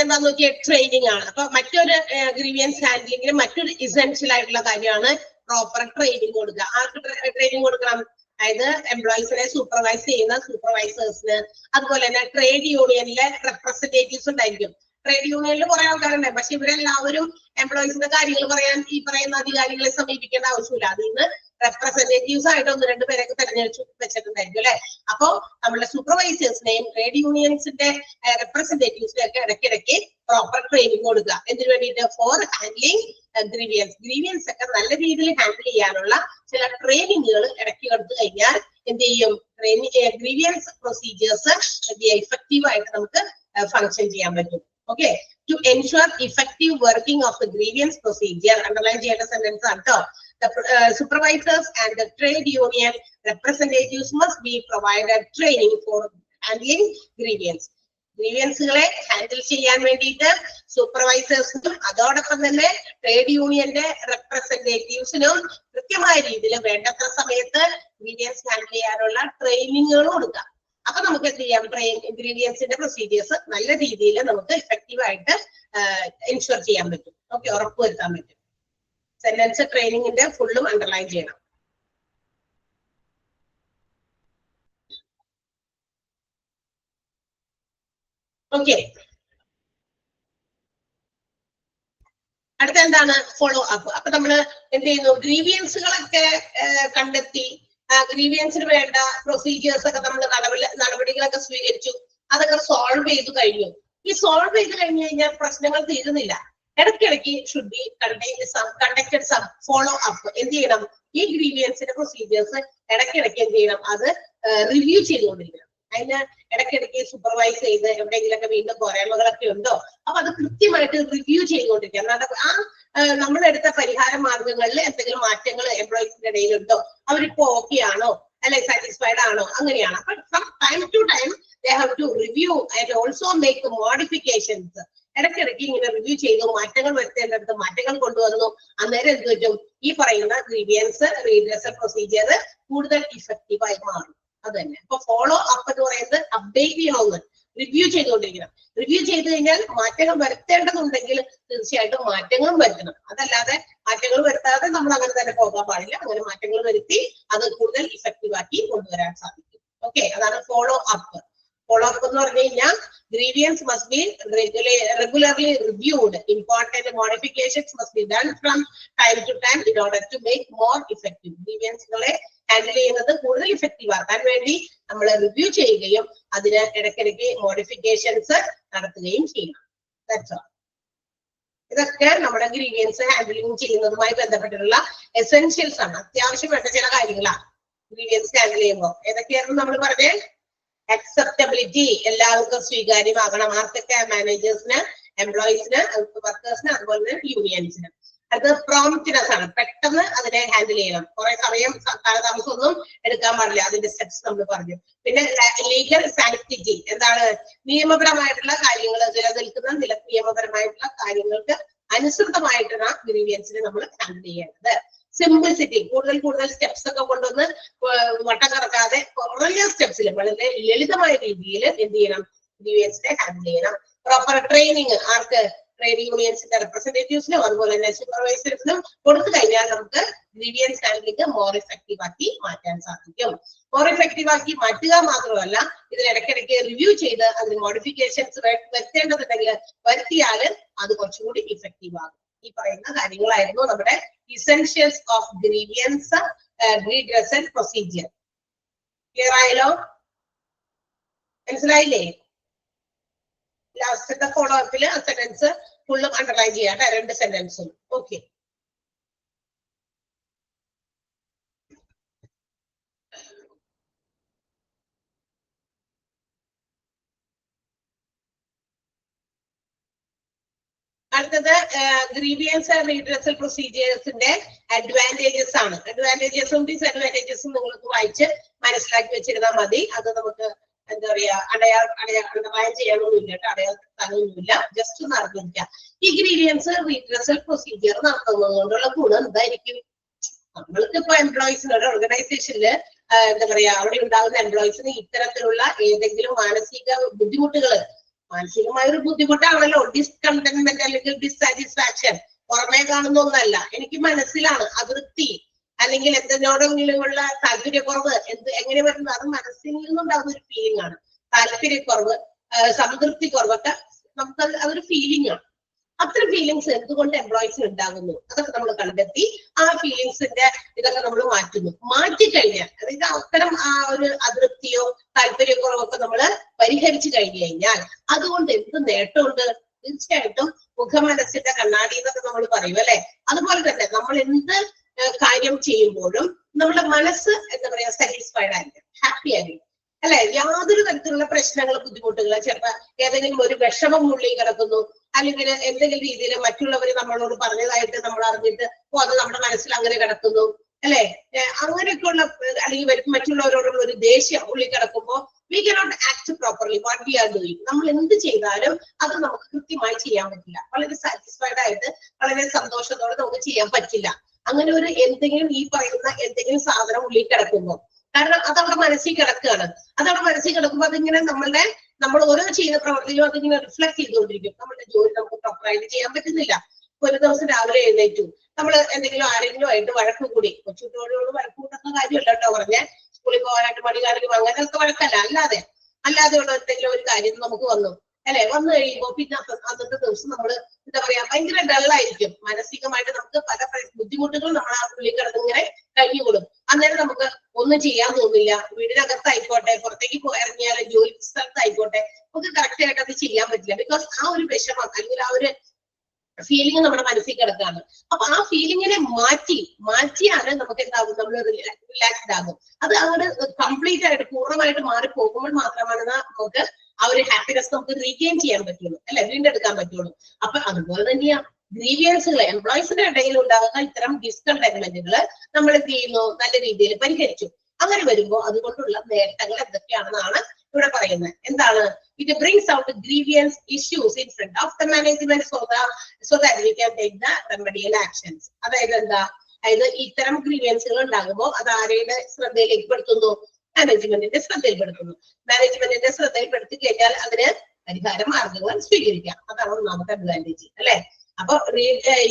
എന്താന്ന് നോക്കിയാൽ ട്രെയിനിങ് ആണ്. അപ്പൊ മറ്റൊരു ഗ്രീവിയൻസ് ഹാൻഡ്ലിംഗിൽ മറ്റൊരു ഇസെൻഷ്യൽ ആയിട്ടുള്ള കാര്യമാണ് പ്രോപ്പർ ട്രെയിനിങ് കൊടുക്കുക. ആർക്ക് ട്രെയിനിങ് കൊടുക്കണം? അതായത് എംപ്ലോയീസിനെ സൂപ്പർവൈസ് ചെയ്യുന്ന സൂപ്പർവൈസേഴ്സിന്, അതുപോലെ തന്നെ ട്രേഡ് യൂണിയനിലെ റെപ്രസെന്റേറ്റീവ്സ് ഉണ്ടായിരിക്കും. ട്രേഡ് യൂണിയനിൽ കുറെ ആൾക്കാരുണ്ട്, പക്ഷെ ഇവരെല്ലാവരും എംപ്ലോയീസിന്റെ കാര്യങ്ങൾ പറയാൻ ഈ പറയുന്ന അധികാരികളെ സമീപിക്കേണ്ട ആവശ്യമില്ല. അതിൽ നിന്ന് റെപ്രസെന്റേറ്റീവ്സ് ആയിട്ട് 1-2 പേരൊക്കെ തെരഞ്ഞെടുത്ത് വെച്ചിട്ടുണ്ടായിരിക്കും അല്ലെ. അപ്പോ നമ്മുടെ സൂപ്പർവൈസേഴ്സിനെയും ട്രേഡ് യൂണിയൻസിന്റെ റെപ്രസെന്റേറ്റീവ്സിനെ ഒക്കെ ഇടയ്ക്കിടയ്ക്ക് പ്രോപ്പർ ട്രെയിനിങ് കൊടുക്കുക. എന്തിനു വേണ്ടിയിട്ട്? ഫോർ ഹാൻഡ്ലിംഗ് ഗ്രീവിയൻസ് ഒക്കെ നല്ല രീതിയിൽ ഹാൻഡിൽ ചെയ്യാനുള്ള ചില ട്രെയിനിങ്ങുകൾ ഇടയ്ക്ക് കൊടുത്തു കഴിഞ്ഞാൽ എന്ത് ചെയ്യും? ഗ്രീവിയൻസ് പ്രൊസീജിയേഴ്സ് ഇഫക്റ്റീവ് ആയിട്ട് നമുക്ക് ഫങ്ഷൻ ചെയ്യാൻ പറ്റും. Okay, to ensure effective working of the grievance procedure, underline ചെയ്യേണ്ട സെന്റൻസ് ആണ് കേട്ടോ. The supervisors and the trade union representatives must be provided training for handling grievance. ഗ്രീവിയൻസുകളെ ഹാൻഡിൽ ചെയ്യാൻ വേണ്ടിയിട്ട് സൂപ്പർവൈസേഴ്സിനും അതോടൊപ്പം തന്നെ ട്രേഡ് യൂണിയന്റെ റെപ്രസെന്റേറ്റീവ്സിനും കൃത്യമായ രീതിയിൽ വേണ്ടത്ര സമയത്ത് ഗ്രീവിയൻസ് ഹാൻഡിൽ ചെയ്യാനുള്ള ട്രെയിനിങ്ങുകൾ കൊടുക്കുക. അപ്പൊ നമുക്ക് എന്ത് ചെയ്യാം? ഗ്രീവിയൻസിന്റെ പ്രൊസീജിയേഴ്സ് നല്ല രീതിയിൽ നമുക്ക് ഇഫക്റ്റീവ് ആയിട്ട് എൻഷുർ ചെയ്യാൻ പറ്റും. ഓക്കെ, ഉറപ്പുവരുത്താൻ പറ്റും. സെന്റൻസ് ട്രെയിനിങ്ങിന്റെ ഫുള്ളും അണ്ടർലൈൻ ചെയ്യണം. ഓക്കെ, അടുത്ത എന്താണ്? Follow up. അപ്പൊ നമ്മള് എന്ത് ചെയ്യുന്നു? ഗ്രീവിയൻസുകളൊക്കെ കണ്ടെത്തി ഗ്രീവിയൻസിന് വേണ്ട പ്രൊസീജിയേഴ്സ് ഒക്കെ നമ്മൾ നടപടികളൊക്കെ സ്വീകരിച്ചു, അതൊക്കെ സോൾവ് ചെയ്തു കഴിഞ്ഞു. ഈ സോൾവ് ചെയ്ത് കഴിഞ്ഞു കഴിഞ്ഞാൽ പ്രശ്നങ്ങൾ തീരുന്നില്ല. ഇടയ്ക്കിടയ്ക്ക് should be conducted some follow up. എന്ത് ചെയ്യണം? ഈ ഗ്രീവിയൻസിന്റെ പ്രൊസീജിയേഴ്സ് ഇടയ്ക്കിടയ്ക്ക് എന്ത് ചെയ്യണം? അത് റിവ്യൂ ചെയ്തുകൊണ്ടിരിക്കണം. അതിന് ഇടയ്ക്കിടയ്ക്ക് സൂപ്പർവൈസ് ചെയ്ത് എവിടെയെങ്കിലൊക്കെ വീണ്ടും പോരായ്മകളൊക്കെ ഉണ്ടോ അപ്പൊ അത് കൃത്യമായിട്ട് റിവ്യൂ ചെയ്തുകൊണ്ടിരിക്കുക. നമ്മളെടുത്ത പരിഹാര മാർഗങ്ങളിൽ എന്തെങ്കിലും മാറ്റങ്ങൾ എംപ്ലോയീസിന്റെ ഇടയിലുണ്ടോ, അവരിപ്പോ ഓക്കെ ആണോ അല്ലെ സാറ്റിസ്ഫൈഡ് ആണോ, അങ്ങനെയാണ്. അപ്പൊ from time to time they have to review and also make modifications. ഇടയ്ക്കിടയ്ക്ക് ഇങ്ങനെ റിവ്യൂ ചെയ്തു, മാറ്റങ്ങൾ വരുത്തേണ്ടടുത്ത് മാറ്റങ്ങൾ കൊണ്ടുവന്നു. അന്നേരം എന്ത് പറ്റും? ഈ പറയുന്ന ഗ്രീവിയൻസ് റീഡ്രസൽ പ്രൊസീജിയർ കൂടുതൽ ഇഫക്റ്റീവായി മാറും. അത് തന്നെ. അപ്പൊ ഫോളോ അപ്പ് എന്ന് പറയുന്നത് അപ്ഡേറ്റ് ചെയ്യണമെന്ന്, റിവ്യൂ ചെയ്തുകൊണ്ടിരിക്കണം. റിവ്യൂ ചെയ്ത് കഴിഞ്ഞാൽ മാറ്റങ്ങൾ വരുത്തേണ്ടതുണ്ടെങ്കിൽ തീർച്ചയായിട്ടും മാറ്റങ്ങളും വരുത്തണം. അതല്ലാതെ മാറ്റങ്ങൾ വരുത്താതെ നമ്മൾ അങ്ങനെ തന്നെ പോകാൻ പാടില്ല. അങ്ങനെ മാറ്റങ്ങൾ വരുത്തി അത് കൂടുതൽ ഇഫക്റ്റീവ് ആക്കി കൊണ്ടുവരാൻ സാധിക്കും. ഓക്കെ, അതാണ് ഫോളോ അപ്പ്. ഫോളോ അപ്പ് എന്ന് പറഞ്ഞു കഴിഞ്ഞാൽ grievance must be regularly reviewed. Important modifications must be done from time to time in order to make more effective. ഗ്രീവിയൻസുകളെ ഹാൻഡിൽ ചെയ്യുന്നത് കൂടുതൽ ഇഫക്റ്റീവ് ആക്കാൻ വേണ്ടി നമ്മൾ റിവ്യൂ ചെയ്യുകയും അതിന് ഇടയ്ക്കിടയ്ക്ക് മോഡിഫിക്കേഷൻസ് നടത്തുകയും ചെയ്യണം. That's all. ഇതൊക്കെ നമ്മുടെ ഗ്രീവിയൻസ് ഹാൻഡിലിംഗ് ചെയ്യുന്നതുമായി ബന്ധപ്പെട്ടിട്ടുള്ള എസെൻഷ്യൽസ് ആണ്, അത്യാവശ്യം വേണ്ട ചില കാര്യങ്ങളാണ് ഗ്രീവിയൻസ് ഹാൻഡിൽ ചെയ്യുമ്പോൾ. ഏതൊക്കെയായിരുന്നു നമ്മൾ പറഞ്ഞേ? അക്സെപ്റ്റബിലിറ്റി, എല്ലാവർക്കും സ്വീകാര്യമാകണം. ആർക്കൊക്കെ? മാനേജേഴ്സിന്, എംപ്ലോയീസിന്, വർക്കേഴ്സിന്, അതുപോലെ തന്നെ യൂണിയൻസിന്. അത് പ്രോംപ്റ്റ്നെസ് ആണ്, പെട്ടെന്ന് അതിനെ ഹാൻഡിൽ ചെയ്യണം. കുറെ സമയം കാലതാമസമൊന്നും എടുക്കാൻ പാടില്ല. അതിന്റെ സ്റ്റെപ്സ് നമ്മൾ പറഞ്ഞു. പിന്നെ ലീഗൽ സാങ്ക്ടിറ്റി, എന്താണ്? നിയമപരമായിട്ടുള്ള കാര്യങ്ങൾ, നിലനിൽക്കുന്ന നിയമപരമായിട്ടുള്ള കാര്യങ്ങൾക്ക് അനുസൃതമായിട്ടുള്ള ഗ്രീവിയൻസിനെ നമ്മൾ ഹാൻഡിൽ ചെയ്യേണ്ടത്. സിംപ്ലിസിറ്റി, കൂടുതൽ സ്റ്റെപ്സ് ഒക്കെ കൊണ്ടുവന്ന് വട്ടം കറക്കാതെ കുറഞ്ഞ സ്റ്റെപ്സിൽ വളരെ ലളിതമായ രീതിയിൽ എന്ത് ചെയ്യണം? ഗ്രീവിയൻസിനെ ഹാൻഡിൽ ചെയ്യണം. പ്രോപ്പർ ട്രെയിനിങ് ആർക്ക്? ട്രേഡ് യൂണിയൻസിന്റെ റെപ്രസെന്റേറ്റീവ്സിനും അതുപോലെ തന്നെ സൂപ്പർവൈസേഴ്സിനും കൊടുത്തു കഴിഞ്ഞാൽ നമുക്ക് ഗ്രീവിയൻസ് ഹാൻഡ്ലിംഗ് മോർ എഫക്റ്റീവ് ആക്കി മാറ്റാൻ സാധിക്കും. മോർ എഫക്റ്റീവ് ആക്കി മാറ്റുക മാത്രമല്ല, ഇതിനിടയ്ക്കിടയ്ക്ക് റിവ്യൂ ചെയ്ത് അതിന് മോഡിഫിക്കേഷൻസ് വരുത്തേണ്ടതുണ്ടെങ്കിൽ വരുത്തിയാൽ അത് കുറച്ചുകൂടി ഇഫക്റ്റീവ് ആകും. ഈ പറയുന്ന കാര്യങ്ങളായിരുന്നു നമ്മുടെ essentials of grievance redressal procedure. Clear ആയല്ലോ? മനസ്സിലായില്ലേ? ലാസ്റ്റത്തെ ഫോളോ അപ്പില് ആ സെന്റൻസ് ഫുള്ളും അണ്ടർലൈൻ ചെയ്യാം, 2 സെന്റൻസും. ഓക്കെ, അടുത്തത് ഗ്രീവിയൻസ് റീഡ്രസൽ പ്രൊസീജിയേഴ്സിന്റെ അഡ്വാൻറ്റേജസ് ആണ്. അഡ്വാൻറ്റേജസും ഡിസ്അഡ്വാൻറ്റേജസും നിങ്ങൾക്ക് വായിച്ച് മനസ്സിലാക്കി വെച്ചിരുന്നാൽ മതി. അത് നമുക്ക് എന്താ പറയാ അണ്ടർലൈൻ ചെയ്യാനൊന്നുമില്ല കേട്ടോ, അടയാളപ്പെടുത്താനൊന്നുമില്ല, ജസ്റ്റ് ഒന്ന് അറിഞ്ഞിരിക്കുക. ഈ ഗ്രീവിയൻസ് റീഡ്രസൽ പ്രൊസീജിയർ നടത്തുന്നത് കൊണ്ടുള്ള ഗുണം എന്തായിരിക്കും? നമ്മൾക്ക് ഇപ്പൊ എംപ്ലോയീസിന് ഒരു ഓർഗനൈസേഷനില് എന്താ പറയാ അവിടെ ഉണ്ടാകുന്ന എംപ്ലോയീസിന് ഇത്തരത്തിലുള്ള ഏതെങ്കിലും മാനസിക ബുദ്ധിമുട്ടുകൾ, മാനസികമായ ഒരു ബുദ്ധിമുട്ടാണല്ലോ ഡിസ്കണ്ടന്റ്മെന്റ് അല്ലെങ്കിൽ ഡിസ്സാറ്റിസ്ഫാക്ഷൻ, പുറമേ കാണുന്ന ഒന്നല്ല. എനിക്ക് മനസ്സിലാണ് അതൃപ്തി അല്ലെങ്കിൽ എന്തിനോടെങ്കിലുമുള്ള താല്പര്യക്കുറവ്, എങ്ങനെ വരുന്നത്? അത് മനസ്സിൽ നിന്നുണ്ടാകുന്ന ഒരു ഫീലിംഗ് ആണ്. താല്പര്യക്കുറവ്, സംതൃപ്തി കുറവൊക്കെ നമുക്ക് അതൊരു ഫീലിംഗ് ആണ്. അത്തരം ഫീലിങ്സ് എന്തുകൊണ്ട് എംപ്ലോയീസിന് ഉണ്ടാകുന്നു അതൊക്കെ നമ്മൾ കണ്ടെത്തി ആ ഫീലിങ്സിന്റെ ഇതൊക്കെ നമ്മൾ മാറ്റിക്കഴിഞ്ഞാൽ, അതായത് അത്തരം ആ ഒരു അതൃപ്തിയോ താല്പര്യക്കുറവോ ഒക്കെ നമ്മൾ പരിഹരിച്ചു കഴിഞ്ഞാൽ അതുകൊണ്ട് എന്ത് നേട്ടമുണ്ട്? തീർച്ചയായിട്ടും മുഖമനസ്സിന്റെ കണ്ണാടി എന്നൊക്കെ നമ്മൾ പറയും അല്ലെ. അതുപോലെ തന്നെ നമ്മൾ എന്ത് കാര്യം ചെയ്യുമ്പോഴും നമ്മുടെ മനസ്സ് എന്താ പറയാ സാറ്റിസ്ഫൈഡ് ആയിരിക്കും, ഹാപ്പി ആയിരിക്കും അല്ലെ. യാതൊരു തരത്തിലുള്ള പ്രശ്നങ്ങൾ, ബുദ്ധിമുട്ടുകൾ, ചിലപ്പോ ഏതെങ്കിലും ഒരു വിഷമം ഉള്ളിൽ കിടക്കുന്നു, അല്ലെങ്കിൽ എന്തെങ്കിലും രീതിയിൽ മറ്റുള്ളവർ നമ്മളോട് പറഞ്ഞതായിട്ട് നമ്മൾ അറിഞ്ഞിട്ട് അത് നമ്മുടെ മനസ്സിൽ അങ്ങനെ കിടക്കുന്നു അല്ലെ. അങ്ങനെയൊക്കെയുള്ള അല്ലെങ്കിൽ മറ്റുള്ളവരോടുള്ള ഒരു ദേഷ്യം ഉള്ളിൽ കിടക്കുമ്പോൾ we cannot act properly what we are doing. നമ്മൾ എന്ത് ചെയ്താലും അത് നമുക്ക് കൃത്യമായി ചെയ്യാൻ പറ്റില്ല. വളരെ സാറ്റിസ്ഫൈഡ് ആയിട്ട് വളരെ സന്തോഷത്തോടെ നമുക്ക് ചെയ്യാൻ പറ്റില്ല. അങ്ങനെ ഒരു എന്തെങ്കിലും ഈ പറയുന്ന എന്തെങ്കിലും സാധനം ഉള്ളിൽ കിടക്കുമ്പോൾ, കാരണം അതവിടെ മനസ്സിൽ കിടക്കുകയാണ്. അതവിടെ മനസ്സിൽ കിടക്കുമ്പോൾ അതിങ്ങനെ നമ്മൾ ഓരോ ചെയ്യുന്ന പ്രവർത്തിയും അതിങ്ങനെ റിഫ്ലക്ട് ചെയ്തുകൊണ്ടിരിക്കും. നമ്മുടെ ജോലി നമുക്ക് പ്രോപ്പറായിട്ട് ചെയ്യാൻ പറ്റുന്നില്ല. ഒരു ദിവസം രാവിലെ എഴുന്നേറ്റു, നമ്മൾ എന്തെങ്കിലും ആരെങ്കിലും ആയിട്ട് വഴക്ക് കൂടി, കൊച്ചുകുട്ടികളോട് വഴക്ക് കൂട്ടുന്ന കാര്യമല്ല കേട്ടോ പറഞ്ഞേ, സ്കൂളിൽ പോകാനായിട്ട് മടി കാണിക്കും അങ്ങനെയൊക്കെ വഴക്കല്ല, അല്ലാതെയുള്ള എന്തെങ്കിലും ഒരു കാര്യം നമുക്ക് വന്നു അല്ലെ. വന്നു കഴിയുമ്പോൾ പിന്നെ അന്നത്തെ ദിവസം നമ്മൾ എന്താ പറയാ ഭയങ്കര ഡള്ളായിരിക്കും. മാനസികമായിട്ട് നമുക്ക് പല ബുദ്ധിമുട്ടുകളും നമ്മൾ ആ ഉള്ളിൽ കിടന്നിങ്ങനെ കഴിഞ്ഞുകൊടും. അന്നേരം നമുക്ക് ഒന്നും ചെയ്യാൻ തോന്നില്ല. വീടിനകത്തായിക്കോട്ടെ, പുറത്തേക്ക് ഇറങ്ങിയാലും ജോലി സ്ഥലത്തായിക്കോട്ടെ, നമുക്ക് കറക്റ്റ് ആയിട്ട് അത് ചെയ്യാൻ പറ്റില്ല. ബിക്കോസ് ആ ഒരു വിഷമം അല്ലെങ്കിൽ ആ ഒരു ഫീലിംഗ് നമ്മുടെ മനസ്സിൽ കിടക്കാണ്. അപ്പൊ ആ ഫീലിങ്ങിനെ മാറ്റിയാണ് നമുക്ക് എന്താകും, നമ്മൾ റിലാക്സ്ഡ് ആകും. അത് അങ്ങോട്ട് കംപ്ലീറ്റ് ആയിട്ട് പൂർണ്ണമായിട്ട് മാറി പോകുമ്പോൾ മാത്രമാണ് നമുക്ക് ആ ഒരു ഹാപ്പിനെസ് നമുക്ക് റീഗെയിൻ ചെയ്യാൻ പറ്റുള്ളൂ അല്ലെ, വീണ്ടെടുക്കാൻ പറ്റുള്ളൂ. അപ്പൊ അതുപോലെ തന്നെയാ ഗ്രീവിയൻസുകൾ, എംപ്ലോയീസിന്റെ ഇടയിൽ ഉണ്ടാകുന്ന ഇത്തരം ഡിസ്കണ്ടന്റ്മെന്റുകൾ നമ്മൾ എന്ത് ചെയ്യുന്നു, നല്ല രീതിയിൽ പരിഹരിച്ചു. അങ്ങനെ വരുമ്പോൾ അതുകൊണ്ടുള്ള നേട്ടങ്ങൾ എന്തൊക്കെയാണെന്നാണ് ഇവിടെ പറയുന്നത്. എന്താണ്? It brings out grievance issues in front of the management so that we can take the remedial actions. അതായത് എന്താ? അതായത് ഇത്തരം ഗ്രീവിയൻസുകൾ ഉണ്ടാകുമ്പോൾ അത് ആരുടെ ശ്രദ്ധയിലേക്ക് പെടുത്തുന്നു? മാനേജ്മെന്റിന്റെ ശ്രദ്ധയിൽപ്പെടുത്തുന്നു. മാനേജ്മെന്റിന്റെ ശ്രദ്ധയിൽപ്പെടുത്തി കഴിഞ്ഞാൽ അതിന് പരിഹാര മാർഗങ്ങൾ സ്വീകരിക്കാം. അതാണ് ഒന്നാമത്തെ അഡ്വാൻറ്റേജ് അല്ലെ. അപ്പൊ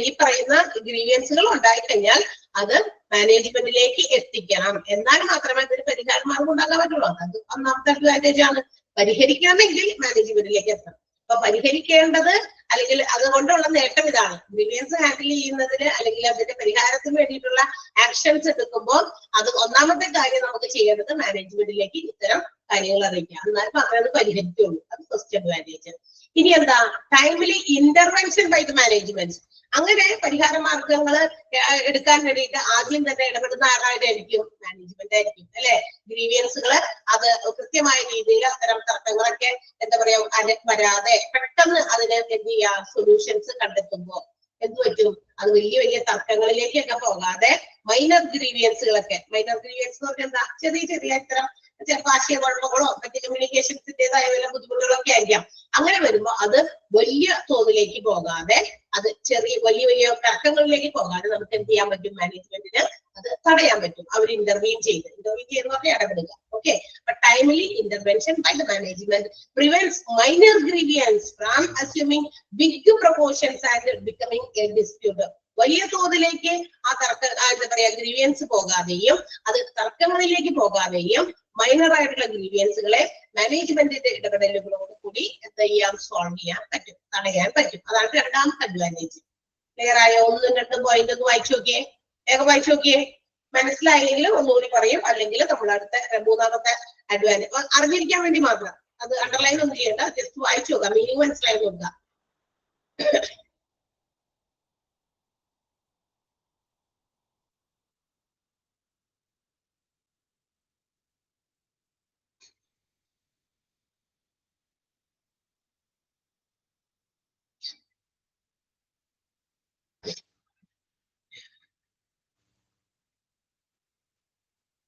ഈ പറയുന്ന ഗ്രീവിയൻസുകൾ ഉണ്ടായിക്കഴിഞ്ഞാൽ അത് മാനേജ്മെന്റിലേക്ക് എത്തിക്കണം. എന്നാൽ മാത്രമേ അതിന് പരിഹാര മാർഗം ഉണ്ടാക്കാൻ പറ്റുള്ളൂ. അത് ഒന്നാമത്തെ അഡ്വാൻറ്റേജ് ആണ്. പരിഹരിക്കണമെങ്കിൽ മാനേജ്മെന്റിലേക്ക് എത്തണം. അപ്പൊ പരിഹരിക്കേണ്ടത് അല്ലെങ്കിൽ അതുകൊണ്ടുള്ള നേട്ടം ഇതാണ്. ഗ്രീവിയൻസ് ഹാൻഡിൽ ചെയ്യുന്നതിന് അല്ലെങ്കിൽ അതിന്റെ പരിഹാരത്തിന് വേണ്ടിയിട്ടുള്ള ആക്ഷൻസ് എടുക്കുമ്പോൾ അത് ഒന്നാമത്തെ കാര്യം നമുക്ക് ചെയ്യേണ്ടത് മാനേജ്മെന്റിലേക്ക് ഇത്തരം കാര്യങ്ങൾ അറിയിക്കുക. എന്നാൽ മാത്രമേ അത് പരിഹരിക്കുള്ളൂ. അത് ഫസ്റ്റ് അഡ്വാൻറ്റേജ്. ഇനി എന്താ? Timely intervention by the management. അങ്ങനെ പരിഹാര മാർഗങ്ങൾ എടുക്കാൻ വേണ്ടിയിട്ട് ആദ്യം തന്നെ ഇടപെടുന്ന ആരായിരിക്കും? മാനേജ്മെന്റ് ആയിരിക്കും, അല്ലെ? ഗ്രീവിയൻസുകൾ അത് കൃത്യമായ രീതിയിൽ അത്തരം തർക്കങ്ങളൊക്കെ എന്താ പറയാ വരാതെ പെട്ടെന്ന് അതിന് എന്ത് ചെയ്യാ സൊല്യൂഷൻസ് കണ്ടെത്തുമ്പോൾ എന്ത് പറ്റും? അത് വലിയ വലിയ തർക്കങ്ങളിലേക്കൊക്കെ പോകാതെ മൈനർ ഗ്രീവിയൻസുകളൊക്കെ, മൈനർ ഗ്രീവിയൻസ് എന്ന് പറഞ്ഞാൽ എന്താ? ചെറിയ ചെറിയ ഇത്തരം ചിലപ്പോൾ ആശയക്കുഴപ്പങ്ങളോ മറ്റ് കമ്മ്യൂണിക്കേഷൻസിന്റേതായ വല്ല ബുദ്ധിമുട്ടുകളൊക്കെ ആയിരിക്കാം. അങ്ങനെ വരുമ്പോൾ അത് വലിയ തോതിലേക്ക് പോകാതെ, അത് ചെറിയ വലിയ വലിയ തർക്കങ്ങളിലേക്ക് പോകാതെ നമുക്ക് എന്ത് ചെയ്യാൻ പറ്റും? മാനേജ്മെന്റിന് അത് തടയാൻ പറ്റും. അവർ ഇന്റർവീൻ ചെയ്ത് പറഞ്ഞാൽ ഇടപെടുക. Okay, timely intervention by the management prevents minor grievance from assuming big proportions and becoming a dispute. വലിയ തോതിലേക്ക് ആ എന്താ പറയാ ഗ്രീവിയൻസ് പോകാതെയും അത് തർക്കങ്ങളിലേക്ക് പോകാതെയും മൈനർ ആയിട്ടുള്ള ഗ്രീവിയൻസുകളെ മാനേജ്മെന്റിന്റെ ഇടപെടലുകളോട് കൂടി എന്ത് ചെയ്യാം? സോൾവ് ചെയ്യാൻ പറ്റും, തടയാൻ പറ്റും. അതാണ് രണ്ടാമത്തെ അഡ്വാൻറ്റേജ്. ക്ലിയർ ആയോ? 1 2 പോയിന്റ് ഒന്ന് വായിച്ചു നോക്കിയേ, വേഗം വായിച്ചു നോക്കിയേ. മനസ്സിലായില്ലെങ്കിൽ ഒന്നുകൂടി പറയും, അല്ലെങ്കിൽ നമ്മൾ അടുത്ത മൂന്നാമത്തെ അഡ്വാൻറ്റേജ് അറിഞ്ഞിരിക്കാൻ വേണ്ടി മാത്രം. അത് അണ്ടർലൈൻ ഒന്നും ചെയ്യണ്ട, ജസ്റ്റ് വായിച്ചു നോക്കാം, മീനിങ് മനസ്സിലായി നോക്കുക.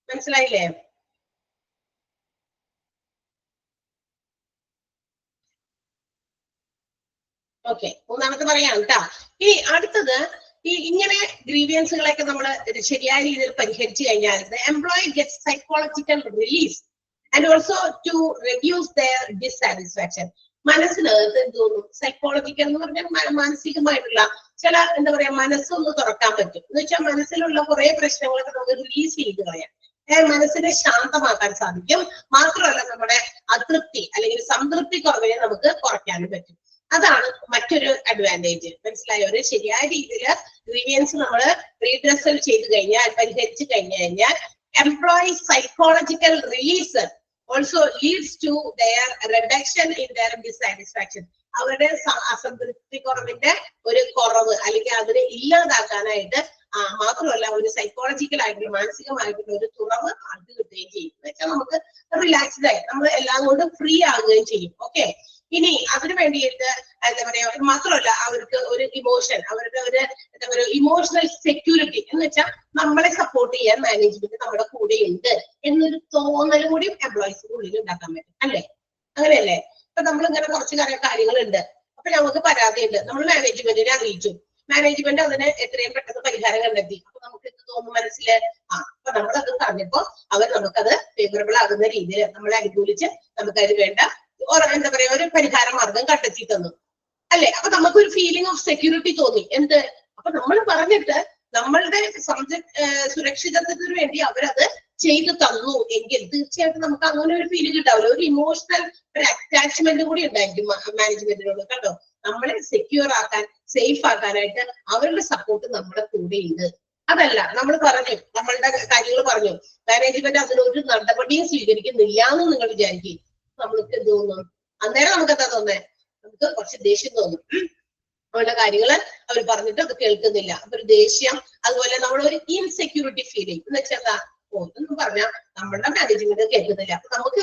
മനസ്സിലായില്ലേ? ഓക്കെ, മൂന്നാമത്തെ പറയാം കേട്ടാ. ഇനി അടുത്തത് ഇങ്ങനെ ഗ്രീവിയൻസുകളൊക്കെ നമ്മൾ ശരിയായ രീതിയിൽ പരിഹരിച്ചു കഴിഞ്ഞാൽ employee gets psychological relief and also to reduce their dissatisfaction. മനസ്സിനകത്ത് എന്ത് തോന്നും? സൈക്കോളജിക്കൽ എന്ന് പറഞ്ഞാൽ മാനസികമായിട്ടുള്ള ചില എന്താ പറയാ മനസ്സൊന്ന് തുറക്കാൻ പറ്റും. എന്ന് വെച്ചാൽ മനസ്സിലുള്ള കുറെ പ്രശ്നങ്ങളൊക്കെ നമുക്ക് റിലീസ് ചെയ്ത് കളയാം. മനസ്സിനെ ശാന്തമാക്കാൻ സാധിക്കും. മാത്രമല്ല നമ്മുടെ അതൃപ്തി അല്ലെങ്കിൽ സംതൃപ്തി കുറവിനെ നമുക്ക് കുറയ്ക്കാനും പറ്റും. അതാണ് മറ്റൊരു അഡ്വാൻറ്റേജ്. മനസ്സിലായോ? ഒരു ശരിയായ രീതിയിൽ ഗ്രീവിയൻസ് നമ്മൾ റീഡ്രസൽ ചെയ്ത് കഴിഞ്ഞാൽ, പരിഹരിച്ചു കഴിഞ്ഞാൽ employee psychological release also leads to their reduction in their dissatisfaction. അവരുടെ അസംതൃപ്തി കുറവിന്റെ ഒരു കുറവ് അല്ലെങ്കിൽ അതിനെ ഇല്ലാതാക്കാനായിട്ട് മാത്രമല്ല ഒരു സൈക്കോളജിക്കൽ ആയിട്ടുള്ള മാനസികമായിട്ടുള്ള ഒരു തുറവ് ആൾക്ക് കിട്ടുകയും ചെയ്യും. എന്ന് വെച്ചാൽ നമുക്ക് റിലാക്സ്ഡ് ആയി നമ്മൾ എല്ലാം കൊണ്ടും ഫ്രീ ആകുകയും ചെയ്യും. ഓക്കെ, ഇനി അതിനു വേണ്ടിയിട്ട് എന്താ പറയാ മാത്രമല്ല അവർക്ക് ഒരു ഇമോഷൻ, അവരുടെ ഒരു എന്താ പറയുക ഇമോഷണൽ സെക്യൂരിറ്റി എന്ന് വെച്ചാൽ നമ്മളെ സപ്പോർട്ട് ചെയ്യാൻ മാനേജ്മെന്റ് നമ്മുടെ കൂടെ ഉണ്ട് എന്നൊരു തോന്നലും കൂടി എംപ്ലോയീസിന്റെ ഉള്ളിൽ ഉണ്ടാക്കാൻ പറ്റും, അല്ലേ? അങ്ങനെയല്ലേ? ഇപ്പൊ നമ്മൾ ഇങ്ങനെ കുറച്ച് കാര്യങ്ങളുണ്ട്, അപ്പൊ നമുക്ക് പരാതിയുണ്ട്, നമ്മൾ മാനേജ്മെന്റിനെ അറിയിച്ചു, മാനേജ്മെന്റ് അതിന് എത്രയും പെട്ടെന്ന് പരിഹാരം കണ്ടെത്തി. അപ്പൊ നമുക്ക് എന്ത് തോന്നും മനസ്സില്? അപ്പൊ നമ്മളത് പറഞ്ഞപ്പോ അവർ നമുക്കത് ഫേവറബിൾ ആകുന്ന രീതിയിൽ നമ്മളെ അനുകൂലിച്ച് നമുക്കതിന് വേണ്ട എന്താ പറയാ ഒരു പരിഹാര മാർഗം കണ്ടെത്തി തന്നു, അല്ലെ? അപ്പൊ നമുക്കൊരു ഫീലിംഗ് ഓഫ് സെക്യൂരിറ്റി തോന്നി. എന്ത്? അപ്പൊ നമ്മൾ പറഞ്ഞിട്ട് നമ്മളുടെ സുരക്ഷിതത്വത്തിന് വേണ്ടി അവരത് ചെയ്തു തന്നു എങ്കിൽ തീർച്ചയായിട്ടും നമുക്ക് അങ്ങനെ ഒരു ഫീലിംഗ് ഉണ്ടാവില്ല. ഒരു ഇമോഷണൽ ഒരു അറ്റാച്ച്മെന്റ് കൂടി ഉണ്ടായിരിക്കും മാനേജ്മെന്റിനോട്. കണ്ടോ, നമ്മളെ സെക്യൂർ ആക്കാൻ, സേഫ് ആക്കാനായിട്ട് അവരുടെ സപ്പോർട്ട് നമ്മുടെ കൂടെ ഉണ്ട്. അതല്ല, നമ്മൾ പറഞ്ഞു, നമ്മളുടെ കാര്യങ്ങൾ പറഞ്ഞു, മാനേജ്മെന്റ് അതിനൊരു നടപടിയും സ്വീകരിക്കുന്നില്ല എന്ന് നിങ്ങൾ വിചാരിക്കും. നമ്മൾക്ക് എന്ത് തോന്നും? അന്നേരം നമുക്ക് എന്താ തോന്നേ? നമുക്ക് കുറച്ച് ദേഷ്യം തോന്നും. അവരുടെ കാര്യങ്ങള് അവർ പറഞ്ഞിട്ട് അത് കേൾക്കുന്നില്ല, ഒരു ദേഷ്യം. അതുപോലെ നമ്മളൊരു ഇൻസെക്യൂരിറ്റി ഫീലിംഗ് എന്ന് വെച്ചാൽ എന്താ? ഒന്നും പറഞ്ഞാൽ നമ്മളുടെ മാനേജ്മെന്റ് കേൾക്കുന്നില്ല, അപ്പൊ നമുക്ക്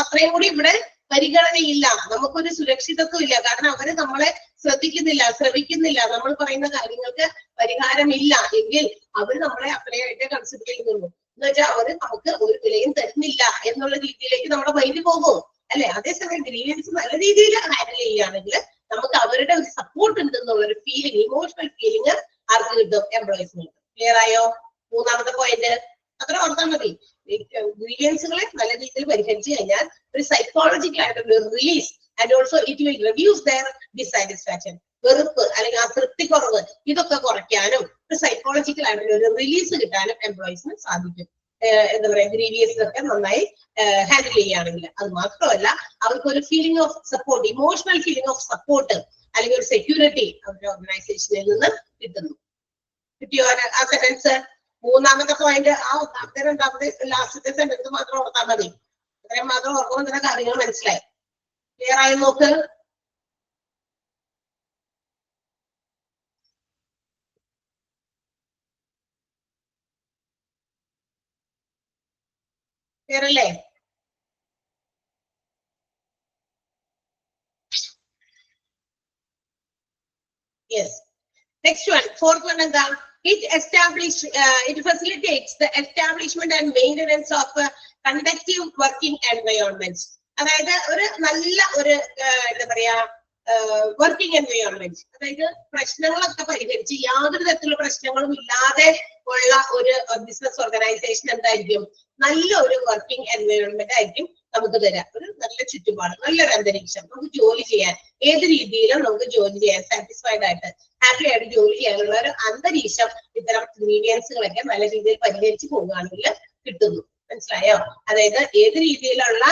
അത്രയും കൂടി ഇവിടെ പരിഗണനയില്ല, നമുക്കൊരു സുരക്ഷിതത്വം ഇല്ല. കാരണം അവര് നമ്മളെ ശ്രവിക്കുന്നില്ല, നമ്മൾ പറയുന്ന കാര്യങ്ങൾക്ക് പരിഹാരമില്ല എങ്കിൽ അവർ നമ്മളെ അത്രയായിട്ട് കൺസിഡർ ചെയ്യുന്നുള്ളൂ. എന്ന് വെച്ചാൽ അവര് നമുക്ക് ഒരു വിലയും തരുന്നില്ല എന്നുള്ള രീതിയിലേക്ക് നമ്മുടെ മൈൻഡ് പോകും, അല്ലെ? അതേസമയം ഗ്രീവിയൻസ് നല്ല രീതിയിൽ ഹാൻഡിൽ ചെയ്യുകയാണെങ്കിൽ നമുക്ക് അവരുടെ ഒരു സപ്പോർട്ട് ഉണ്ടെന്നുള്ള ഒരു ഫീലിംഗ്, ഇമോഷണൽ ഫീലിംഗ് ആർക്ക് കിട്ടും? എംപ്ലോയീസിന്. ക്ലിയർ ആയോ? മൂന്നാമത്തെ പോയിന്റ് അത്ര ഓർത്താൽ മതി. ഗ്രീവിയൻസുകളെ നല്ല രീതിയിൽ പരിഹരിച്ചു കഴിഞ്ഞാൽ ഒരു സൈക്കോളജിക്കൽ ആയിട്ടുള്ള release and also it will reduce their dissatisfaction. വെറുപ്പ് അല്ലെങ്കിൽ അതൃപ്തിക്കുറവ് ഇതൊക്കെ കുറയ്ക്കാനും ഒരു സൈക്കോളജിക്കൽ ആയിട്ടുള്ള ഒരു റിലീസ് കിട്ടാനും എംപ്ലോയീസിന് സാധിക്കും. എന്താ പറയാ ഗ്രീവിയസ് ഒക്കെ നന്നായി ഹാൻഡിൽ ചെയ്യുകയാണെങ്കിൽ. അത് മാത്രമല്ല അവർക്ക് ഒരു feeling of support, emotional feeling of support അല്ലെങ്കിൽ ഒരു സെക്യൂരിറ്റി അവരുടെ ഓർഗനൈസേഷനിൽ നിന്ന് കിട്ടുന്നു. കിട്ടിയോ ആ സെന്റൻസ്? മൂന്നാമത്തെ പോയിന്റ് ആ ഒന്നാമത്തെ രണ്ടാമത്തെ ലാസ്റ്റത്തെ സെന്റൻസ് മാത്രം ഓർത്താൽ മതി. അത്രയും മാത്രം ഓർക്കുമ്പോൾ തന്നെ കാര്യങ്ങൾ മനസ്സിലായി. ക്ലിയർ ആയി നോക്ക്. ക്ലിയർ അല്ലേ? Yes. Next one, fourth one എന്താ? It facilitates the establishment and maintenance of conducive working environments. അതായത് ഒരു നല്ല ഒരു എന്താ പറയാ വർക്കിംഗ് എൻവയോൺമെന്റ്, അതായത് പ്രശ്നങ്ങളൊക്കെ പരിഹരിച്ച് യാതൊരു തരത്തിലുള്ള പ്രശ്നങ്ങളും ഇല്ലാതെ ഉള്ള ഒരു ബിസിനസ് ഓർഗനൈസേഷൻ എന്തായിരിക്കും? നല്ലൊരു വർക്കിംഗ് എൻവയോൺമെന്റ് ആയിരിക്കും നമുക്ക് തരാം. ഒരു നല്ല ചുറ്റുപാട്, നല്ലൊരു അന്തരീക്ഷം, നമുക്ക് ജോലി ചെയ്യാൻ ഏത് രീതിയിലും നമുക്ക് ജോലി ചെയ്യാൻ സാറ്റിസ്ഫൈഡ് ആയിട്ട് ഹാപ്പി ആയിട്ട് ജോലി ചെയ്യാനുള്ള ഒരു അന്തരീക്ഷം ഇത്തരം ഗ്രീവിയൻസുകളൊക്കെ നല്ല രീതിയിൽ പരിഹരിച്ച് പോവുകയാണെങ്കിൽ കിട്ടുന്നു. മനസ്സിലായോ? അതായത് ഏത് രീതിയിലുള്ള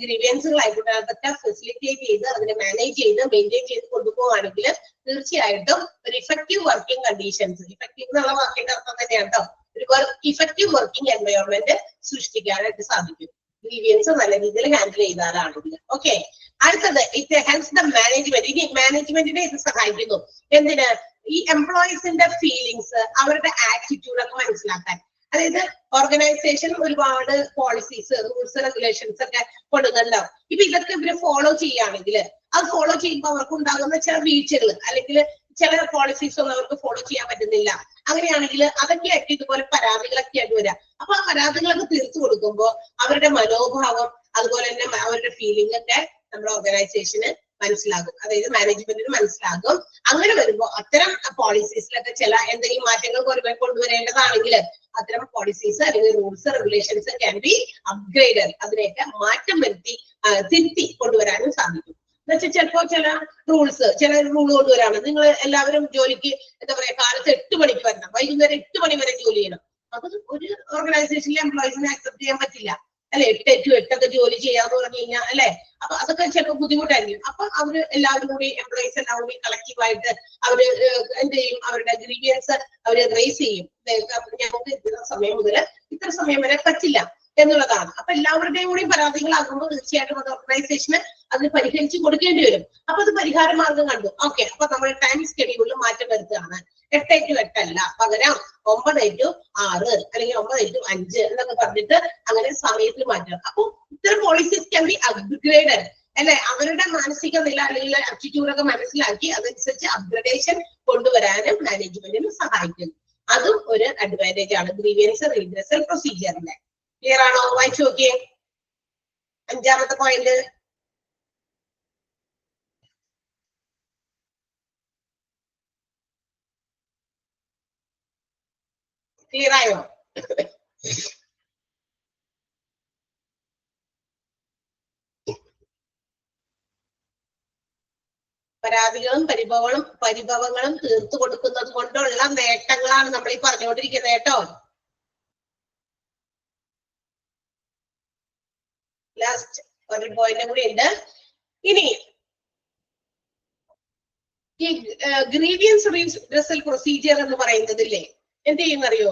ഗ്രീവിയൻസുകളായിക്കോട്ടെ അതൊക്കെ ഫെസിലിറ്റേറ്റ് ചെയ്ത് അതിനെ മാനേജ് ചെയ്ത് മെയിൻറ്റെയിൻ ചെയ്ത് കൊണ്ടുപോവുകയാണെങ്കിൽ തീർച്ചയായിട്ടും ഒരു ഇഫക്റ്റീവ് വർക്കിംഗ് കണ്ടീഷൻസ്, ഇഫക്റ്റീവ് എന്നുള്ള വാക്കിന്റെ അർത്ഥം തന്നെയാണ് കേട്ടോ, ഒരു ഇഫക്റ്റീവ് വർക്കിംഗ് എൻവയോൺമെന്റ് സൃഷ്ടിക്കാനായിട്ട് സാധിക്കും ഗ്രീവിയൻസ് നല്ല രീതിയിൽ ഹാൻഡിൽ ചെയ്താലാണെങ്കിൽ. ഓക്കെ, അടുത്തത് ഇറ്റ് ഹെൽപ്സ് ദ മാനേജ്മെന്റ്. ഇനി മാനേജ്മെന്റിനെ ഇത് സഹായിക്കുന്നു എന്തിന്? ഈ എംപ്ലോയീസിന്റെ ഫീലിങ്സ്, അവരുടെ ആറ്റിറ്റ്യൂഡ് ഒക്കെ മനസ്സിലാക്കാൻ. അതായത് ഓർഗനൈസേഷൻ ഒരുപാട് പോളിസീസ്, റൂൾസ്, റെഗുലേഷൻസ് ഒക്കെ കൊടുക്കുന്നുണ്ടാവും. ഇപ്പൊ ഇതൊക്കെ ഇവര് ഫോളോ ചെയ്യുകയാണെങ്കിൽ അത് ഫോളോ ചെയ്യുമ്പോൾ അവർക്ക് ഉണ്ടാകുന്ന ചില വീഴ്ചകൾ അല്ലെങ്കിൽ ചില പോളിസീസ് ഒന്നും അവർക്ക് ഫോളോ ചെയ്യാൻ പറ്റുന്നില്ല. അങ്ങനെയാണെങ്കിൽ അതൊക്കെ ആയിട്ട് ഇതുപോലെ പരാതികളൊക്കെ ആയിട്ട് വരാം. അപ്പൊ ആ പരാതികളൊക്കെ തീർത്തു കൊടുക്കുമ്പോൾ അവരുടെ മനോഭാവം അതുപോലെ തന്നെ അവരുടെ ഫീലിംഗ് ഒക്കെ നമ്മുടെ ഓർഗനൈസേഷന് മനസ്സിലാകും, അതായത് മാനേജ്മെന്റിന് മനസ്സിലാകും. അങ്ങനെ വരുമ്പോൾ അത്തരം പോളിസീസിലൊക്കെ ചില എന്തെങ്കിലും മാറ്റങ്ങൾ കൊണ്ടുവരേണ്ടതാണെങ്കിൽ അത്തരം പോളിസീസ് അല്ലെങ്കിൽ rules, regulations can be upgraded. അതിനെയൊക്കെ മാറ്റം വരുത്തി തിരുത്തി കൊണ്ടുവരാനും സാധിക്കും. എന്നുവെച്ചാൽ ചിലപ്പോ ചില റൂൾ കൊണ്ടുവരാണ്. നിങ്ങൾ എല്ലാവരും ജോലിക്ക് എന്താ പറയാ കാലത്ത് 8 മണിക്ക് വരണം, വൈകുന്നേരം 8 മണി വരെ ജോലി ചെയ്യണം. അത് ഒരു ഓർഗനൈസേഷനിലെ എംപ്ലോയീസിനെ അക്സെപ്റ്റ് ചെയ്യാൻ പറ്റില്ല അല്ലെ. 8 to 8 ഒക്കെ ജോലി ചെയ്യാന്ന് പറഞ്ഞു കഴിഞ്ഞാൽ അല്ലെ, അപ്പൊ അതൊക്കെ ചിലപ്പോൾ ബുദ്ധിമുട്ടായിരിക്കും. അപ്പൊ അവര് എല്ലാവരും കൂടി എംപ്ലോയീസ് എല്ലാം കൂടി കളക്റ്റീവായിട്ട് അവര് എന്ത് ചെയ്യും? അവരുടെ ഗ്രീവിയൻസ് അവര് റേസ് ചെയ്യും. ഞങ്ങൾക്ക് ഇത്ര സമയം മുതൽ ഇത്ര സമയം വരെ പറ്റില്ല എന്നുള്ളതാണ്. അപ്പൊ എല്ലാവരുടെയും കൂടി പരാതികളാകുമ്പോൾ തീർച്ചയായിട്ടും അത് ഓർഗനൈസേഷന് അതിന് പരിഹരിച്ച് കൊടുക്കേണ്ടി വരും. അപ്പൊ അത് പരിഹാര മാർഗം കണ്ടു. ഓക്കെ, അപ്പൊ നമ്മൾ ടൈം സ്കെഡ്യൂളിൽ മാറ്റം വരുത്തുകയാണ്. 8 to 8 അല്ല, പകരം 9 to 6 അല്ലെങ്കിൽ 9 to 5 എന്നൊക്കെ പറഞ്ഞിട്ട് അങ്ങനെ സമയത്തിൽ മാറ്റണം. അപ്പൊ ഇത്തരം പോളിസീസ് ക്യാൻ ബി അപ്ഗ്രേഡഡ് അല്ലെ. അവരുടെ മാനസിക നില അല്ലെങ്കിൽ ആറ്റിറ്റ്യൂഡ് ഒക്കെ മനസ്സിലാക്കി അതനുസരിച്ച് അപ്ഗ്രഡേഷൻ കൊണ്ടുവരാനും മാനേജ്മെന്റിന് സഹായിക്കുന്നു. അതും ഒരു അഡ്വാൻറ്റേജ് ആണ് ഗ്രീവിയൻസ് റീഡ്രസൽ പ്രൊസീജിയറിന്റെ. ക്ലിയർ ആണോ? വായിച്ചു നോക്കിയേ 5ാമത്തെ പോയിന്റ്. ക്ലിയർ ആയോ? പരാതികളും പരിഭവങ്ങളും തീർത്തു കൊടുക്കുന്നത് കൊണ്ടുള്ള നേട്ടങ്ങളാണ് നമ്മൾ ഈ പറഞ്ഞുകൊണ്ടിരിക്കുന്നത് കേട്ടോ. ലാസ്റ്റ് ഒരു പോയിന്റ് കൂടി ഉണ്ട്. ഇനി ഈ ഗ്രീവിയൻസ് റീഡ്രസൽ പ്രൊസീജിയർ എന്ന് പറയുന്നതില്ലേ എന്ത് ചെയ്യുന്നറിയോ?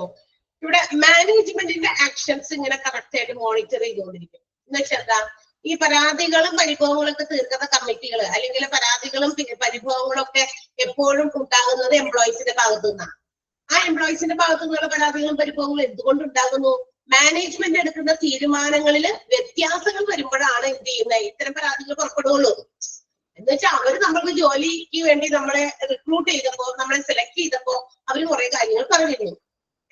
ഇവിടെ മാനേജ്മെന്റിന്റെ ആക്ഷൻസ് ഇങ്ങനെ കറക്റ്റ് ആയിട്ട് മോണിറ്റർ ചെയ്തുകൊണ്ടിരിക്കും. എന്ന് വെച്ചാൽ എന്താ? ഈ പരാതികളും പരിഭവങ്ങളും ഒക്കെ തീർക്കുന്ന കമ്മിറ്റികൾ അല്ലെങ്കിൽ പരാതികളും പരിഭവങ്ങളും ഒക്കെ എപ്പോഴും ഉണ്ടാകുന്നത് എംപ്ലോയീസിന്റെ ഭാഗത്തു നിന്നാണ്. ആ എംപ്ലോയീസിന്റെ ഭാഗത്തു നിന്നുള്ള പരാതികളും പരിഭവങ്ങളും എന്തുകൊണ്ട് ഉണ്ടാകുന്നു? മാനേജ്മെന്റ് എടുക്കുന്ന തീരുമാനങ്ങളിൽ വ്യത്യാസങ്ങൾ വരുമ്പോഴാണ് എന്ത് ചെയ്യുന്നത്? ഇത്തരം പരാതികൾ പുറപ്പെടുകയുള്ളൂ. എന്ന് വെച്ചാൽ അവര് നമ്മൾക്ക് ജോലിക്ക് വേണ്ടി നമ്മളെ റിക്രൂട്ട് ചെയ്തപ്പോ, നമ്മളെ സെലക്ട് ചെയ്തപ്പോ അവര് കുറെ കാര്യങ്ങൾ പറഞ്ഞിരുന്നു.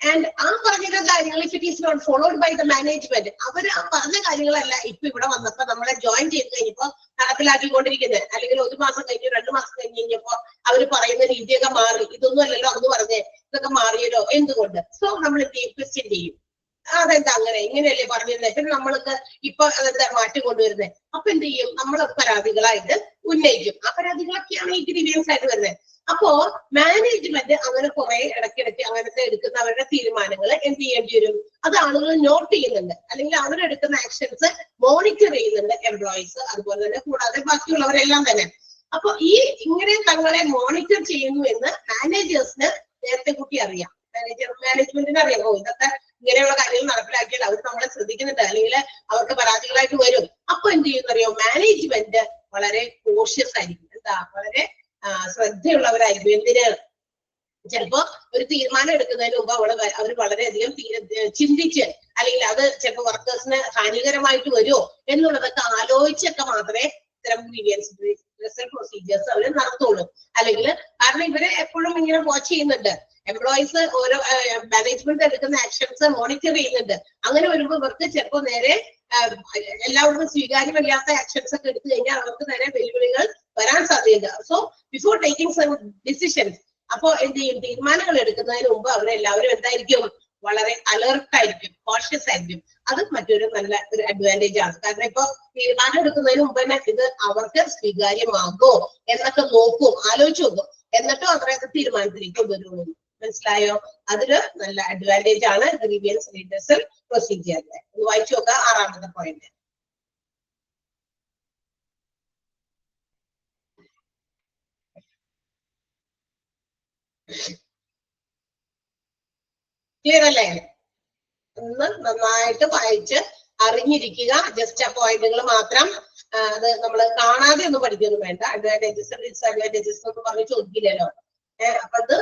ആൻഡ് ആ പറഞ്ഞ കാര്യങ്ങൾ if it is not followed by the management, അവർ ആ പറഞ്ഞ കാര്യങ്ങളല്ല ഇപ്പൊ ഇവിടെ വന്നപ്പോ നമ്മളെ ജോയിൻ ചെയ്ത് കഴിഞ്ഞപ്പോ നടപ്പിലാക്കിക്കൊണ്ടിരിക്കുന്നത്. അല്ലെങ്കിൽ 1 മാസം കഴിഞ്ഞു 2 മാസം കഴിഞ്ഞ് കഴിഞ്ഞപ്പോ അവര് പറയുന്ന രീതിയൊക്കെ മാറി. ഇതൊന്നും അല്ലല്ലോ അന്ന് പറഞ്ഞേ, ഇതൊക്കെ മാറിയല്ലോ, എന്തുകൊണ്ട്? സോ നമ്മൾ എന്ത് ചെയ്യും? ക്വസ്റ്റ്യൻ ചെയ്യും. അതെന്താ അങ്ങനെ ഇങ്ങനെയല്ലേ പറഞ്ഞിരുന്നത്, പിന്നെ നമ്മൾക്ക് ഇപ്പൊ അതെന്താ മാറ്റം കൊണ്ടുവരുന്നത്. അപ്പൊ എന്ത് ചെയ്യും, നമ്മൾ പരാതികളായിട്ട് ഉന്നയിക്കും. ആ പരാതികളൊക്കെയാണ് ഈ ഗ്രീവിയൻസ് ആയിട്ട് വരുന്നത്. അപ്പോ മാനേജ്മെന്റ് അങ്ങനെ കുറെ ഇടയ്ക്കിടയ്ക്ക് അങ്ങനത്തെ എടുക്കുന്ന അവരുടെ തീരുമാനങ്ങൾ എന്ത് ചെയ്യേണ്ടി വരും, അത് ആളുകൾ നോട്ട് ചെയ്യുന്നുണ്ട്, അല്ലെങ്കിൽ അവരെടുക്കുന്ന ആക്ഷൻസ് മോണിറ്റർ ചെയ്യുന്നുണ്ട് എംപ്ലോയീസ്, അതുപോലെ തന്നെ കൂടാതെ ബാക്കിയുള്ളവരെല്ലാം തന്നെ. അപ്പൊ ഈ ഇങ്ങനെ തങ്ങളെ മോണിറ്റർ ചെയ്യുന്നു എന്ന് മാനേജേഴ്സിന് നേരത്തെ കൂട്ടി അറിയാം. മാനേജ്മെന്റിന് അറിയാം, ഓ ഇതൊക്കെ ഇങ്ങനെയുള്ള കാര്യങ്ങൾ നടപ്പിലാക്കിയാൽ അവർ നമ്മളെ ശ്രദ്ധിക്കുന്നുണ്ട്, അല്ലെങ്കിൽ അവർക്ക് പരാതികളായിട്ട് വരും. അപ്പൊ എന്ത് ചെയ്യുന്നറിയോ, മാനേജ്മെന്റ് വളരെ കോഷ്യസ് ആയിരിക്കും, എന്താ വളരെ ശ്രദ്ധയുള്ളവരായിരിക്കും. എന്തിന്, ചിലപ്പോ ഒരു തീരുമാനം എടുക്കുന്നതിന് മുമ്പ് അവർ വളരെയധികം ചിന്തിച്ച്, അല്ലെങ്കിൽ അത് ചിലപ്പോ വർക്കേഴ്സിന് ഹാനികരമായിട്ട് വരുമോ എന്നുള്ളതൊക്കെ ആലോചിച്ചൊക്കെ മാത്രമേ ഇത്തരം ഗ്രീവിയൻസ് പ്രൊസീജിയേഴ്സ് അവർ നടത്തുള്ളൂ. അല്ലെങ്കിൽ കാരണം ഇവരെ എപ്പോഴും ഇങ്ങനെ വാച്ച് ചെയ്യുന്നുണ്ട്, എംപ്ലോയീസ് ഓരോ മാനേജ്മെന്റ് എടുക്കുന്ന ആക്ഷൻസ് മോണിറ്റർ ചെയ്യുന്നുണ്ട്. അങ്ങനെ വരുമ്പോൾ ഇവർക്ക് ചിലപ്പോൾ നേരെ എല്ലാവർക്കും സ്വീകാര്യമല്ലാത്ത ആക്ഷൻസ് ഒക്കെ എടുത്തു കഴിഞ്ഞാൽ അവർക്ക് നേരെ വെല്ലുവിളികൾ വരാൻ സാധ്യതയുണ്ട്. So before taking some decisions, അപ്പോ എന്ത് ചെയ്യും, തീരുമാനങ്ങൾ എടുക്കുന്നതിന് മുമ്പ് അവരെല്ലാവരും എന്തായിരിക്കും, വളരെ അലർട്ട് ആയിരിക്കും, കോഷ്യസ് ആയിരിക്കും. അത് മറ്റൊരു നല്ല ഒരു അഡ്വാൻറ്റേജ് ആണ്. കാരണം ഇപ്പൊ തീരുമാനം എടുക്കുന്നതിന് മുമ്പ് തന്നെ ഇത് അവർക്ക് സ്വീകാര്യമാകോ എന്നൊക്കെ നോക്കും, ആലോചിച്ച് നോക്കും, എന്നിട്ടും അത്രയൊക്കെ തീരുമാനത്തിലേക്ക് കൊണ്ടുവരുള്ളൂ. മനസ്സിലായോ? അതൊരു നല്ല അഡ്വാൻറ്റേജ് ആണ് ഗ്രീവിയൻസ് റിഡ്രസൽ പ്രൊസീജിയറിന്റെ. ഒന്ന് വായിച്ചു നോക്കാം 6ാമത്തെ പോയിന്റ്. ക്ലിയർ അല്ലേ? ഒന്ന് നന്നായിട്ട് വായിച്ച് അറിഞ്ഞിരിക്കുക. ജസ്റ്റ് ആ പോയിന്റുകൾ മാത്രം, അത് നമ്മൾ കാണാതെ ഒന്നും പഠിക്കൊന്നും വേണ്ട. അഡ്വാൻറ്റേജസ് ഡിസ്അഡ്വാൻറ്റേജസ് എന്നൊന്നും പറഞ്ഞ് ചോദിക്കില്ലല്ലോ. അപ്പൊ അത്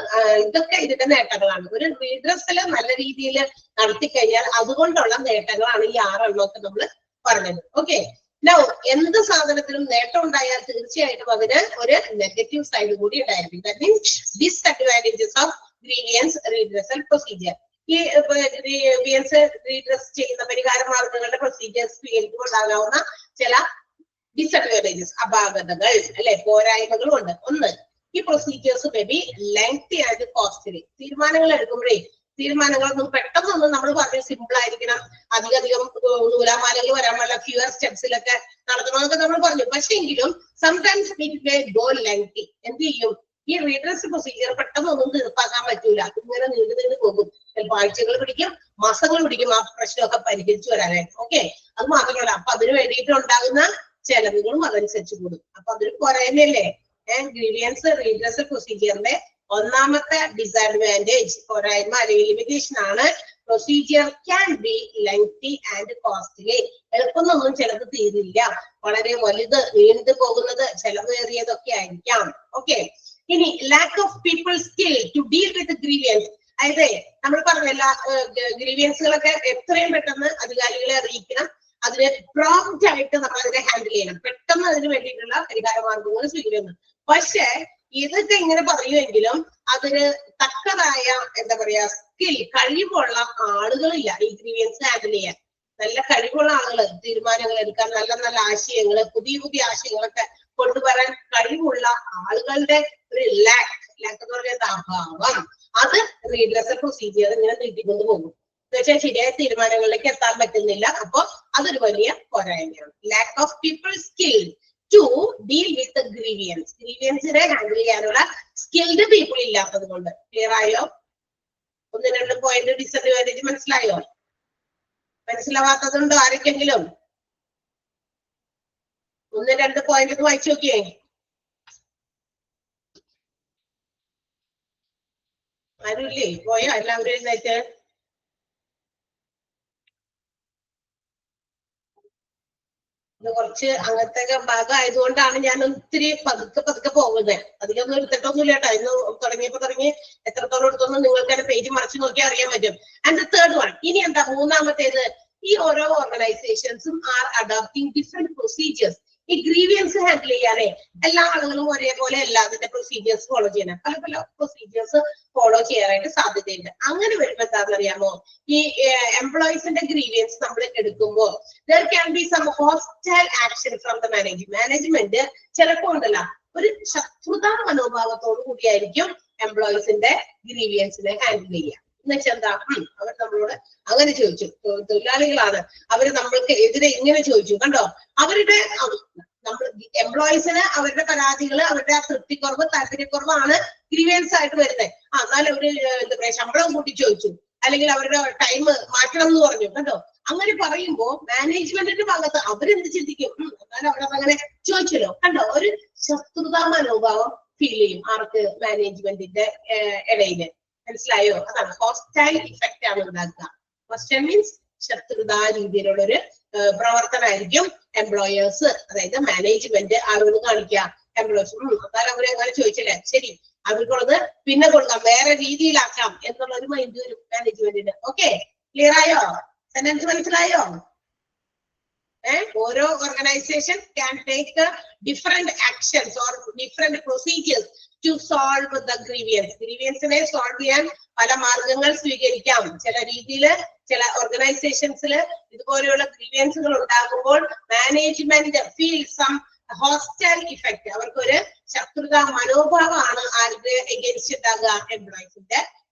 ഇതൊക്കെ ഇതിന്റെ നേട്ടങ്ങളാണ്. ഒരു റീഡ്രസല് നല്ല രീതിയിൽ നടത്തിക്കഴിഞ്ഞാൽ അതുകൊണ്ടുള്ള നേട്ടങ്ങളാണ് ഈ 6 എണ്ണമൊക്കെ നമ്മൾ പറഞ്ഞത്. ഓക്കെ, നൗ എന്ത് സാധനത്തിനും നേട്ടം ഉണ്ടായാൽ തീർച്ചയായിട്ടും അതിന് ഒരു നെഗറ്റീവ് സൈഡ് കൂടി ഉണ്ടായിരിക്കും. That means disadvantages of grievance redressal procedure. ഈ ഗ്രീവിയൻസ് റീഡ്രസ് ചെയ്യുന്ന പരിഹാര മാർഗങ്ങളുടെ പ്രൊസീജിയേഴ്സ് സ്വീകരിക്കുമ്പോൾ ഉണ്ടാകാവുന്ന ചില ഡിസ്അഡ്വാൻറ്റേജസ്, അപാകതകൾ അല്ലെ, പോരായ്മകളും ഉണ്ട്. ഒന്ന്, ഈ procedures may be lengthy and costly. തീരുമാനങ്ങൾ എടുക്കുമ്പോഴേ തീരുമാനങ്ങളൊന്നും പെട്ടെന്നൊന്നും നമ്മൾ പറഞ്ഞ് സിമ്പിൾ ആയിരിക്കണം, അധികം നൂലാമാലകൾ വരാൻ പാടില്ല, ഫ്യൂവർ സ്റ്റെപ്സിലൊക്കെ നടത്തണമെന്നൊക്കെ നമ്മൾ പറഞ്ഞു. പക്ഷെ എങ്കിലും sometimes it may go lengthy. എന്ത് ചെയ്യും, ഈ റീഡ്രസ് പ്രൊസീജിയർ പെട്ടെന്നൊന്നും തീർപ്പാക്കാൻ പറ്റൂല, ഇങ്ങനെ നീണ്ടു പോകും. ചിലപ്പോൾ ആഴ്ചകൾ പിടിക്കും, മാസങ്ങൾ പിടിക്കും ആ പ്രശ്നമൊക്കെ പരിഹരിച്ചു വരാനായിട്ട്. ഓക്കെ, അത് മാത്രമല്ല അപ്പൊ അതിന് വേണ്ടിയിട്ട് ഉണ്ടാകുന്ന ചെലവുകളും അതനുസരിച്ച് കൂടും. അപ്പൊ അതൊരു പോരായ്മയല്ലേ. ഗ്രീവിയൻസ് റീഡ്രസൽ പ്രൊസീജിയറിന്റെ ഒന്നാമത്തെ ഡിസഡ്വാൻറ്റേജ്, പോരായ്മ അല്ലെങ്കിൽ ലിമിറ്റേഷൻ ആണ് procedure can be lengthy and costly. എളുപ്പമൊന്നും ചിലത് തീരില്ല, വളരെ വലുത് നീണ്ടു പോകുന്നത് ചെലവേറിയതൊക്കെ ആയിരിക്കാം. ഓക്കെ, ഇനി lack of people skill to deal with grievance. അതായത് നമ്മൾ പറഞ്ഞ എല്ലാ ഗ്രീവിയൻസുകളൊക്കെ എത്രയും പെട്ടെന്ന് അധികാരികളെ അറിയിക്കണം, അതിന് പ്രോംപ്റ്റ് ആയിട്ട് നമ്മൾ അതിനെ ഹാൻഡിൽ ചെയ്യണം, പെട്ടെന്ന് അതിന് വേണ്ടിയിട്ടുള്ള പരിഹാര മാർഗങ്ങൾ സ്വീകരിക്കുന്നു. പക്ഷെ ഇതൊക്കെ ഇങ്ങനെ പറയുമെങ്കിലും അതിന് തക്കതായ എന്താ പറയാ സ്കിൽ, കഴിവുള്ള ആളുകളില്ല ഈ ഗ്രീവിയൻസ് ഹാൻഡിൽ ചെയ്യാൻ. നല്ല കഴിവുള്ള ആളുകൾ തീരുമാനങ്ങൾ എടുക്കാൻ, നല്ല നല്ല ആശയങ്ങൾ, പുതിയ ആശയങ്ങളൊക്കെ കൊണ്ടുവരാൻ കഴിവുള്ള ആളുകളുടെ ഒരു ലാക്ക് എന്ന് പറയുന്ന അഭാവം, അത് റീഡ്രസൽ പ്രൊസീജിയർ ഇങ്ങനെ നീട്ടിക്കൊണ്ട് പോകും. എന്ന് വെച്ചാൽ ശരിയായ തീരുമാനങ്ങളിലേക്ക് എത്താൻ പറ്റുന്നില്ല. അപ്പൊ അതൊരു വലിയ പോരായ്മയാണ്. Lack of people skill to deal with grievance. ഗ്രീവിയൻസിനെ ഹാൻഡിൽ ചെയ്യാനുള്ള സ്കിൽഡ് പീപ്പിൾ ഇല്ലാത്തത് കൊണ്ട്. ക്ലിയർ ആയോ? 1-2 പോയിന്റ് ഡിസഡ്വാൻറ്റേജ് മനസ്സിലായോ? മനസ്സിലാവാത്തതുണ്ടോ ആർക്കെങ്കിലും? 1-2 പോയിന്റ് ഒന്ന് വായിച്ചു നോക്കിയേ. ആരുമില്ലേ? പോയോ എല്ലാവരും എഴുന്നേറ്റ്? ഇത് കുറച്ച് അങ്ങനത്തെ ഭാഗം ആയതുകൊണ്ടാണ് ഞാൻ ഒത്തിരി പതുക്കെ പോകുന്നത്. അധികം ഒന്നും എടുത്തിട്ടൊന്നുമില്ല കേട്ടോ. ഇന്ന് തുടങ്ങി എത്രത്തോളം എടുത്തൊന്നും നിങ്ങൾക്ക് തന്നെ പേജ് മറിച്ച് നോക്കിയാൽ അറിയാൻ പറ്റും. ആൻഡ് ദ തേർഡ് വൺ, ഇനി എന്താ മൂന്നാമത്തേത്, ഈ ഓരോ ഓർഗനൈസേഷൻസും ആർ അഡോപ്റ്റിംഗ് ഡിഫറെന്റ് പ്രൊസീജിയേഴ്സ്. ഈ ഗ്രീവിയൻസ് ഹാൻഡിൽ ചെയ്യാനേ എല്ലാ ആളുകളും ഒരേപോലെ അല്ല അതിന്റെ പ്രൊസീജിയേഴ്സ് ഫോളോ ചെയ്യണം. പല പ്രൊസീജിയേഴ്സ് ഫോളോ ചെയ്യാനായിട്ട് സാധ്യതയുണ്ട്. അങ്ങനെ വരുമ്പോൾ എന്താണെന്ന് അറിയാമോ, ഈ എംപ്ലോയീസിന്റെ ഗ്രീവിയൻസ് നമ്മൾ എടുക്കുമ്പോൾ there can be some hostile action from the management ചിലപ്പോ ഉണ്ടല്ലോ ഒരു ശത്രുതാ മനോഭാവത്തോടു കൂടിയായിരിക്കും എംപ്ലോയീസിന്റെ ഗ്രീവിയൻസിനെ ഹാൻഡിൽ ചെയ്യുക. എന്നുവെച്ചാൽ എന്താ, അവർ നമ്മളോട് അങ്ങനെ ചോദിച്ചു, തൊഴിലാളികളാണ്, അവര് നമ്മൾക്ക് എതിരെ ഇങ്ങനെ ചോദിച്ചു. കണ്ടോ, അവരുടെ നമ്മൾ എംപ്ലോയീസിന് അവരുടെ പരാതികള്, അവരുടെ തൃപ്തിക്കുറവ്, താല്പര്യക്കുറവാണ് ഗ്രീവൻസ് ആയിട്ട് വരുന്നത്. എന്നാലും അവര് എന്താ പറയാ ശമ്പളം കൂട്ടി ചോദിച്ചു, അല്ലെങ്കിൽ അവരുടെ ടൈം മാറ്റണം എന്ന് പറഞ്ഞു. കണ്ടോ, അങ്ങനെ പറയുമ്പോ മാനേജ്മെന്റിന്റെ ഭാഗത്ത് അവരെന്ത് ചിന്തിക്കും, എന്നാലും അവരത് അങ്ങനെ ചോദിച്ചല്ലോ. കണ്ടോ, ഒരു ശത്രുതാ മനോഭാവം ഫീൽ ചെയ്യും ആർക്ക്, മാനേജ്മെന്റിന്റെ ഇടയില്. മനസ്സിലായോ? അതാണ് ഹോസ്റ്റൈൽ ഇഫക്റ്റ് ആണ് ഉണ്ടാക്കുക. ഹോസ്റ്റൈൽ മീൻസ് ശത്രുതാ രീതിയിലുള്ള ഒരു പ്രവർത്തനമായിരിക്കും എംപ്ലോയേഴ്സ്, അതായത് മാനേജ്മെന്റ് ആരോട് കാണിക്കുക, എംപ്ലോയേഴ്സ്. എന്നാലും അവരെ അങ്ങനെ ചോദിച്ചില്ലേ, ശരി അവർക്കുള്ളത് പിന്നെ കൊടുക്കാം, വേറെ രീതിയിലാക്കാം എന്നുള്ള ഒരു മൈൻഡ് വരും മാനേജ്മെന്റിന്. ഓക്കെ, ക്ലിയർ ആയോ? സെന്റൻസ് മനസ്സിലായോ? ഓരോ organisation can take different actions or different procedures to solve the grievance. ഗ്രീവിയൻസിനെ സോൾവ് ചെയ്യാൻ പല മാർഗങ്ങൾ സ്വീകരിക്കാം. ചില രീതിയിൽ ചില ഓർഗനൈസേഷൻസിൽ ഇതുപോലെയുള്ള ഗ്രീവിയൻസുകൾ ഉണ്ടാകുമ്പോൾ management feel some hostile effect, അവർക്കൊരു ശത്രുതാ മനോഭാവമാണ് ആരുടെ എഗൻസ്റ്റ് ഉണ്ടാകുക, എംപ്ലോയീസിന്റെ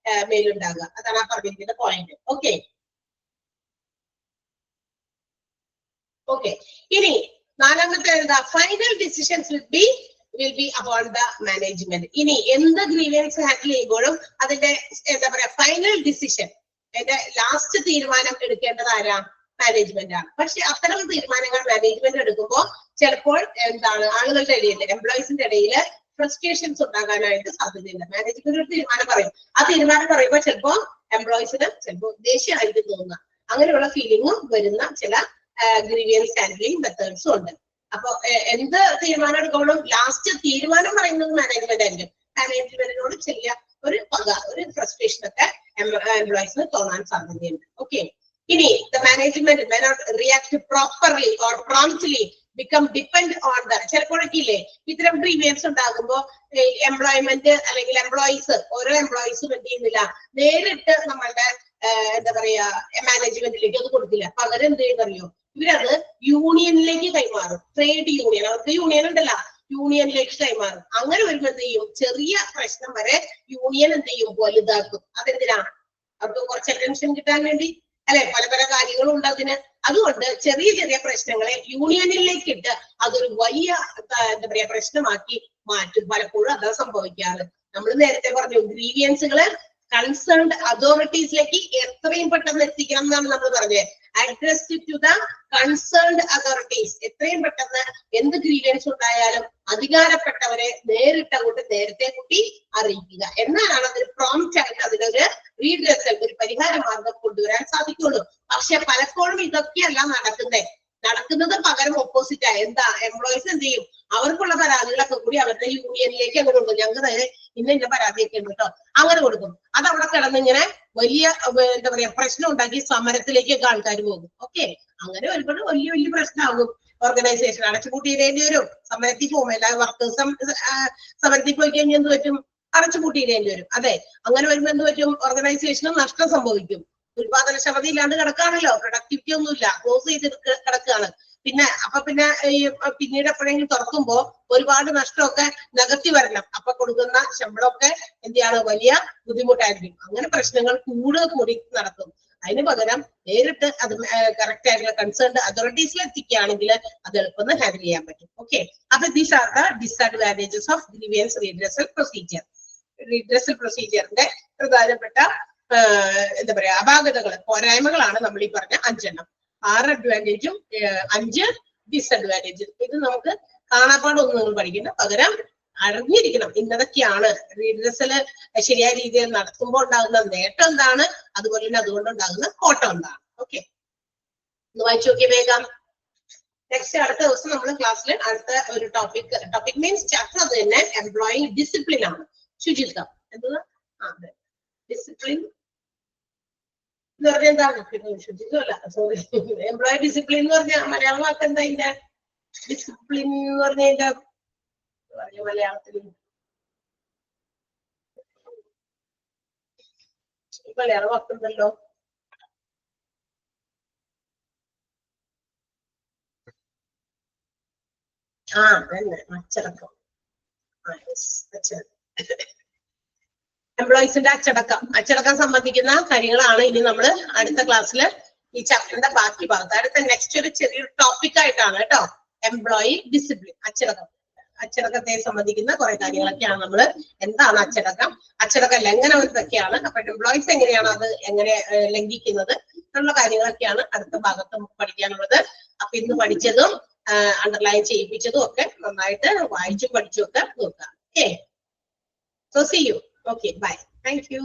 മേലുണ്ടാകുക. അതാണ് ആ പറഞ്ഞിരിക്കുന്ന പോയിന്റ്. ഓക്കെ ഓക്കെ, ഇനി നാലാമത്തെ എന്താ, final decisions will be upon the management. ഇനി എന്ത് ഗ്രീവൻസ് ഹാൻഡിൽ ചെയ്യുമ്പോഴും അതിന്റെ എന്താ പറയാ ഫൈനൽ ഡിസിഷൻ, അതിന്റെ ലാസ്റ്റ് തീരുമാനം എടുക്കേണ്ടത് ആരാ, മാനേജ്മെന്റ് ആണ്. പക്ഷെ അത്തരം തീരുമാനങ്ങൾ മാനേജ്മെന്റ് എടുക്കുമ്പോൾ ചിലപ്പോൾ എന്താണ് ആളുകളുടെ ഇടയിൽ, എംപ്ലോയീസിന്റെ ഇടയിൽ ഫ്രസ്ട്രേഷൻസ് ഉണ്ടാകാനായിട്ട് സാധ്യതയുണ്ട്. മാനേജ്മെന്റ് ഒരു തീരുമാനം പറയും, ആ തീരുമാനം പറയുമ്പോൾ ചിലപ്പോൾ എംപ്ലോയീസിന് ചിലപ്പോൾ ദേഷ്യമായിരിക്കും തോന്നുക. അങ്ങനെയുള്ള ഫീലിംഗും വരുന്ന ചില ഗ്രീവിയൻസ് ഹാൻഡ്ലിംഗ് മെത്തേഡ്സും ഉണ്ട്. അപ്പൊ എന്ത് തീരുമാനം എടുക്കുമ്പോഴും ലാസ്റ്റ് തീരുമാനം പറയുന്നത് മാനേജ്മെന്റ് ആയിരിക്കും. മാനേജ്മെന്റിനോട് ചെറിയ ഒരു ഒരു ഫ്രസ്ട്രേഷൻ ഒക്കെ എംപ്ലോയീസിന് തോന്നാൻ സാധ്യതയുണ്ട്. ഓക്കെ, ഇനി the management may not react properly or promptly become depend on the, ചിലപ്പോഴൊക്കെ ഇല്ലേ ഇത്തരം ഗ്രീവിയൻസ് ഉണ്ടാകുമ്പോ എംപ്ലോയ്മെന്റ് അല്ലെങ്കിൽ എംപ്ലോയീസ്, ഓരോ എംപ്ലോയീസും എന്ത് ചെയ്യുന്നില്ല, നേരിട്ട് നമ്മളുടെ എന്താ പറയാ മാനേജ്മെന്റിലേക്ക് അത് കൊടുക്കില്ല. പകരം എന്ത് ചെയ്യുന്നറിയോ, ഇവരത് യൂണിയനിലേക്ക് കൈമാറും. ട്രേഡ് യൂണിയൻ, അവർക്ക് യൂണിയൻ ഉണ്ടല്ലോ, യൂണിയനിലേക്ക് കൈമാറും. അങ്ങനെ വരുമ്പോൾ എന്ത് ചെയ്യും, ചെറിയ പ്രശ്നം വരെ യൂണിയൻ എന്ത് ചെയ്യും, വലുതാക്കും. അതെന്തിനാ, അവർക്ക് കുറച്ച് അറ്റൻഷൻ കിട്ടാൻ വേണ്ടി അല്ലെ, പല പല കാര്യങ്ങളും ഉണ്ട് അതിന്. അതുകൊണ്ട് ചെറിയ ചെറിയ പ്രശ്നങ്ങളെ യൂണിയനിലേക്ക് ഇട്ട് അതൊരു വലിയ എന്താ പറയാ പ്രശ്നമാക്കി മാറ്റും. പലപ്പോഴും അതാ സംഭവിക്കാറ്. നമ്മൾ നേരത്തെ പറഞ്ഞു, ഗ്രീവിയൻസുകള് കൺസേൺഡ് അതോറിറ്റീസിലേക്ക് എത്രയും പെട്ടെന്ന് എത്തിക്കണം എന്നാണ് നമ്മൾ പറഞ്ഞത്. Address to the concerned authorities, എത്രയും പെട്ടെന്ന് എന്ത് ഗ്രീവിയൻസ് ഉണ്ടായാലും അധികാരപ്പെട്ടവരെ നേരിട്ട് അങ്ങോട്ട് നേരത്തെ കൂട്ടി അറിയിക്കുക. എന്നാലാണ് അതൊരു പ്രോംപ്റ്റ് ആയിട്ട് അതിനൊരു റീഡ്രസൽ, ഒരു പരിഹാര മാർഗം കൊണ്ടുവരാൻ സാധിക്കുള്ളൂ. പക്ഷെ പലപ്പോഴും ഇതൊക്കെയല്ല നടക്കുന്നത് പകരം ഓപ്പോസിറ്റ് ആയി. എന്താ, എംപ്ലോയീസ് എന്ത് ചെയ്യും, അവർക്കുള്ള പരാതികളൊക്കെ കൂടി അവരുടെ യൂണിയനിലേക്ക് അങ്ങനെ കൊടുക്കും. ഞങ്ങൾക്ക് നേരെ ഇന്ന പരാതിയൊക്കെ ഉണ്ട് കേട്ടോ, അങ്ങനെ കൊടുക്കും. അത് അവിടെ കിടന്നിങ്ങനെ വലിയ എന്താ പറയാ പ്രശ്നം ഉണ്ടാക്കി സമരത്തിലേക്കൊക്കെ ആൾക്കാർ പോകും. ഓക്കെ, അങ്ങനെ വരുമ്പോൾ വലിയ വലിയ പ്രശ്നമാകും. ഓർഗനൈസേഷൻ അടച്ചുപൂട്ടിയിടേണ്ടി വരും, സമരത്തിൽ പോകും. എല്ലാ വർക്കേഴ്സും സമരത്തിൽ പോയി കഴിഞ്ഞാൽ എന്ത് പറ്റും, അടച്ചുപൂട്ടിയിടേണ്ടി വരും. അതെ, അങ്ങനെ വരുമ്പോൾ എന്ത് പറ്റും, ഓർഗനൈസേഷന് നഷ്ടം സംഭവിക്കും. ഉത്പാദനക്ഷമത ഇല്ലാണ്ട് കിടക്കാണല്ലോ, പ്രൊഡക്ടിവിറ്റി ഒന്നുമില്ല, ക്ലോസ് ചെയ്ത് കിടക്കുകയാണ്. പിന്നെ പിന്നീട് എപ്പോഴെങ്കിലും തുറക്കുമ്പോ ഒരുപാട് നഷ്ടമൊക്കെ നികത്തി വരണം. അപ്പൊ കൊടുക്കുന്ന ശമ്പളമൊക്കെ എന്ത് ചെയ്യാണ്, വലിയ ബുദ്ധിമുട്ടായിരിക്കും. അങ്ങനെ പ്രശ്നങ്ങൾ കൂടി നടക്കും. അതിന് പകരം നേരിട്ട് അത് കറക്റ്റ് ആയിട്ടുള്ള കൺസേൺഡ് അതോറിറ്റീസിൽ എത്തിക്കുകയാണെങ്കിൽ അത് എളുപ്പം ഹാൻഡിൽ ചെയ്യാൻ പറ്റും. ഓക്കെ, അപ്പൊ these are the disadvantages of grievance redressal procedure. Redressal പ്രൊസീജിയറിന്റെ പ്രധാനപ്പെട്ട എന്താ പറയാ അപാകതകൾ, പോരായ്മകളാണ് നമ്മൾ ഈ പറഞ്ഞ 5 എണ്ണം. 6 അഡ്വാൻറ്റേജും 5 ഡിസ്അഡ്വാൻറ്റേജും. ഇത് നമുക്ക് കാണാപ്പാടൊന്നും നിങ്ങൾ പഠിക്കുന്ന പകരം അറിഞ്ഞിരിക്കണം. ഇന്നതൊക്കെയാണ് റീഡ്രസല് ശരിയായ രീതിയിൽ നടത്തുമ്പോൾ ഉണ്ടാകുന്ന നേട്ടം എന്താണ്, അതുപോലെ തന്നെ അതുകൊണ്ടുണ്ടാകുന്ന കോട്ടം എന്താണ്. ഓക്കെ, ഒന്ന് വായിച്ചു നോക്കിയേ വേഗം. നെക്സ്റ്റ് അടുത്ത ദിവസം നമ്മൾ ക്ലാസ്സിൽ അടുത്ത ഒരു ടോപ്പിക് മീൻസ് ചാപ്റ്റർ അത് തന്നെ എംപ്ലോയി ഡിസിപ്ലിൻ ആണ്. ശുചിത്വം എന്താ, അതെ ഡിസിപ്ലിൻ എന്ന് പറഞ്ഞാൽ എന്താണ്, ശുചിത്വമല്ല, സോറി, എംപ്ലോയി ഡിസിപ്ലിൻ എന്ന് പറഞ്ഞാൽ മലയാളം വാക്ക് എന്താ, അതിന്റെ ഡിസിപ്ലിൻ എന്ന് പറഞ്ഞതിന്റെ മലയാളത്തിൽ മലയാളം വാക്കുണ്ടല്ലോ. അതന്നെ, അച്ചടക്കം. എംപ്ലോയീസിന്റെ അച്ചടക്കം സംബന്ധിക്കുന്ന കാര്യങ്ങളാണ് ഇനി നമ്മൾ അടുത്ത ക്ലാസ്സിൽ ഈ ചാപ്റ്ററിന്റെ ബാക്കി ഭാഗത്ത് അടുത്ത നെക്സ്റ്റ് ഒരു ചെറിയൊരു ടോപ്പിക് ആയിട്ടാണ് കേട്ടോ. എംപ്ലോയി ഡിസിപ്ലിൻ, അച്ചടക്കത്തെ സംബന്ധിക്കുന്ന കുറെ കാര്യങ്ങളൊക്കെയാണ് നമ്മൾ. എന്താണ് അച്ചടക്ക ലംഘനം എന്തൊക്കെയാണ്, അപ്പൊ എംപ്ലോയീസ് എങ്ങനെയാണ് അത് എങ്ങനെ ലംഘിക്കുന്നത് എന്നുള്ള കാര്യങ്ങളൊക്കെയാണ് അടുത്ത ഭാഗത്ത് നമുക്ക് പഠിക്കാനുള്ളത്. അപ്പൊ ഇന്ന് പഠിച്ചതും അണ്ടർലൈൻ ചെയ്യിപ്പിച്ചതും ഒക്കെ നന്നായിട്ട് വായിച്ചും പഠിച്ചും ഒക്കെ നോക്കാം. Okay, so see you. Okay, bye. Thank U.